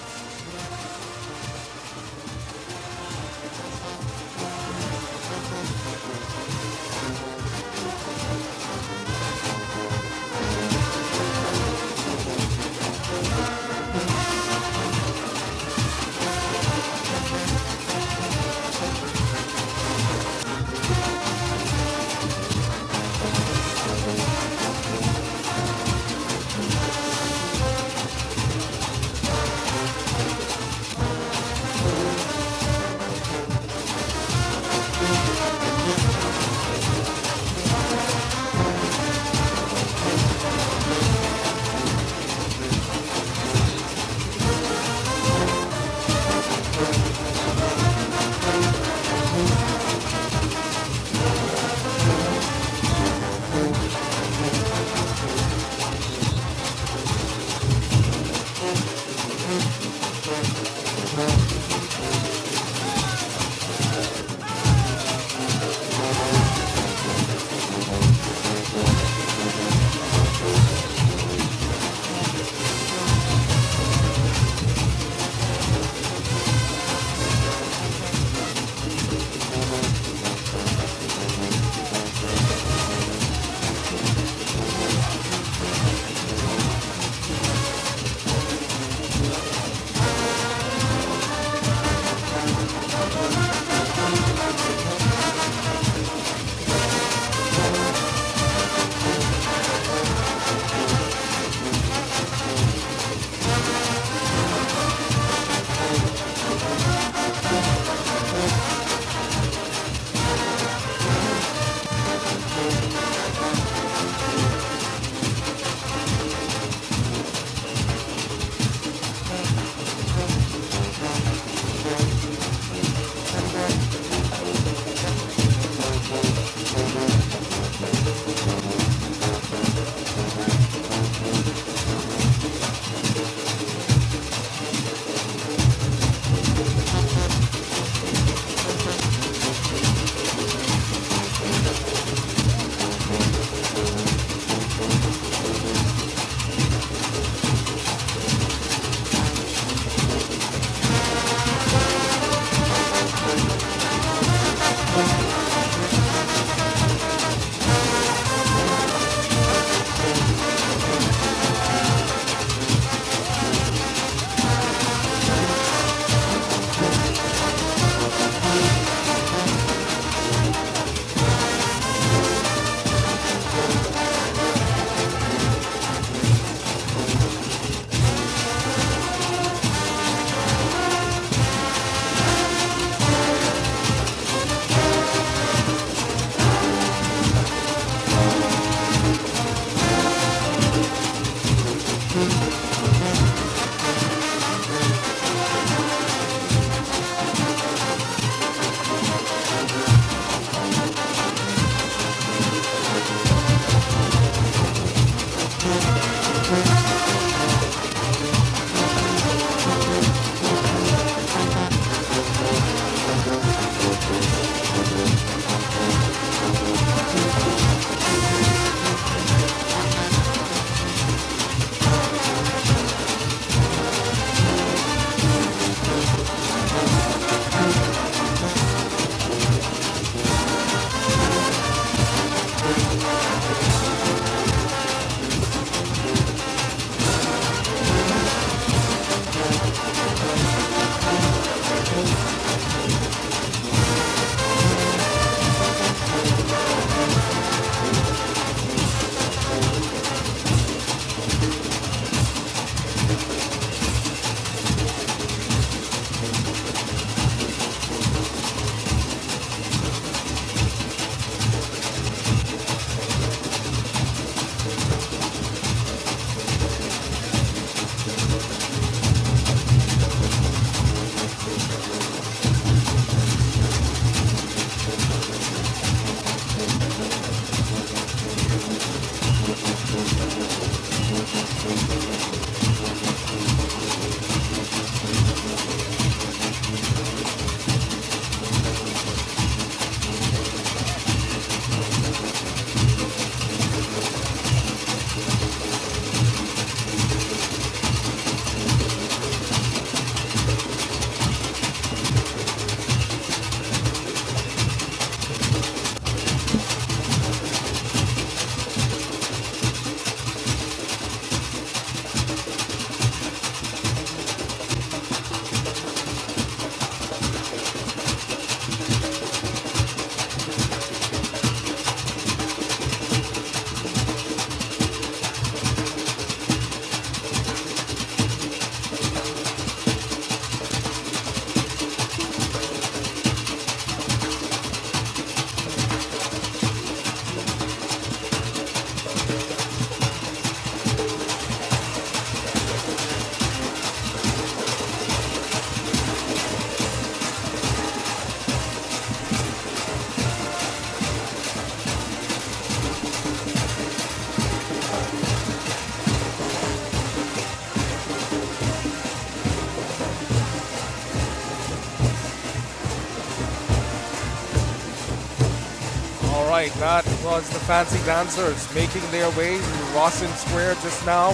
right, that was the Fancy Dancers making their way through Rawson Square just now.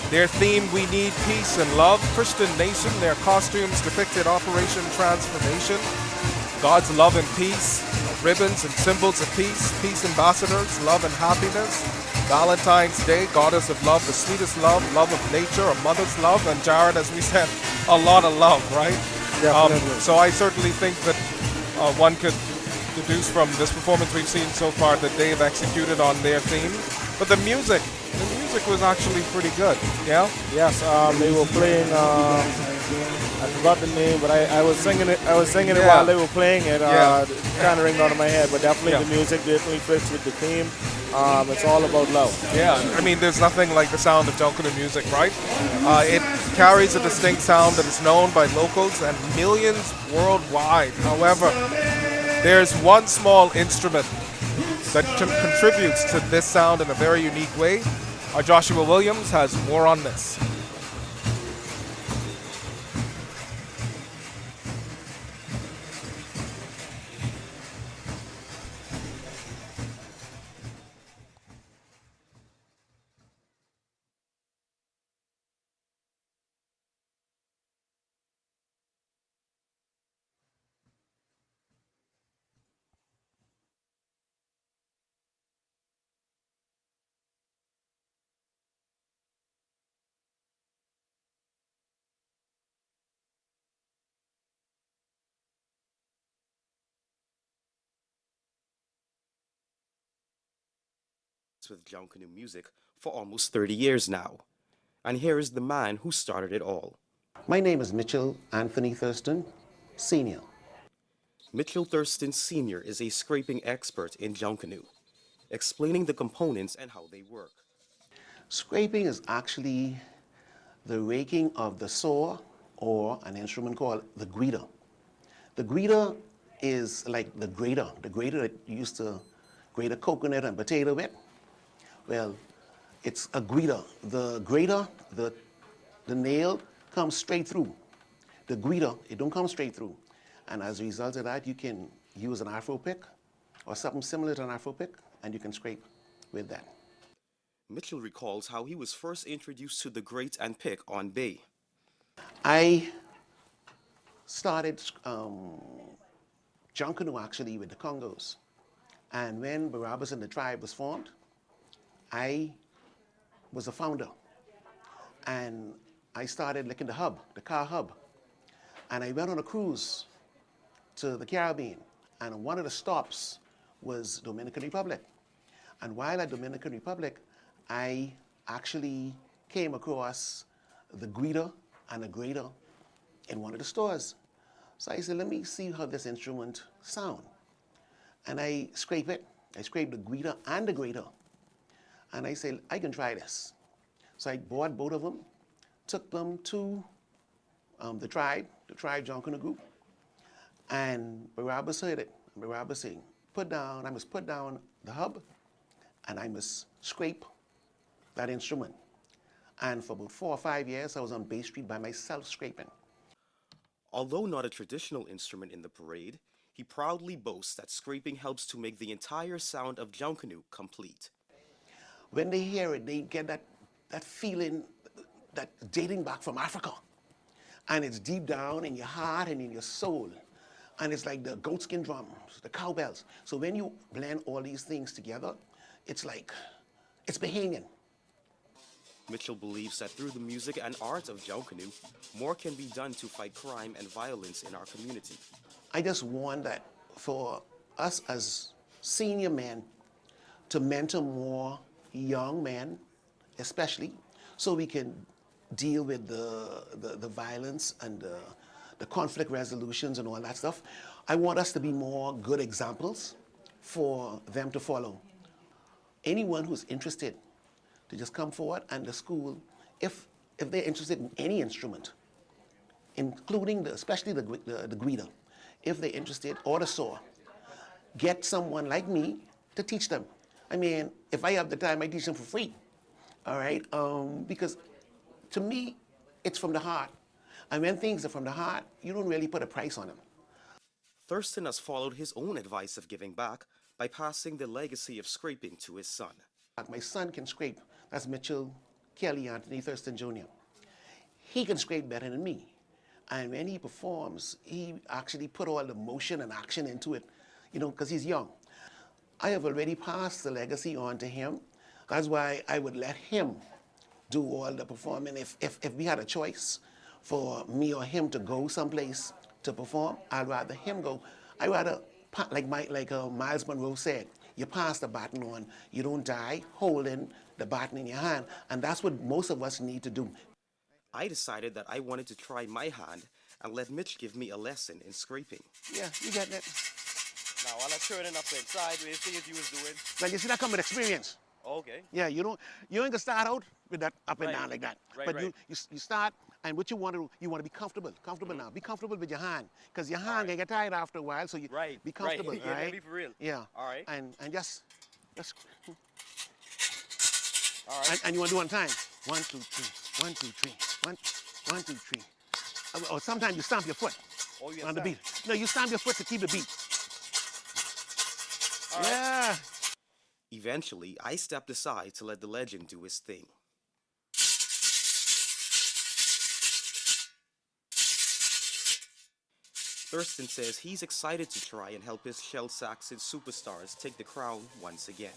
Their theme, We Need Peace and Love. Christian Nation, their costumes depicted Operation Transformation. God's love and peace, ribbons and symbols of peace, peace ambassadors, love and happiness. Valentine's Day, goddess of love, the sweetest love, love of nature, a mother's love, and Jared, as we said, a lot of love, right? So I certainly think that one could deduce from this performance we've seen so far that they've executed on their theme. But the music was actually pretty good, yeah? Yes, they were playing, I forgot the name, but I was singing it while they were playing it. Kind of ringed out of my head, but definitely the music definitely fits with the theme. It's all about love. Yeah, I mean, there's nothing like the sound of Junkanoo music, right? It carries a distinct sound that is known by locals and millions worldwide. However, there's one small instrument that contributes to this sound in a very unique way. Our Joshua Williams has more on this. With Junkanoo music for almost 30 years now. And here is the man who started it all. My name is Mitchell Anthony Thurston, Sr. Mitchell Thurston Sr. is a scraping expert in Junkanoo, explaining the components and how they work. Scraping is actually the raking of the saw or an instrument called the greeter. The greeter is like the grater that you used to grate a coconut and potato with. Well, it's a greeter. The grater, the nail comes straight through. The greeter, it don't come straight through. And as a result of that, you can use an Afro pick or something similar to an Afro pick, and you can scrape with that. Mitchell recalls how he was first introduced to the grate and pick on Bay. I started Junkanoo actually with the Congos. And when Barabbas and the tribe was formed, I was a founder. And I started licking the hub, the car hub. And I went on a cruise to the Caribbean. And one of the stops was Dominican Republic. And while at Dominican Republic, I actually came across the greeter and the grater in one of the stores. So I said, let me see how this instrument sound. And I scrape it. I scrape the greeter and the grater. And I said, I can try this. So I bought both of them, took them to the tribe Junkanoo group. And Barabbas heard it. Barabbas said, I must put down the hub and I must scrape that instrument. And for about 4 or 5 years, I was on Bay Street by myself scraping. Although not a traditional instrument in the parade, he proudly boasts that scraping helps to make the entire sound of Junkanoo complete. When they hear it, they get that feeling that dating back from Africa. And it's deep down in your heart and in your soul. And it's like the goatskin drums, the cowbells. So when you blend all these things together, it's like, it's behanging. Mitchell believes that through the music and art of Junkanoo, more can be done to fight crime and violence in our community. I just want that for us as senior men to mentor more young men, especially, so we can deal with the violence and the conflict resolutions and all that stuff. I want us to be more good examples for them to follow. Anyone who's interested to just come forward, and the school, if they're interested in any instrument, including especially the greeter, if they're interested, or the saw, get someone like me to teach them. I mean, if I have the time, I teach them for free, all right? Because to me, it's from the heart. And when things are from the heart, you don't really put a price on them. Thurston has followed his own advice of giving back by passing the legacy of scraping to his son. My son can scrape. That's Mitchell Kelly Anthony Thurston Jr. He can scrape better than me. And when he performs, he actually put all the motion and action into it, you know, because he's young. I have already passed the legacy on to him. That's why I would let him do all the performing. If we had a choice for me or him to go someplace to perform, I'd rather him go. I'd rather, like Miles Monroe said, you pass the baton on. You don't die holding the baton in your hand. And that's what most of us need to do. I decided that I wanted to try my hand and let Mitch give me a lesson in scraping. Yeah, you get that. Now, while I'm turning up and sideways, things you was doing. Now, you see, that come with experience. Okay. Yeah, you ain't gonna start out with that up and down like that. Right, but right. You start, and what you want to be comfortable now. Be comfortable with your hand, because your hand can get tired after a while. So you be comfortable. Right. Yeah, right? be for real. Yeah. All right. And just. All right. And you want to do one time. 1, 2, 3. 1, 2, 3. 1, 2, 3. Or sometimes you stomp your foot on the beat. No, you stomp your foot to keep the beat. All right. Yeah. Eventually, I stepped aside to let the legend do his thing. Thurston says he's excited to try and help his Shell Saxon Superstars take the crown once again.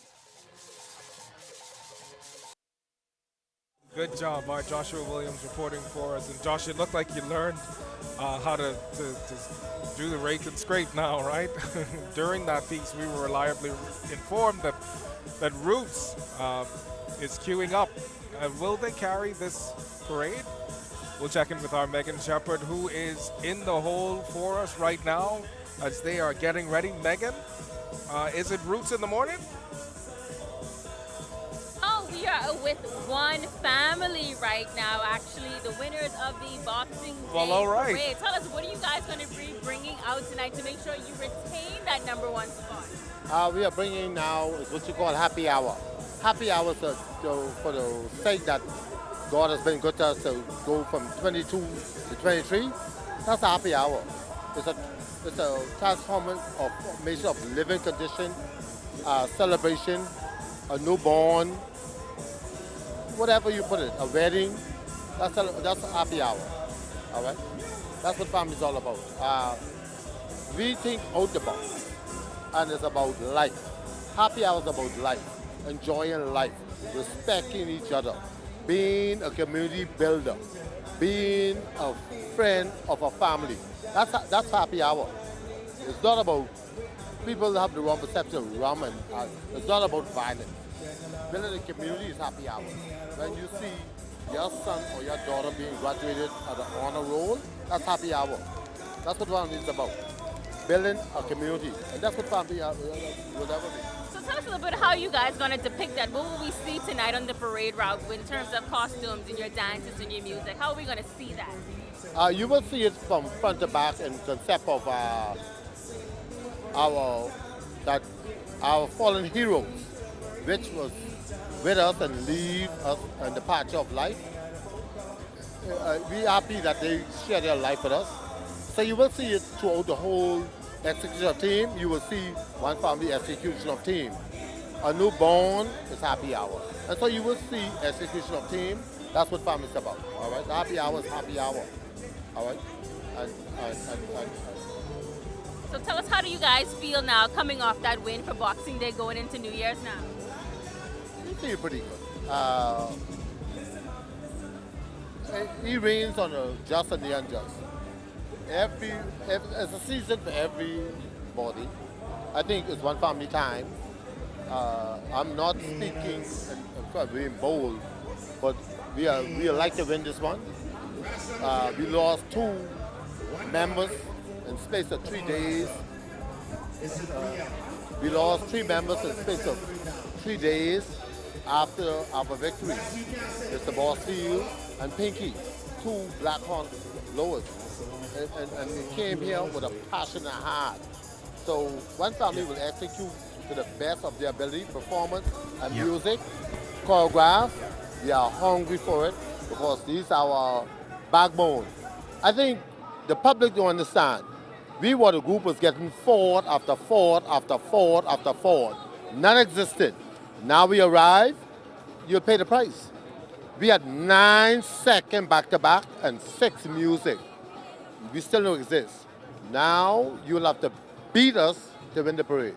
Good job, Joshua Williams reporting for us. And Josh, it looked like you learned how to do the rake and scrape now, right? During that piece, we were reliably informed that Roots is queuing up. Will they carry this parade? We'll check in with our Megan Shepard, who is in the hole for us right now as they are getting ready. Megan, is it Roots in the morning? We are with one family right now, actually, the winners of the Boxing Day parade. Tell us, what are you guys going to be bringing out tonight to make sure you retain that #1 spot? We are bringing now what you call happy hour. Happy hour for the sake that God has been good to us to go from 22 to 23. That's a happy hour. It's a transformation of living condition, celebration, a newborn, whatever you put it, a wedding, that's a happy hour, all right? That's what family is all about. We think out the box, and it's about life. Happy hour is about life, enjoying life, respecting each other, being a community builder, being a friend of a family. That's happy hour. It's not about, people have the wrong perception of rum, and it's not about violence. Building a community is happy hour. When you see your son or your daughter being graduated at an honor roll, that's happy hour. That's what family is about. Building a community. And that's what family will ever be. So tell us a little bit how you guys going to depict that. What will we see tonight on the parade route in terms of costumes and your dances and your music? How are we going to see that? You will see it from front to back in concept of our fallen heroes, which was with us and leave us in the path of life. We're happy that they share their life with us. So you will see it throughout the whole execution of team. You will see one family execution of team. A newborn is happy hour. And so you will see execution of team. That's what family is about. All right. The happy hour is happy hour. All right. So tell us, how do you guys feel now coming off that win for Boxing Day going into New Year's now? We feel pretty good. He reigns on the just and the unjust. It's a season for everybody. I think it's one family time. I'm not speaking and being bold, but we like to win this one. We lost 2 members in space of 3 days. We lost 3 members in space of 3 days after our victory. Mr. Bossfield and Pinky, 2 Black Horn lowers. And we came here with a passionate heart. So one family will execute to the best of their ability, performance and music, choreograph. We are hungry for it because these are our backbone. I think the public don't understand. We were the group was getting forward after forward after forward after forward. None existed. Now we arrive, you'll pay the price. We had 9 second back-to-back and 6 music. We still don't exist. Now you'll have to beat us to win the parade.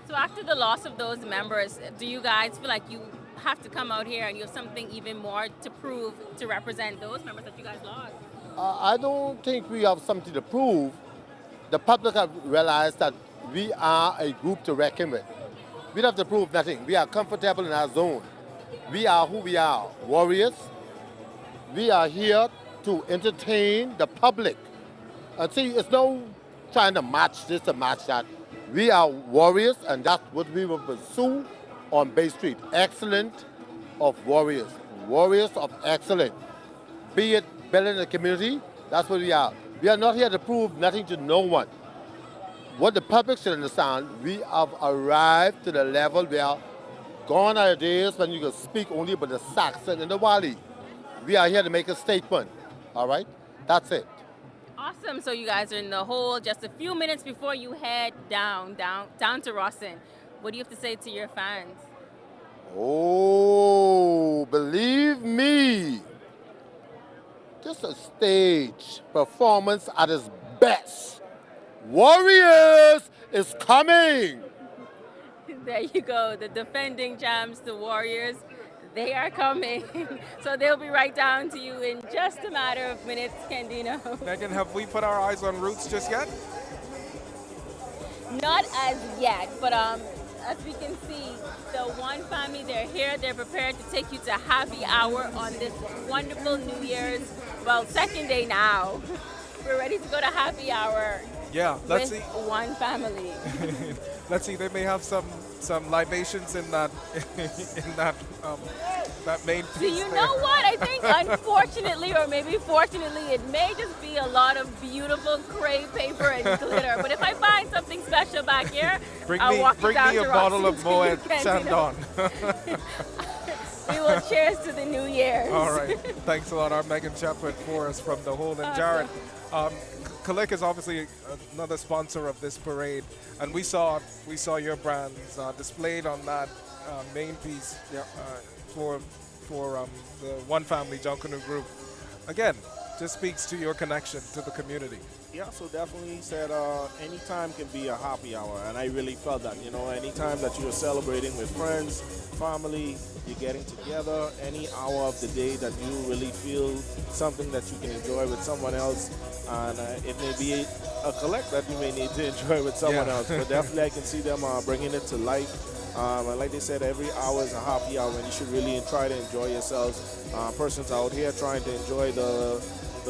So after the loss of those members, do you guys feel like you have to come out here and you have something even more to prove to represent those members that you guys lost? I don't think we have something to prove. The public have realized that we are a group to reckon with. We don't have to prove nothing. We are comfortable in our zone. We are who we are, warriors. We are here to entertain the public. And see, it's no trying to match this or match that. We are warriors, and that's what we will pursue on Bay Street. Excellent of warriors. Warriors of excellence. Be it building the community, that's what we are. We are not here to prove nothing to no one. What the public should understand, we have arrived to the level where gone are the days when you can speak only about the Saxon and the Wali. We are here to make a statement, all right? That's it. Awesome. So you guys are in the hole just a few minutes before you head down to Rawson. What do you have to say to your fans? Oh, believe me, just a stage performance at its best. Warriors is coming. There you go. The defending champs, the Warriors, they are coming. So they'll be right down to you in just a matter of minutes, Candino. Megan, have we put our eyes on Roots just yet? Not as yet, but as we can see, the one family, they're here. They're prepared to take you to happy hour on this wonderful New Year's, well, second day now. We're ready to go to happy hour. Yeah, let's see. One family. Let's see. They may have some libations in that that main piece. Do you know what? I think unfortunately, or maybe fortunately, it may just be a lot of beautiful crepe paper and glitter. But if I find something special back here, I'll walk you down me a to bottle Rawson of Moet Chandon. We will cheers to the New Year's. All right. Thanks a lot. Our Megan Shepard for us from the Hole in Jarrett. Kalik is obviously another sponsor of this parade, and we saw your brands displayed on that main piece for the One Family Junkanoo group. Again, just speaks to your connection to the community. Yeah, so definitely said any time can be a happy hour, and I really felt that. You know, any time that you're celebrating with friends, family, you're getting together, any hour of the day that you really feel something that you can enjoy with someone else, and it may be a collect that you may need to enjoy with someone else, but definitely I can see them bringing it to life. And like they said, every hour is a happy hour, and you should really try to enjoy yourselves. Persons out here trying to enjoy the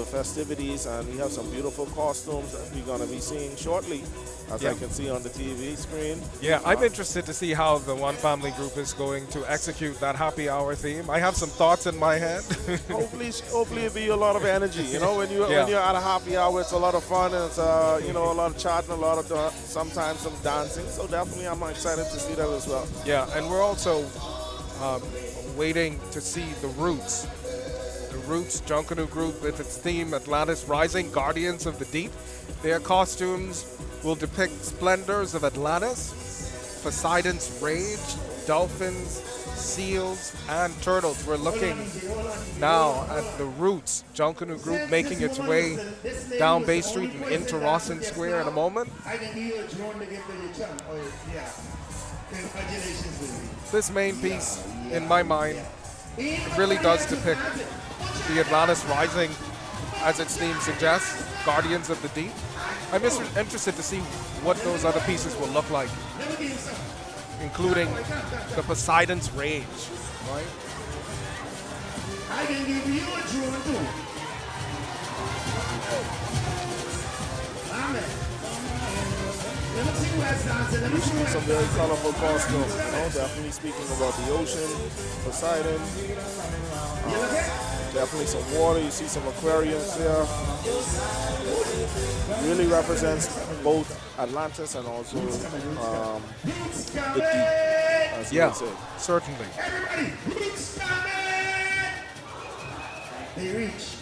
festivities, and we have some beautiful costumes that we're going to be seeing shortly, as I can see on the TV screen. Yeah, I'm interested to see how the One Family group is going to execute that happy hour theme. I have some thoughts in my head. Hopefully it'll be a lot of energy. You know, when you're at a happy hour, it's a lot of fun, and it's a lot of chatting, a lot of sometimes some dancing. So definitely, I'm excited to see that as well. Yeah, and we're also waiting to see the Roots. The Roots Junkanoo group with its theme Atlantis Rising, Guardians of the Deep. Their costumes will depict splendors of Atlantis, Poseidon's rage, dolphins, seals, and turtles. We're looking now at the Roots Junkanoo group making its way down Bay Street and into Rawson Square in a moment. This main piece, in my mind, really does depict the Atlantis Rising, as its theme suggests, Guardians of the Deep. I'm just interested to see what those other pieces will look like, including the Poseidon's Rage, right? I can give you a drone too. Amen. Some very colorful costumes, definitely speaking about the ocean, Poseidon, definitely some water. You see some aquariums there. Really represents both Atlantis and also the deep, as you would say. Certainly. Everybody, Roots coming! They reach.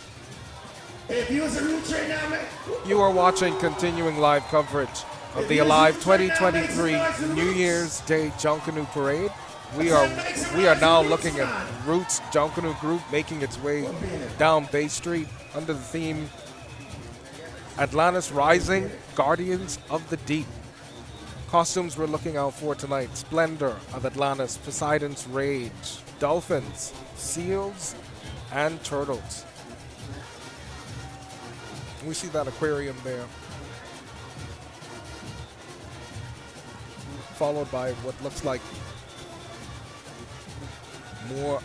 You are watching continuing live coverage of the Alive 2023 New Year's Day Junkanoo Parade. We are now looking at Roots Junkanoo Group making its way down Bay Street under the theme Atlantis Rising, Guardians of the Deep. Costumes we're looking out for tonight: Splendor of Atlantis, Poseidon's Rage, Dolphins, Seals, and Turtles. We see that aquarium there, followed by what looks like more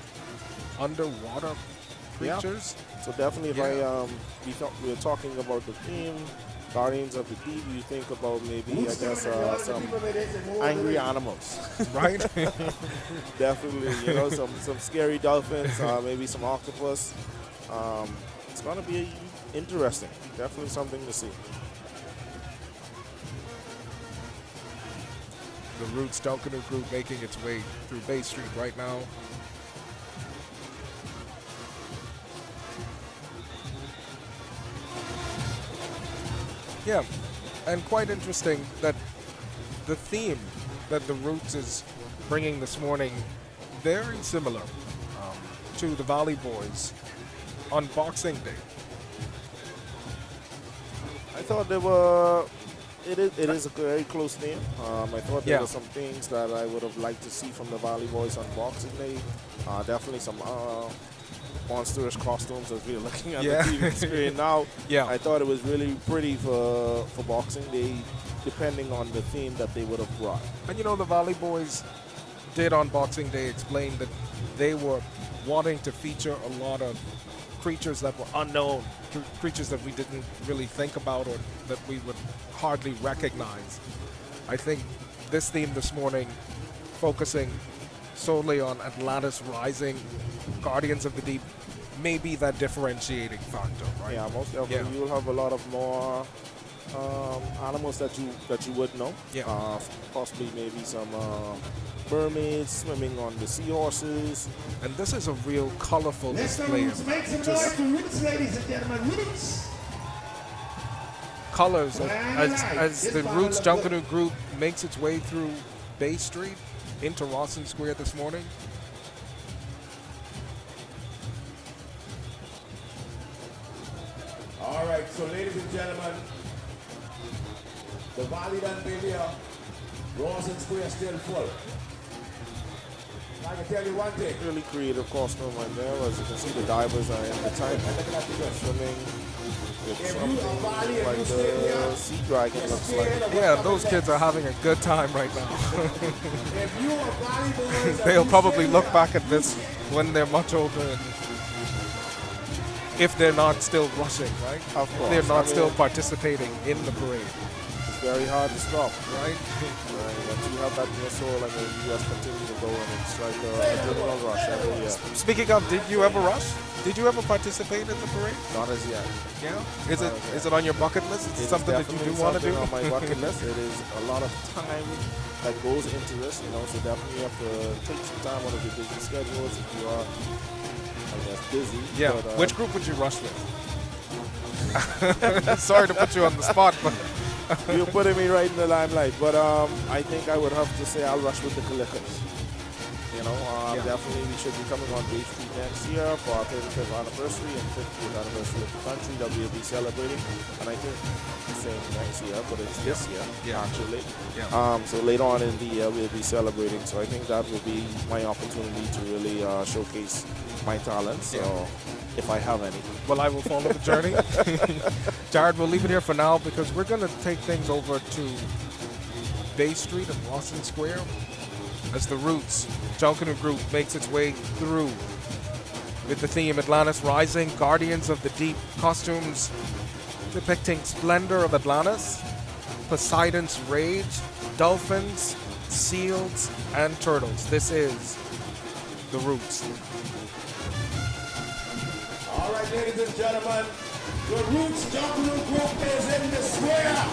underwater creatures. Yeah. So definitely, if we're talking about the theme, Guardians of the Deep, you think about maybe, I guess, some angry animals. Right? Definitely, some scary dolphins, maybe some octopus. It's going to be interesting. Definitely something to see. The Roots Junkanoo Group making its way through Bay Street right now. Yeah, and quite interesting that the theme that the Roots is bringing this morning, very similar to the Valley Boys on Boxing Day. I thought it is a very close theme. I thought there were some things that I would have liked to see from the Valley Boys on Boxing Day. Definitely some monstrous costumes as we're looking at the TV screen now. Yeah. I thought it was really pretty for Boxing Day, depending on the theme that they would have brought. And the Valley Boys did on Boxing Day explain that they were wanting to feature a lot of creatures that were unknown, creatures that we didn't really think about or that we would hardly recognize. I think this theme this morning, focusing solely on Atlantis Rising, Guardians of the Deep, may be that differentiating factor, right? Yeah, most definitely. You will have a lot of more animals that you would know. Yeah. Possibly maybe some mermaids swimming on the seahorses. And this is a real colorful display. Ladies and gentlemen, Roots. Colors as the Roots Junkanoo Group makes its way through Bay Street into Rawson Square this morning. All right, so ladies and gentlemen, the Valley done been here. Rawson Square still full. I can tell you one thing. Really creative costume right there. As you can see, the divers are in the tank swimming with something like the sea dragon looks like. Yeah, those kids are having a good time right now. They'll probably look back at this when they're much older, and if they're not still rushing, right? Of course. They're not still participating in the parade. It's very hard to stop, right? Once you have that in your soul, and then you just continue to go, and it's like a adrenaline rush every year. Speaking of, did you ever rush? Did you ever participate in the parade? Not as yet. Yeah? Is it on your bucket list? It's something that you do want to do? On my bucket list. It is a lot of time that goes into this, so definitely you have to take some time out of your busy schedules if you are, I guess, busy. Yeah. But, which group would you rush with? Sorry to put you on the spot, but you're putting me right in the limelight. But I think I would have to say I'll rush with the Calicos. Definitely we should be coming on Bay Street next year for our 35th anniversary and 50th anniversary of the country that we'll be celebrating. And I think the same next year, but it's this year, actually. Yeah. So later on in the year, we'll be celebrating. So I think that will be my opportunity to really showcase my talents. So if I have any. Well, I will follow the journey. Jared, we'll leave it here for now because we're going to take things over to Bay Street and Rawson Square as the Roots Junkanoo Group makes its way through with the theme Atlantis Rising, Guardians of the Deep, costumes depicting Splendor of Atlantis, Poseidon's Rage, dolphins, seals, and turtles. This is the Roots. All right, ladies and gentlemen, the Roots Junkanoo Group is in the square.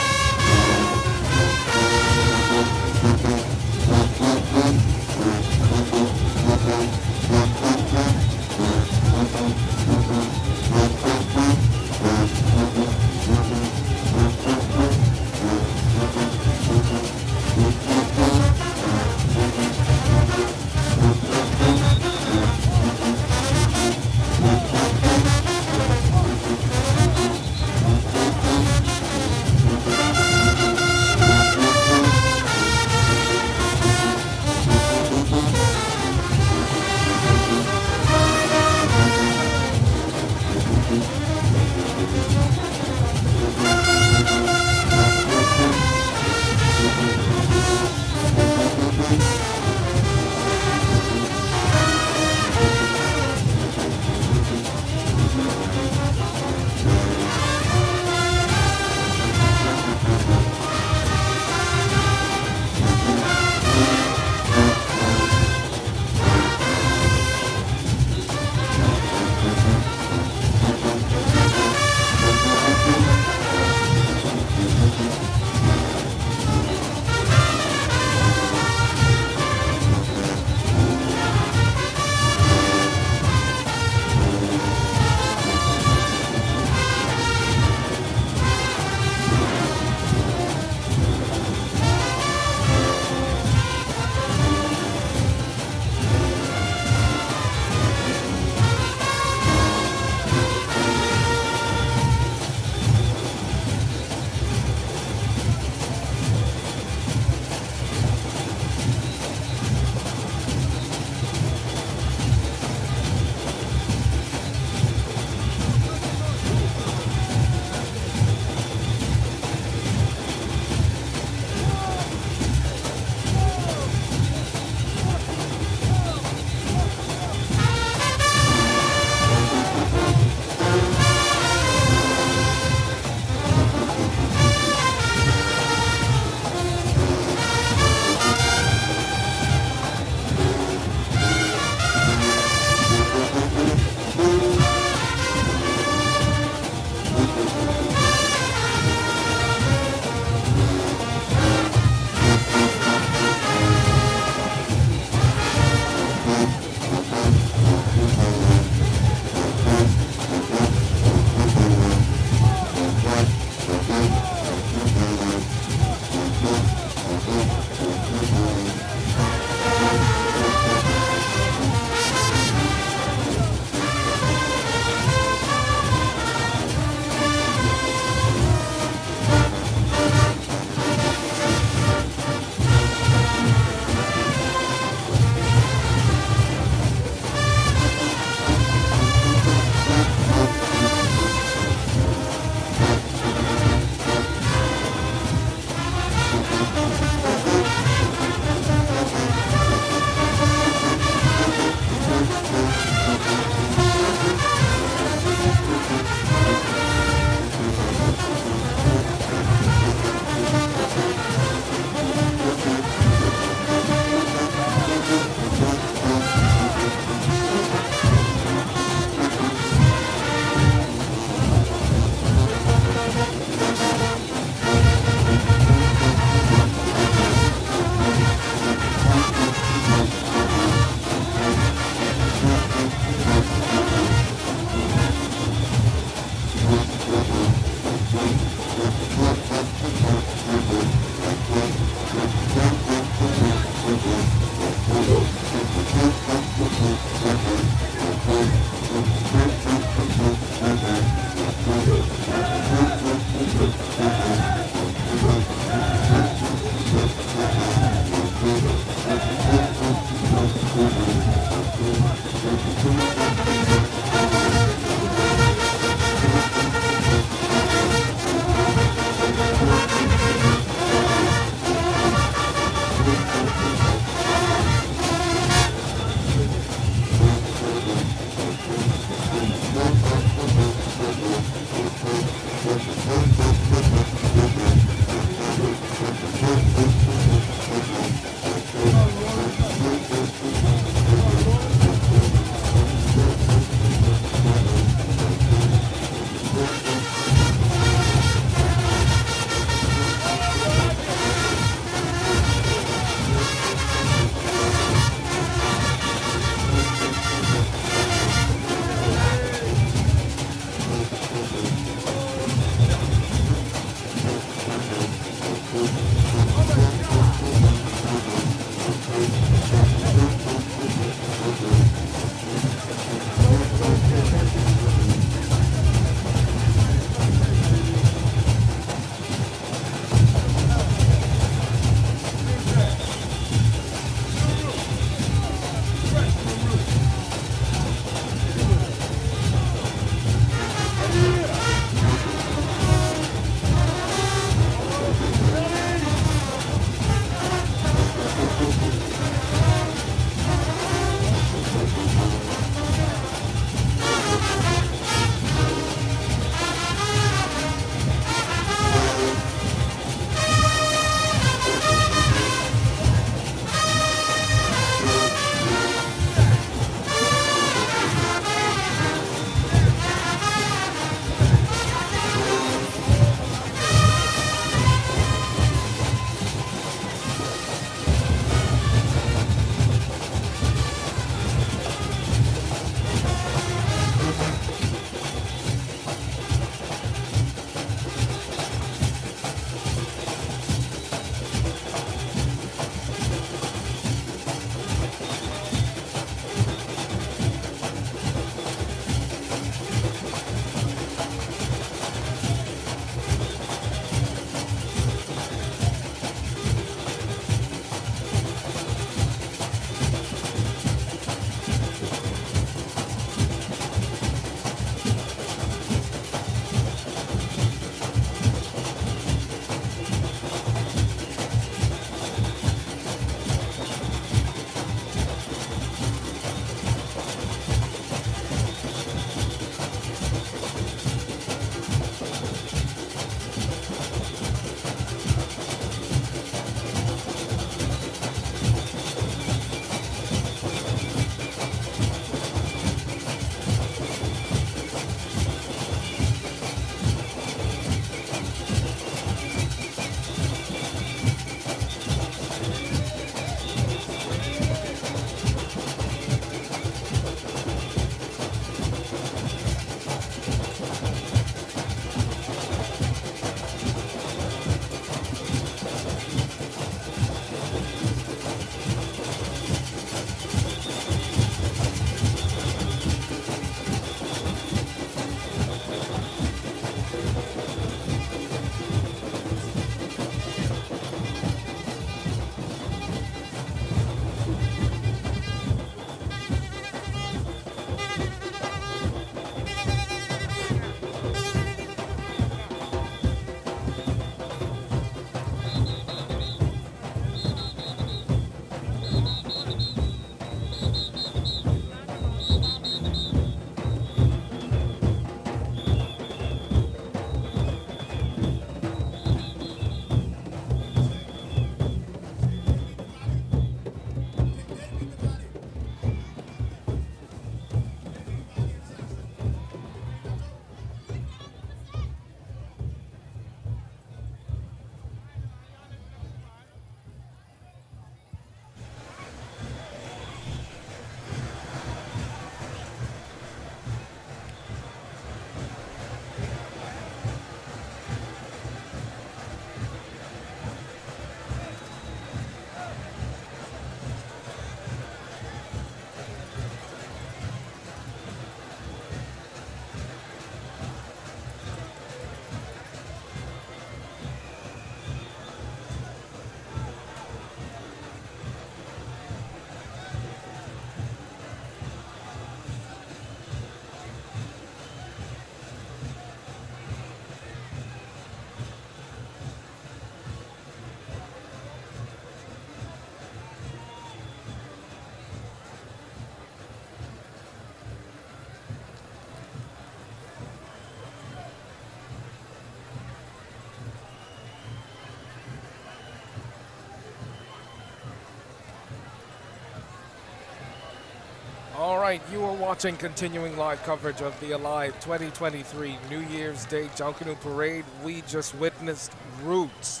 right, you are watching continuing live coverage of the Alive 2023 New Year's Day Junkanoo Parade. We just witnessed Roots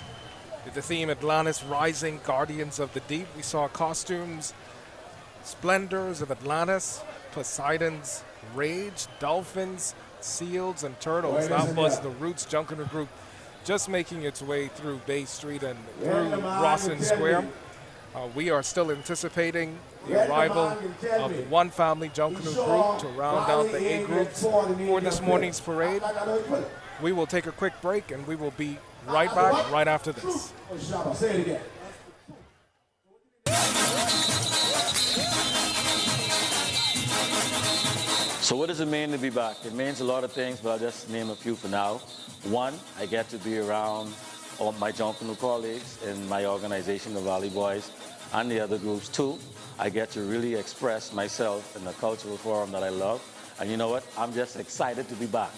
with the theme Atlantis Rising, Guardians of the Deep. We saw costumes, splendors of Atlantis, Poseidon's Rage, dolphins, seals, and turtles. That was the Roots Junkanoo group just making its way through Bay Street and through Rawson Square. We are still anticipating the arrival of the One Family Junkanoo group to round out the A groups for this morning's parade. We will take a quick break and we will be right back right after this. So what does it mean to be back? It means a lot of things, but I'll just name a few for now. One, I get to be around all my Junkanoo colleagues in my organization, the Valley Boys, and the other groups. Two, I get to really express myself in a cultural forum that I love. And you know what? I'm just excited to be back.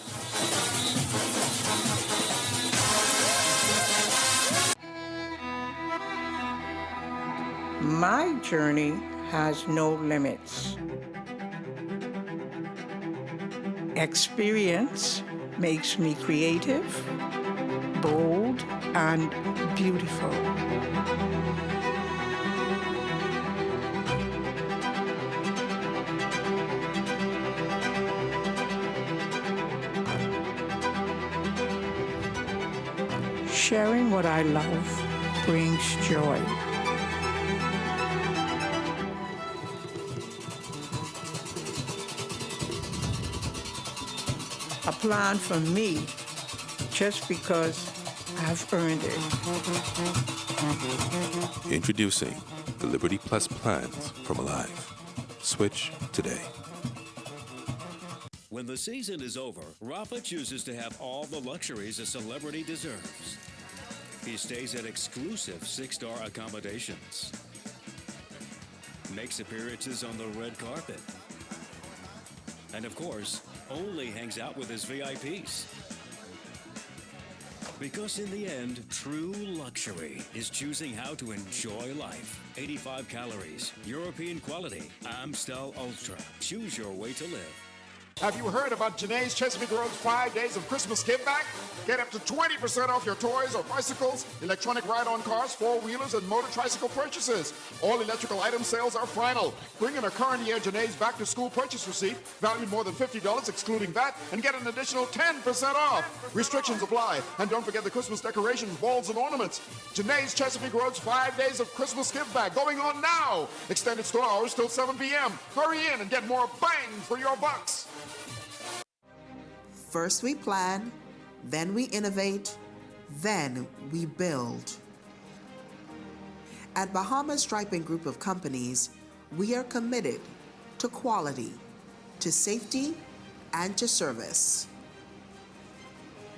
My journey has no limits. Experience makes me creative, bold, and beautiful. Sharing what I love brings joy. A plan for me just because I've earned it. Introducing the Liberty Plus plans from Aliv. Switch today. When the season is over, Rafa chooses to have all the luxuries a celebrity deserves. He stays at exclusive 6-star accommodations, makes appearances on the red carpet, and of course, only hangs out with his VIPs. Because in the end, true luxury is choosing how to enjoy life. 85 calories, European quality, Amstel Ultra. Choose your way to live. Have you heard about Janae's Chesapeake Road's 5 days of Christmas give back? Get up to 20% off your toys or bicycles, electronic ride-on cars, four-wheelers, and motor tricycle purchases. All electrical item sales are final. Bring in a current year Janae's back-to-school purchase receipt, valued more than $50 excluding VAT, and get an additional 10% off. Restrictions apply. And don't forget the Christmas decorations, balls, and ornaments. Janae's Chesapeake Road's 5 days of Christmas give back going on now. Extended store hours till 7 p.m. Hurry in and get more bang for your bucks. First we plan, then we innovate, then we build. At Bahamas Striping Group of Companies, we are committed to quality, to safety, and to service.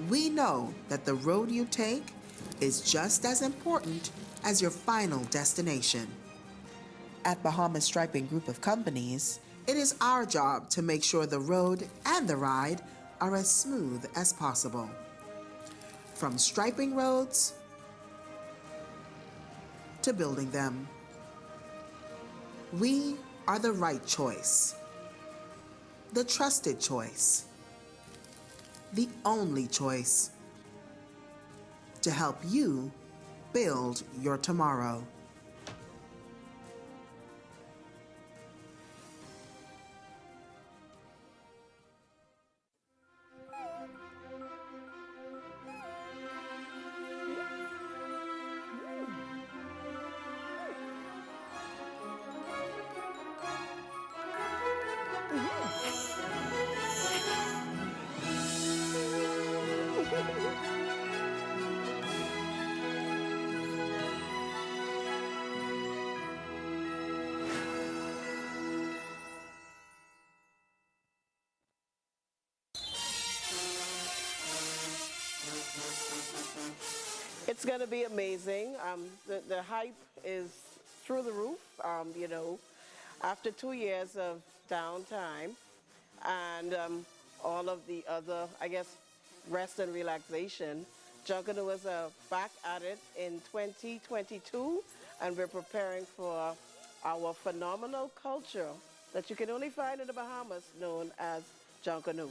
We know that the road you take is just as important as your final destination. At Bahamas Striping Group of Companies, it is our job to make sure the road and the ride are as smooth as possible. From striping roads to building them, we are the right choice, the trusted choice, the only choice to help you build your tomorrow. It's going to be amazing. The hype is through the roof, you know, after 2 years of downtime and all of the other, I guess, rest and relaxation. Junkanoo is back at it in 2022, and we're preparing for our phenomenal culture that you can only find in the Bahamas known as Junkanoo.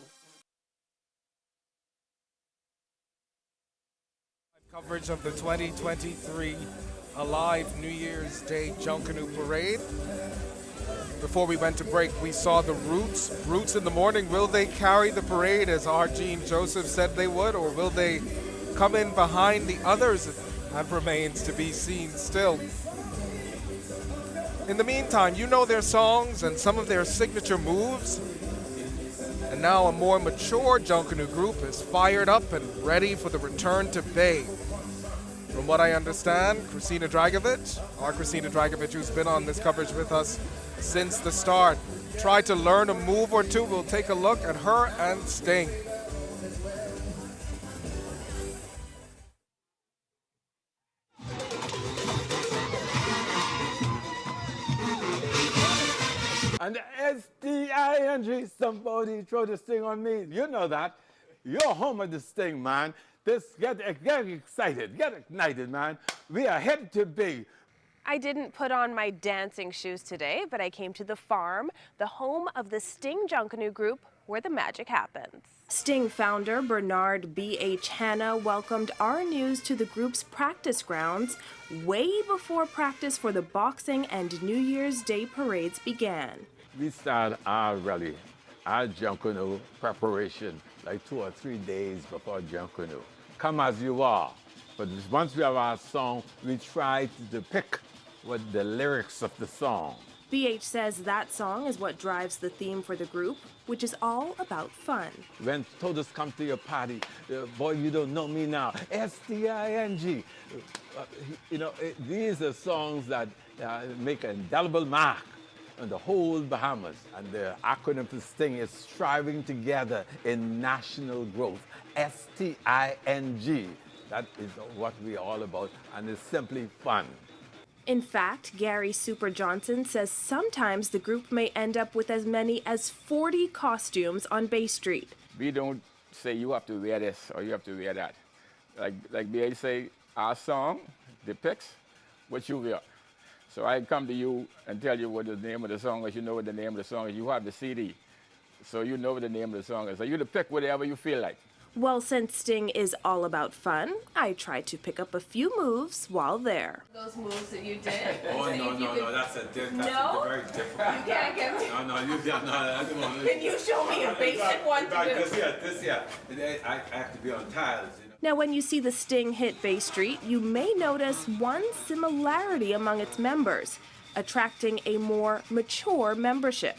Coverage of the 2023 Aliv New Year's Day Junkanoo Parade. Before we went to break, we saw the Roots in the morning. Will they carry the parade as R.G. and Joseph said they would, or will they come in behind the others? That remains to be seen still. In the meantime, you know their songs and some of their signature moves. And now a more mature Junkanoo group is fired up and ready for the return to Bay. From what I understand, Christina Dragovic, who's been on this coverage with us since the start, tried to learn a move or two. We'll take a look at her and Sting. And the S-T-I-N-G, somebody throw the Sting on me. You know that. You're home of the Sting, man. Get excited, get ignited, man. We are headed to Bay. I didn't put on my dancing shoes today, but I came to the farm, the home of the Sting Junkanoo group, where the magic happens. Sting founder Bernard B.H. Hanna welcomed our news to the group's practice grounds way before practice for the Boxing and New Year's Day parades began. We start our rally, our Junkanoo preparation, like 2 or 3 days before Junkanoo. Come as you are. But once we have our song, we try to depict what the lyrics of the song. BH says that song is what drives the theme for the group, which is all about fun. When tourists come to your party, boy, you don't know me now, S-T-I-N-G. These are songs that make an indelible mark on the whole Bahamas. And the acronym for Sting is Striving Together in National Growth, S-T-I-N-G. That is what we're all about, and it's simply fun. In fact, Gary Super Johnson says sometimes the group may end up with as many as 40 costumes on Bay Street. We don't say you have to wear this or you have to wear that. Like BA say, our song depicts what you wear. So I come to you and tell you what the name of the song is. You know what the name of the song is. You have the CD, so you know what the name of the song is. So you depict whatever you feel like. Well, since Sting is all about fun, I tried to pick up a few moves while there. Those moves that you did? No, that's a very different. You can't get me. No. Can you show me a basic one to do? This year, I have to be on tiles. Now, when you see the Sting hit Bay Street, you may notice one similarity among its members, attracting a more mature membership.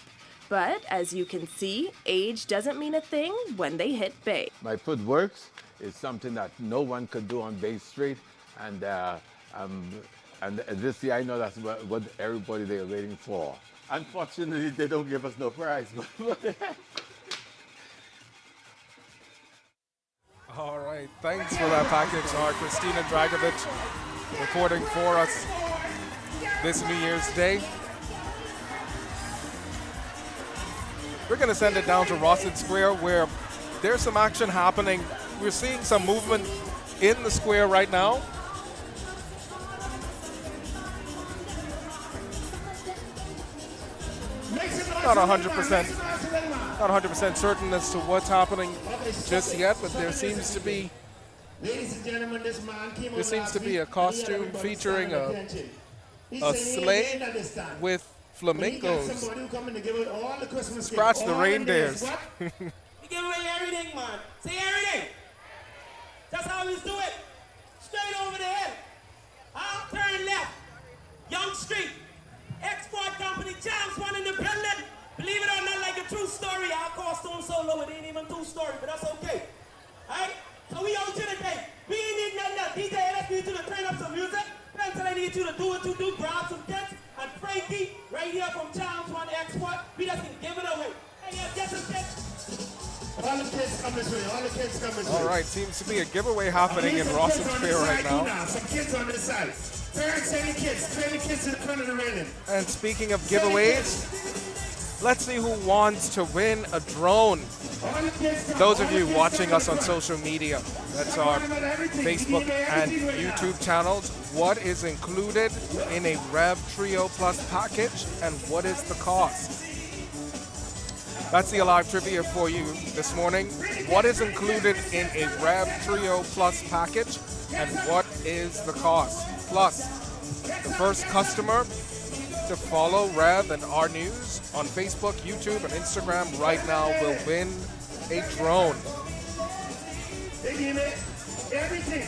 But as you can see, age doesn't mean a thing when they hit Bay. My footworks is something that no one could do on Bay Street, and this year I know that's what everybody they are waiting for. Unfortunately, they don't give us no prize. All right, thanks for that package, Christina Dragovic, reporting for us this New Year's Day. We're going to send it down to Rawson Square, where there's some action happening. We're seeing some movement in the square right now. Not 100% certain as to what's happening just yet, but there seems to be a costume featuring a sleigh with flamingos. Scratch the reindeers. We give away everything, man. Say everything. That's how we do it. Straight over the head. Turn left. Young Street. Export Company. Champs one independent. Believe it or not, like a true story. Our costume so low, it ain't even true story, but that's okay. Alright? So we out here today. We ain't need nothing else. DJ, let's need you to turn up some music. Pencil, I need you to do what you do. Grab some kids. And Frankie, right here from Challenge One Export, we just can give it away. Hey, yeah, get some kids. All the kids come this way. All the kids come this way. All right, seems to be a giveaway happening in Rawson Square right now. Some kids on this side. Parents, send the kids to the front of the railing. And speaking of giveaways, let's see who wants to win a drone. Those of you watching us on social media, that's our Facebook and YouTube channels, what is included in a Rev Trio Plus package and what is the cost? That's the Alive trivia for you this morning. What is included in a Rev Trio Plus package, and what is the cost? Plus, the first customer to follow Rev and our news on Facebook, YouTube, and Instagram right now will win a drone. They give it everything.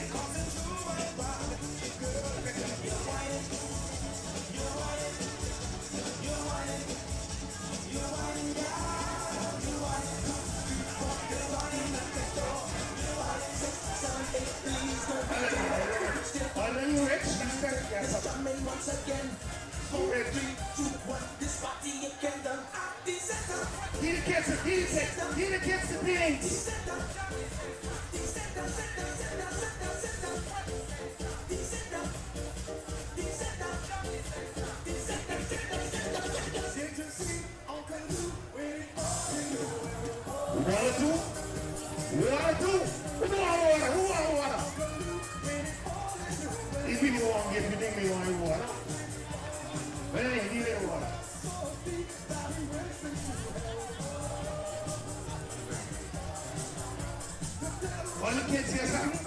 Are you rich? Once again. 4, 3, 2, 1. This party again done. He the kids the beans. Who want water? These people won't give you think they want water. But anyway, give me the water. All the kids hear something?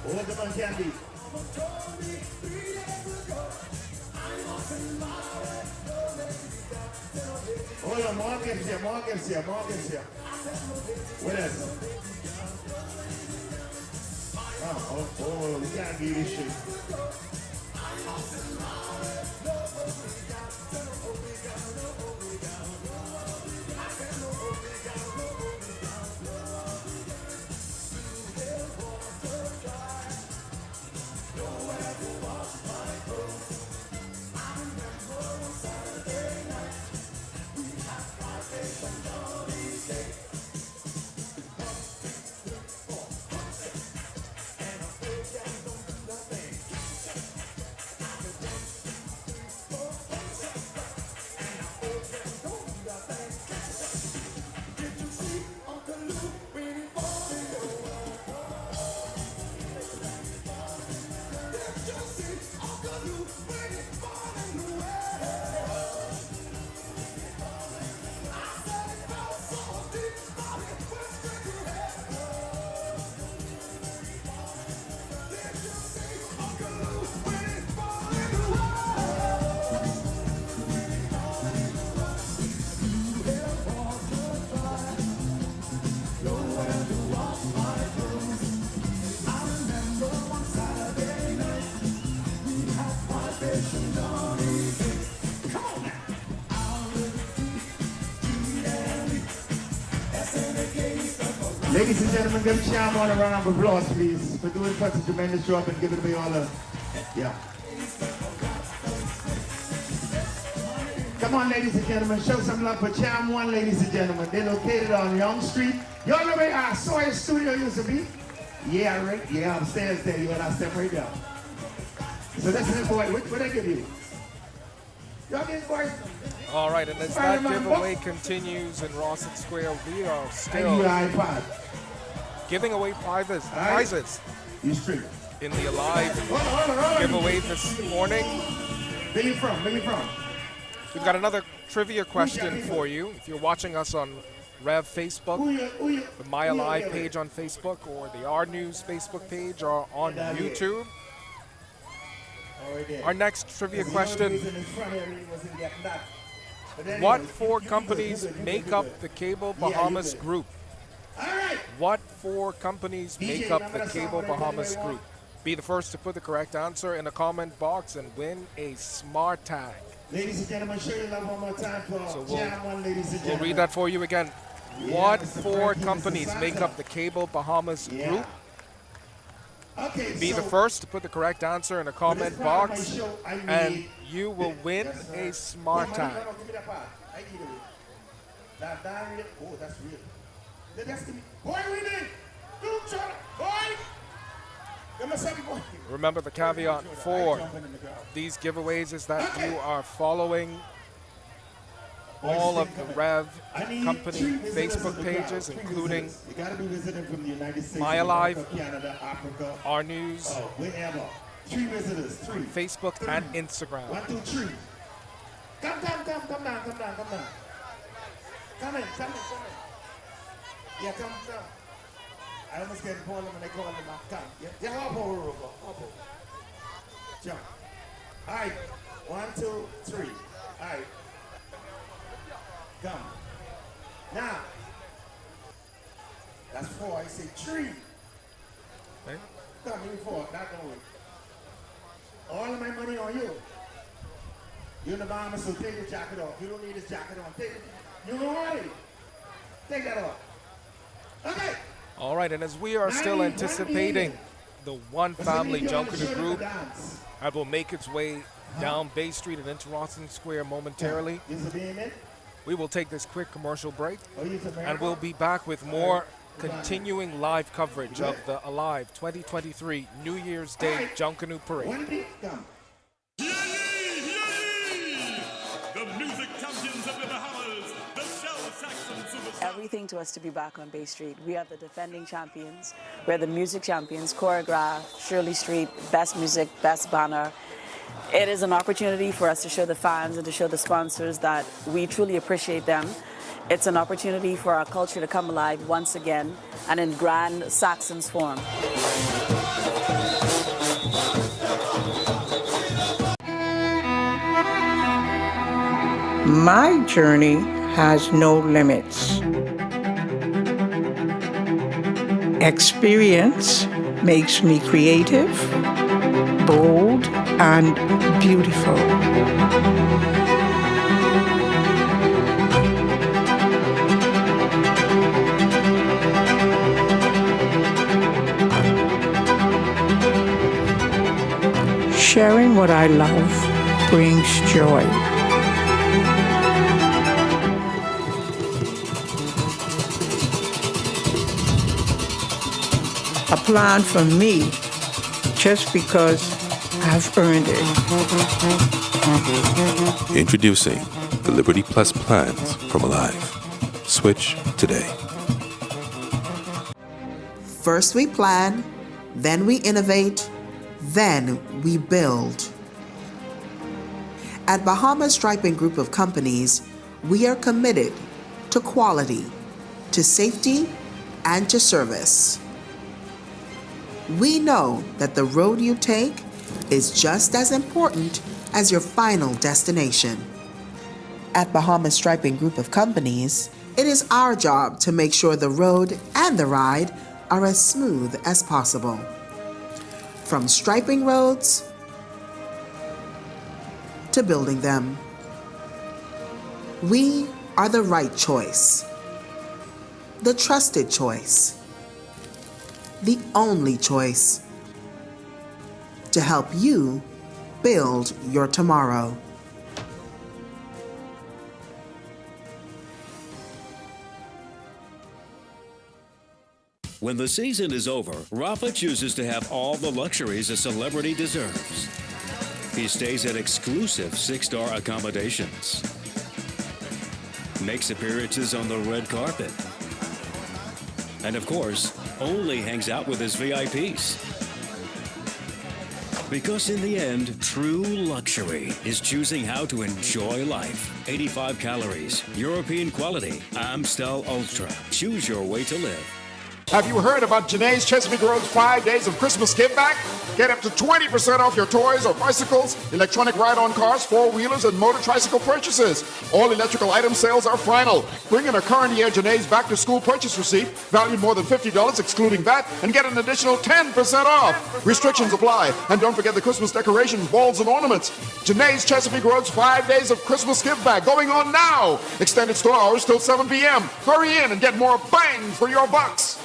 Hold them on candy. Hold on, more gifts here. What else? Oh, we can't give this shit. Ladies and gentlemen, give Sham all a round of applause, please, for doing such a tremendous job and giving me all the, yeah. Come on, ladies and gentlemen, show some love for Cham 1, ladies and gentlemen. They're located on Young Street. Y'all know where our Sawyer studio used to be? Yeah, right? Yeah, upstairs there. You want to step right down. So that's the boy. What I give you? Y'all get boys. All right, and as that giveaway continues in Rawson Square, we are still giving away prizes in the Alive giveaway this morning. Where you from? We've got another trivia question for you. If you're watching us on Rev Facebook, the My Alive page on Facebook, or the R News Facebook page, or on YouTube. Our next trivia question: what 4 companies make up the Cable Bahamas Group? What 4 companies make up the Cable Bahamas Group? Be the first to put the correct answer in the comment box and win a smart tag. Ladies and gentlemen, show your love one more time for Cham 1, ladies and gentlemen. We'll read that for you again. What 4 companies make up the Cable Bahamas Group? Be the first to put the correct answer in the comment box, and you will win a smart tag. Oh, that's real. Boy, we need. Boy. Remember, the caveat for these giveaways is that you are following all of the Rev company Facebook pages, including My Alive, Our News, Facebook and Instagram. down. Come in. Yeah, come. I almost get Portland when they call him out. Come. Yeah, hop over. Jump. All right. 1, 2, 3. All right. Come. Now. That's 4. I say tree. Okay. Come, you 4. Not going. All of my money on you. You're the bomber, so take your jacket off. You don't need his jacket on. Take it. You know what? Take that off. Okay. All right, and as we are still anticipating the One Family Junkanoo group that will make its way down Bay Street and into Rawson Square momentarily, we will take this quick commercial break, and we'll be back with more continuing live coverage of the Aliv 2023 New Year's Day Junkanoo Parade. The music champions of the Bahamas, the Saxon Superstars. Everything to us to be back on Bay Street. We are the defending champions. We're the music champions, choreographed, Shirley Street, best music, best banner. It is an opportunity for us to show the fans and to show the sponsors that we truly appreciate them. It's an opportunity for our culture to come alive once again and in grand Saxons form. My journey has no limits. Experience makes me creative, bold, and beautiful. Sharing what I love brings joy. A plan for me just because I've earned it. Introducing the Liberty Plus plans from Aliv. Switch today. First we plan, then we innovate, then we build. At Bahamas Striping Group of Companies, we are committed to quality, to safety, and to service. We know that the road you take is just as important as your final destination. At Bahamas Striping Group of Companies, it is our job to make sure the road and the ride are as smooth as possible. From striping roads to building them, we are the right choice, the trusted choice, the only choice to help you build your tomorrow. When the season is over, Rafa chooses to have all the luxuries a celebrity deserves. He stays at exclusive 6-star accommodations, makes appearances on the red carpet, and of course, only hangs out with his VIPs. Because in the end, true luxury is choosing how to enjoy life. 85 calories, European quality, Amstel Ultra. Choose your way to live. Have you heard about Janae's Chesapeake Road's 5 days of Christmas give back? Get up to 20% off your toys or bicycles, electronic ride-on cars, four-wheelers, and motor tricycle purchases. All electrical item sales are final. Bring in a current year Janae's back-to-school purchase receipt, valued more than $50 excluding VAT, and get an additional 10% off. Restrictions apply. And don't forget the Christmas decorations, balls, and ornaments. Janae's Chesapeake Road's 5 days of Christmas give back going on now. Extended store hours till 7 p.m. Hurry in and get more bang for your bucks.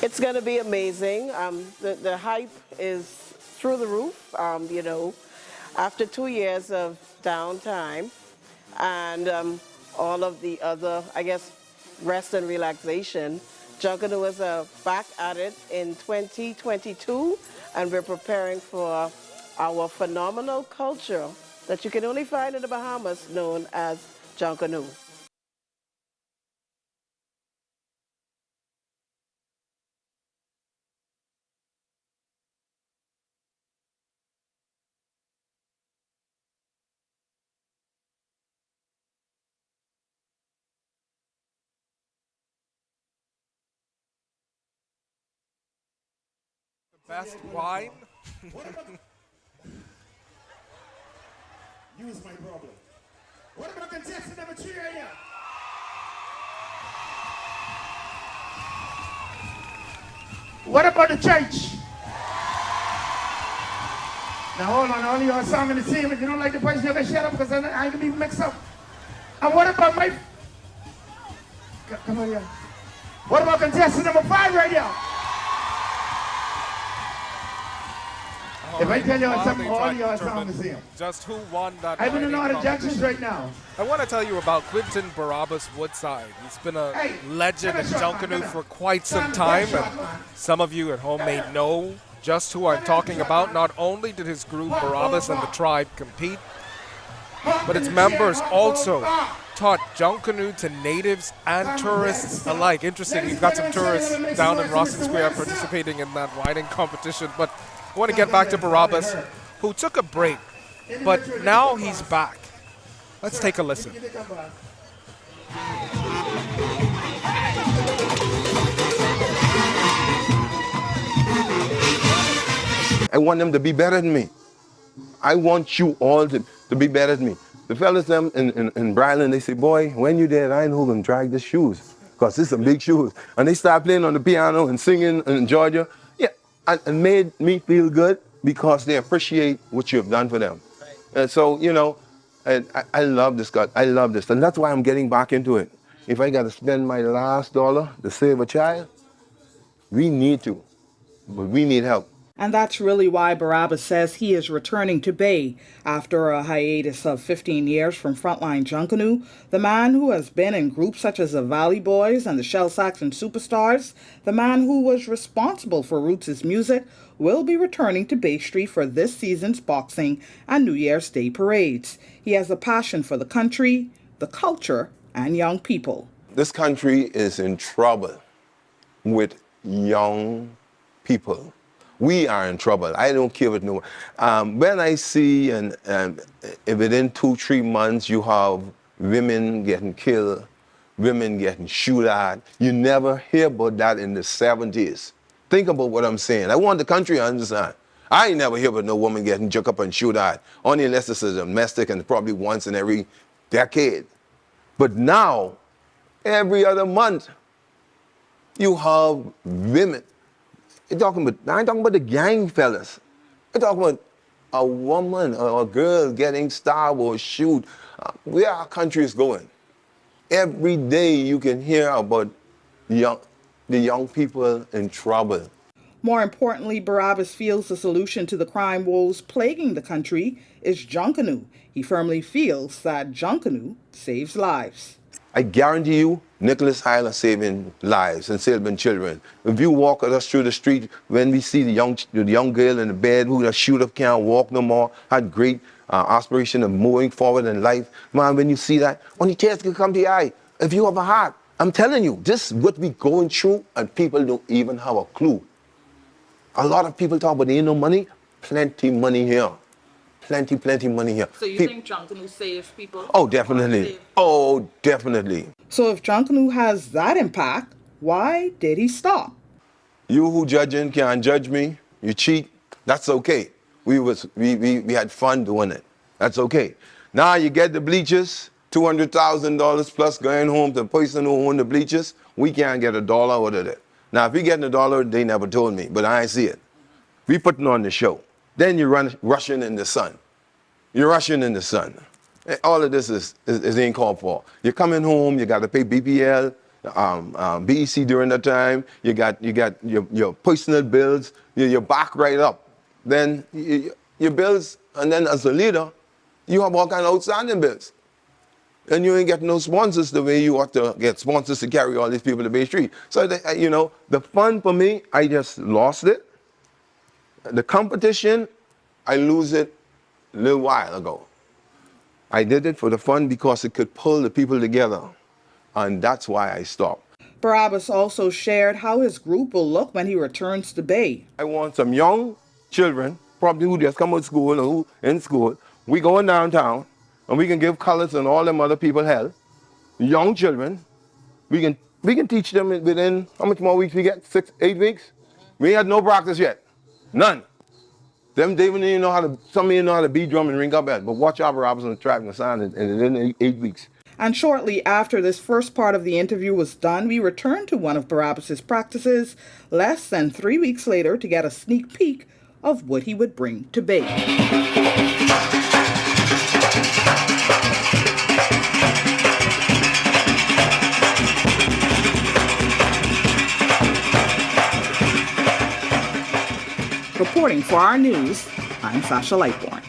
It's going to be amazing. The hype is through the roof. You know, after 2 years of downtime and all of the other, I guess, rest and relaxation, Junkanoo is back at it in 2022, and we're preparing for our phenomenal culture that you can only find in the Bahamas, known as Junkanoo. Best wine? Use my problem. What about contestant number 3 right here? What about the church? Now hold on, only your song in the team. If you don't like the place, you gotta shut up because I can be mixed up. And what about my... Come on here. What about contestant number 5 right here? If I tell you something, all of y'all sound the same. Just who won that? I've been in all the judges right now. I want to tell you about Quinton Barabbas Woodside. He's been a legend in Junkanoo for quite some time, and some of you at home may know just who I'm talking about. Not only did his group Barabbas and the Tribe compete, but its members also taught Junkanoo to natives and tourists alike. Interesting, we've got some tourists down in Rawson Square participating in that riding competition, but I want to get back to Barabbas, who took a break, but now he's back. Let's take a listen. I want them to be better than me. I want you all to be better than me. The fellas them in Bryland, they say, boy, when you there, I know who can drag the shoes, because this is some big shoes. And they start playing on the piano and singing in Georgia. And made me feel good because they appreciate what you have done for them. And so, you know, I love this, God. I love this. And that's why I'm getting back into it. If I got to spend my last dollar to save a child, we need to. But we need help. And that's really why Barabbas says he is returning to Bay after a hiatus of 15 years from frontline Junkanoo. The man who has been in groups such as the Valley Boys and the Saxon Superstars, the man who was responsible for Roots' music, will be returning to Bay Street for this season's boxing and New Year's Day parades. He has a passion for the country, the culture, and young people. This country is in trouble with young people. We are in trouble. I don't care what no one. When I see, and within 2-3 months, you have women getting killed, women getting shot at. You never hear about that in the 70s. Think about what I'm saying. I want the country to understand. I ain't never hear about no woman getting jerked up and shot at, only unless it's a domestic and probably once in every decade. But now, every other month, you have women. I ain't talking about the gang fellas. I'm talking about a woman or a girl getting stabbed or shoot. Where our country is going. Every day you can hear about the young people in trouble. More importantly, Barabbas feels the solution to the crime woes plaguing the country is Junkanoo. He firmly feels that Junkanoo saves lives. I guarantee you, Nicholas Isle is saving lives and saving children. If you walk with us through the street, when we see the young girl in the bed who shoot up, can't walk no more, had great aspiration of moving forward in life, man, when you see that, only tears can come to your eye. If you have a heart, I'm telling you, this is what we're going through, and people don't even have a clue. A lot of people talk about there ain't no money. Plenty money here. Plenty money here. So you think Junkanoo saves people? Oh, definitely. Oh, definitely. So if Junkanoo has that impact, why did he stop? You who judging can't judge me. You cheat. That's okay. We had fun doing it. That's okay. Now you get the bleachers, $200,000 plus going home to the person who owned the bleachers. We can't get $1 out of it. Now if we getting $1, they never told me, but I ain't see it. We putting on the show. Then you're rushing in the sun. You're rushing in the sun. All of this is ain't called for. You're coming home, you got to pay BPL, BEC during that time. You got your personal bills. You're back right up. then your bills, and then as a leader, you have all kind of outstanding bills. And you ain't getting no sponsors the way you ought to get sponsors to carry all these people to Bay Street. So, the fun for me, I just lost it. The competition, I lose it a little while ago. I did it for the fun because it could pull the people together. And that's why I stopped. Barabbas also shared how his group will look when he returns to Bay. I want some young children, probably who just come out of school or who in school. We going downtown, and we can give colors and all them other people hell. Young children, we can teach them within, how much more weeks we get? 6, 8 weeks? We had no practice yet. None. Them, they even even know how to, some of you know how to beat drum and ring up bell, but watch out Barabbas on the track and the sound in 8 weeks. And shortly after this first part of the interview was done, we returned to one of Barabbas's practices less than 3 weeks later to get a sneak peek of what he would bring to Bay. Reporting for our news, I'm Sasha Lightborn.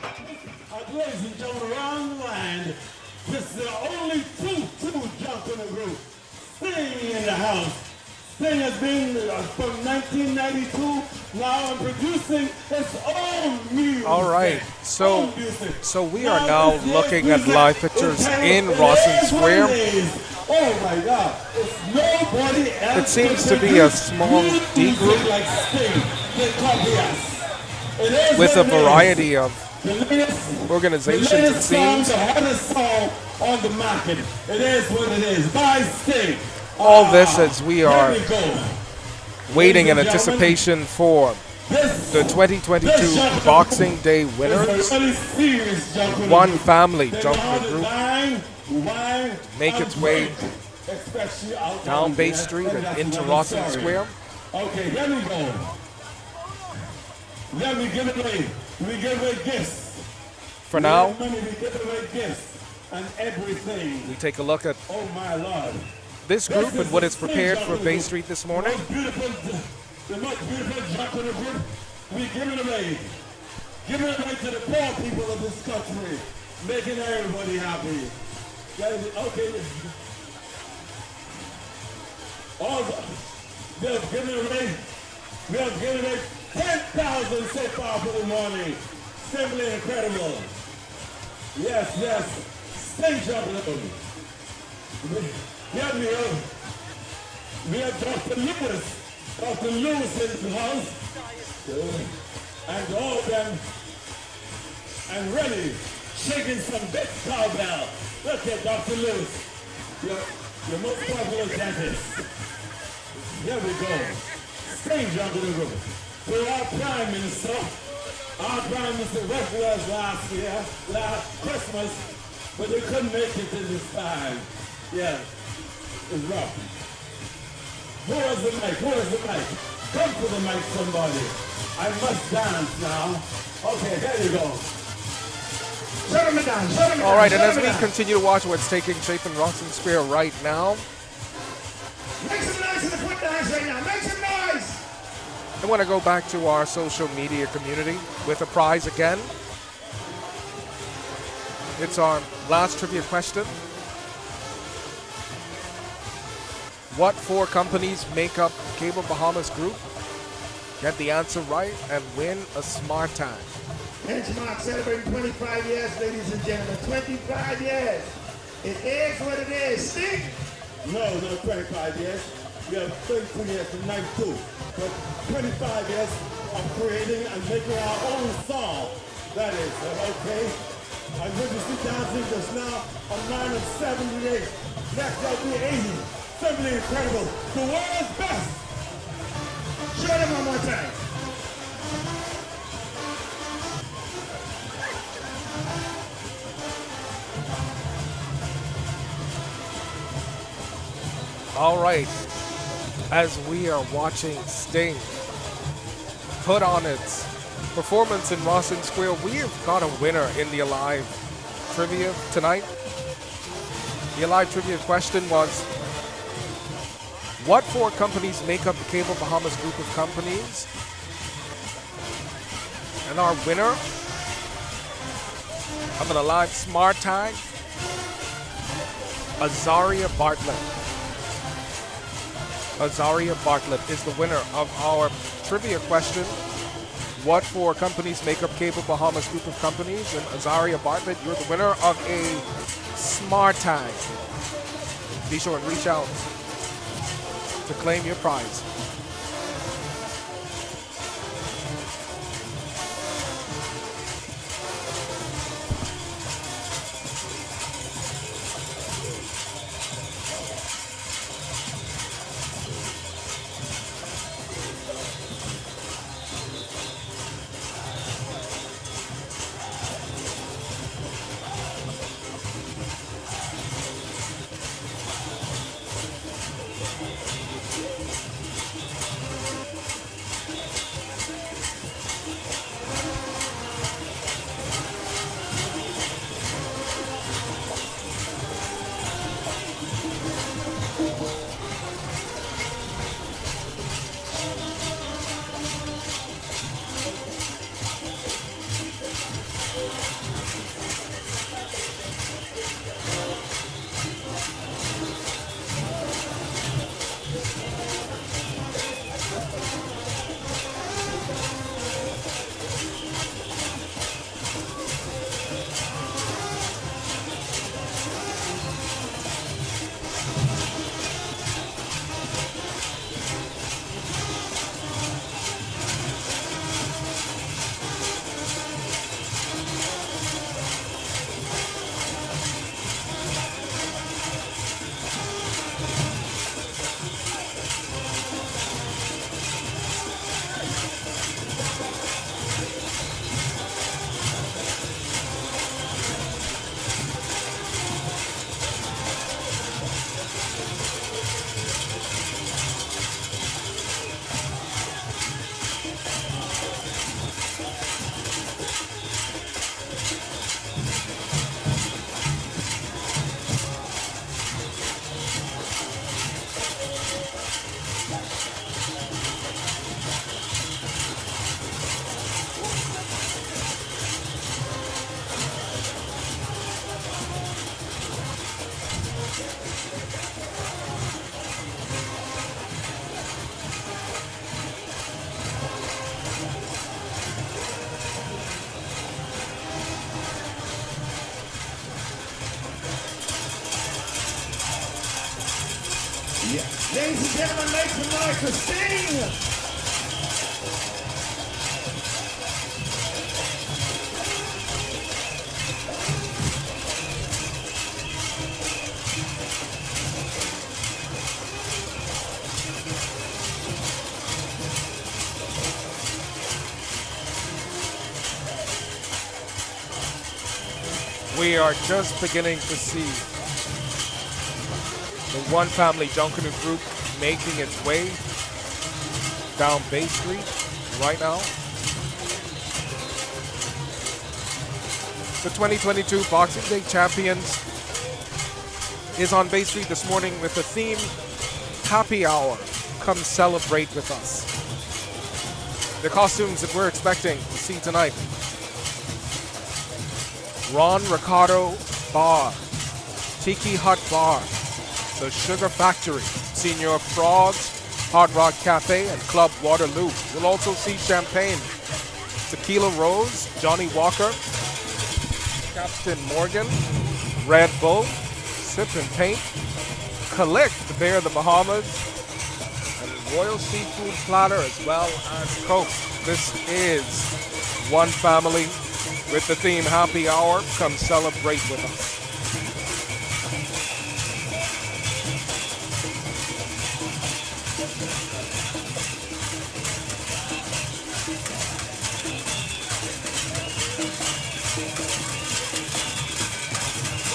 Ladies and gentlemen, around the land, this is the only true Junkanoo group. Sting in the house. Sting has been from 1992, now I'm producing its own music. All right, so we are now looking at live pictures in Rawson Square. Oh my God, it's nobody else. It seems to be a small D group with a variety of organizations and scenes. The hottest song on the market. It is what it is. By Sting. All this as we are waiting in anticipation for the 2022 Boxing Day winners. One family Junkanoo group make its way down Bay Street and into Rawson Square. Okay, here we go. Let me give away. We give away gifts. For now, we give away gifts and everything. we take a look at my Lord. This group and what is prepared for Bay Street this morning. The most beautiful Junkanoo group, we give it away. Give it away to the poor people of this country, making everybody happy. Okay. We have given away 10,000 so far for the morning. Simply incredible. Yes. Stay Junkanoo. We have Dr. Lewis. Dr. Lewis in the house. And all of them. And really shaking some big cowbell. Look at Dr. Lewis. Your most popular dentist. Here we go. Stay Junkanoo group. To our Prime Minister. Our Prime Minister was last Christmas, but they couldn't make it to this time. Yeah, it's rough. Who has the mic? Come to the mic, somebody. I must dance now. Okay, here you go. Shut him down. All right, and as we continue to watch what's taking shape in Rawson Square right now, make some noise in the foot dance right now. Make some noise. I want to go back to our social media community with a prize again. It's our last trivia question. What 4 companies make up Cable Bahamas Group? Get the answer right and win a smart tag. Benchmark celebrating 25 years, ladies and gentlemen. 25 years. It is what it is. Sting? No, 25 years. We have 32 years from 92. But 25 years of creating and making our own song. That is, okay? I'm witnessing dancing just now on 9 of 78. Next up, be 80. Simply incredible. The world's best. Show them one more time. All right, as we are watching Sting put on its performance in Rawson Square, we have got a winner in the Aliv trivia tonight. The Aliv trivia question was, what 4 companies make up the Cable Bahamas Group of companies? And our winner of an Alive Smart Tag, Azaria Bartlett. Azaria Bartlett is the winner of our trivia question. What four companies make up Cable Bahamas group of companies? And Azaria Bartlett, you're the winner of a Smart Tag. Be sure and reach out to claim your prize. Ladies and gentlemen, make some noise for Sting! We are just beginning to see the One Family Junkanoo group making its way down Bay Street right now. The 2022 Boxing Day Champions is on Bay Street this morning with the theme, Happy Hour, come celebrate with us. The costumes that we're expecting to see tonight: Ron Ricardo Bar, Tiki Hut Bar, The Sugar Factory, Senior Frogs, Hard Rock Cafe, and Club Waterloo. You'll also see Champagne, Tequila Rose, Johnny Walker, Captain Morgan, Red Bull, Sip and Paint, Collect, the Bear of the Bahamas, and Royal Seafood Platter, as well as Coke. This is One Family with the theme Happy Hour. Come celebrate with us.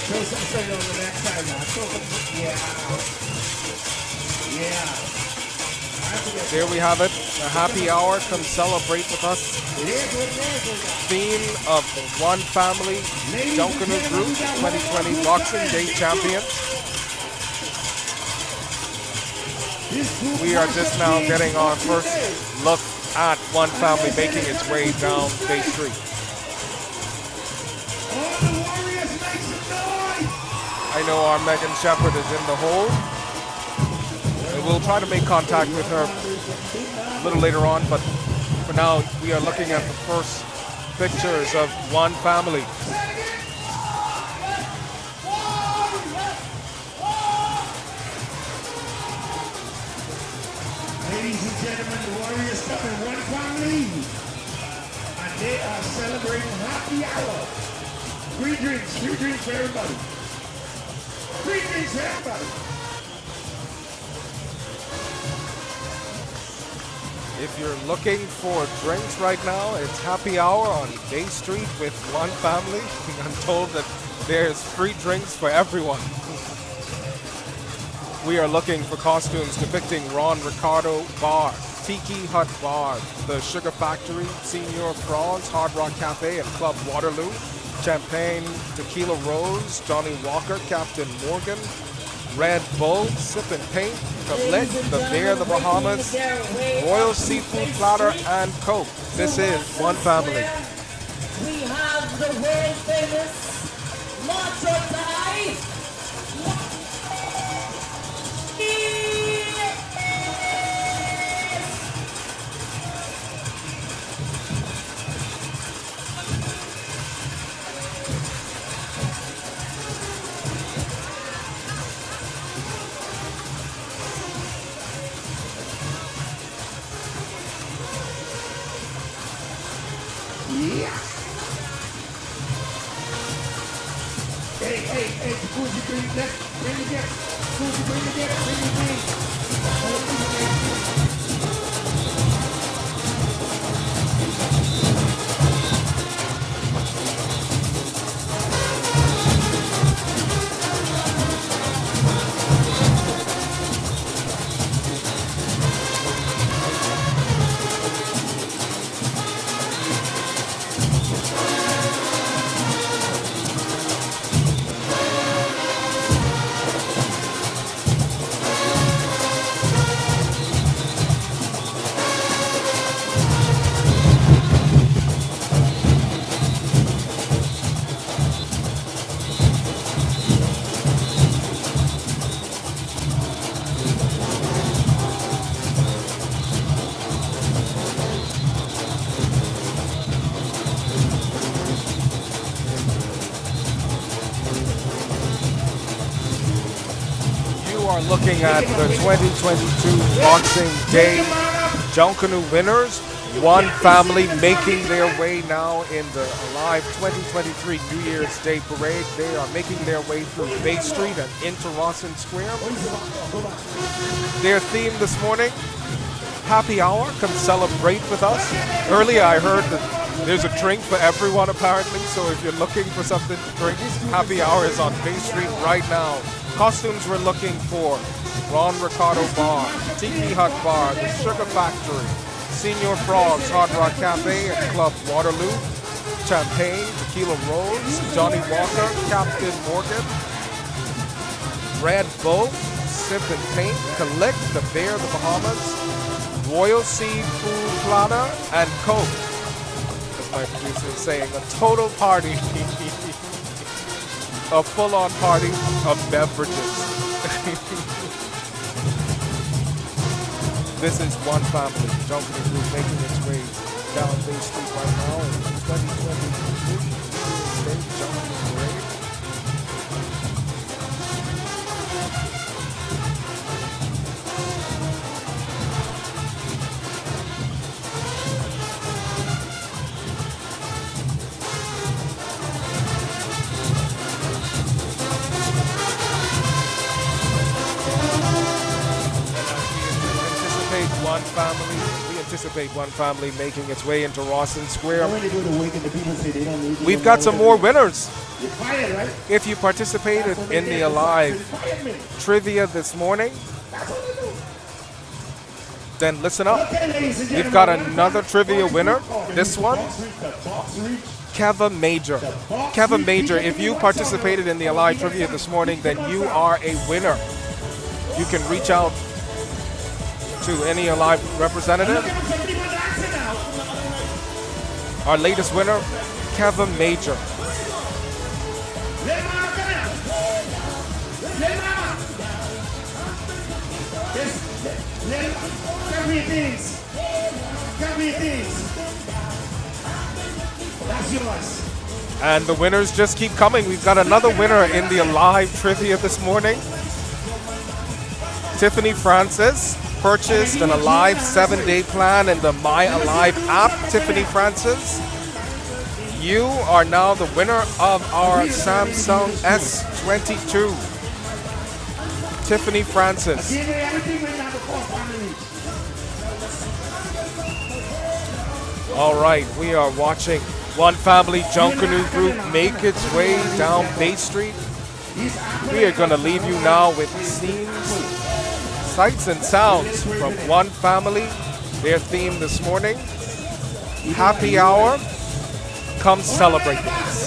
Show some straight on the next side now. Yeah. There we have it. The Happy Hour. Come celebrate with us. Theme of the One Family Junkanoo Group, 2020 Boxing Day Champions. We are just now getting our first look at One Family making its way down Bay Street. I know our Megan Shepherd is in the hole. And we'll try to make contact with her a little later on, but for now we are looking at the first pictures of One Family. Ladies and gentlemen, the Warriors come in One Family, and they are celebrating happy hour. Free drinks for everybody. Free drinks for everybody. If you're looking for drinks right now, it's happy hour on Bay Street with One Family. I'm told that there's free drinks for everyone. We are looking for costumes depicting Ron Ricardo Bar, Tiki Hut Bar, the Sugar Factory, Senior Frogs, Hard Rock Cafe, and Club Waterloo, Champagne, Tequila Rose, Johnny Walker, Captain Morgan, Red Bull, Sip and Paint, Kablik, The Bear, The Bahamas, Royal Seafood Platter, and Coke. This is One Family. We have the world famous Macho Thai. Hey, Kuzi, bring it again. Kuzi, bring it again. Bring it again. Looking at the 2022 Boxing Day Junkanoo winners, One Family making their way now in the Aliv 2023 New Year's Day Parade. They are making their way through Bay Street and into Rawson Square. Their theme this morning, happy hour, come celebrate with us. Earlier I heard that there's a drink for everyone apparently, so if you're looking for something to drink, happy hour is on Bay Street right now. Costumes we're looking for: Ron Ricardo Bar, Tiki Hut Bar, the Sugar Factory, Senior Frogs, Hard Rock Cafe, and Club Waterloo, Champagne, Tequila Rose, Johnny Walker, Captain Morgan, Red Bull, Sip and Paint, Collect, The Bear, The Bahamas, Royal Seafood Platter, and Coke. As my producer is saying, a total party. A full-on party of beverages. This is One Family. Junkanoo Group making its way down Bay Street right now in 2023 State Junkanoo Parade. We anticipate One Family making its way into Rawson Square. We've got some more winners. If you participated in the Aliv trivia this morning, then listen up. We've got another trivia winner. This one, Keva Major. Keva Major, if you participated in the Aliv trivia this morning, then you are a winner. You can reach out to any Aliv representative Our latest winner, Kevin Major. That's yours. And the winners just keep coming. We've got another winner in the Aliv trivia this morning. Tiffany Francis purchased an Aliv 7-day plan in the My Aliv app. Tiffany Francis, you are now the winner of our Samsung S22. Tiffany Francis. All right, we are watching One Family Junkanoo Group make its way down Bay Street. We are going to leave you now with scenes, sights and sounds from One Family. Their theme this morning, Happy Hour. Come celebrate with us.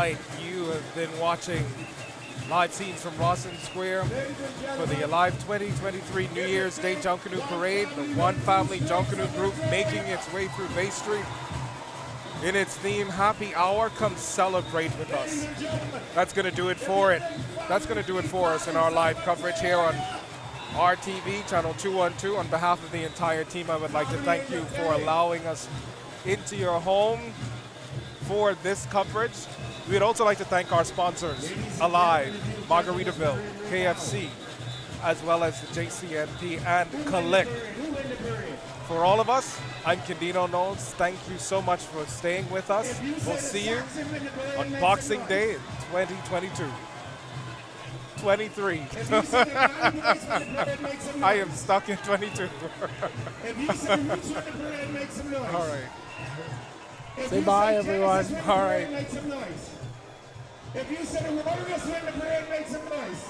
right, you have been watching live scenes from Rawson Square for the Aliv 2023 New Year's Day Junkanoo Parade. The One Family Junkanoo group making its way through Bay Street in its theme, Happy Hour. Come celebrate with us. That's going to do it for it. That's going to do it for us in our live coverage here on RTV, channel 212. On behalf of the entire team, I would like to thank you for allowing us into your home for this coverage. We would also like to thank our sponsors, Aliv, Margaritaville, KFC, as well as the JCNP and Collect. For all of us, I'm Candino Knowles. Thank you so much for staying with us. We'll see you on Boxing Day in 2022. 23. I am stuck in 22. All right. Say bye, everyone. All right. If you said the Warriors win the parade, make some noise.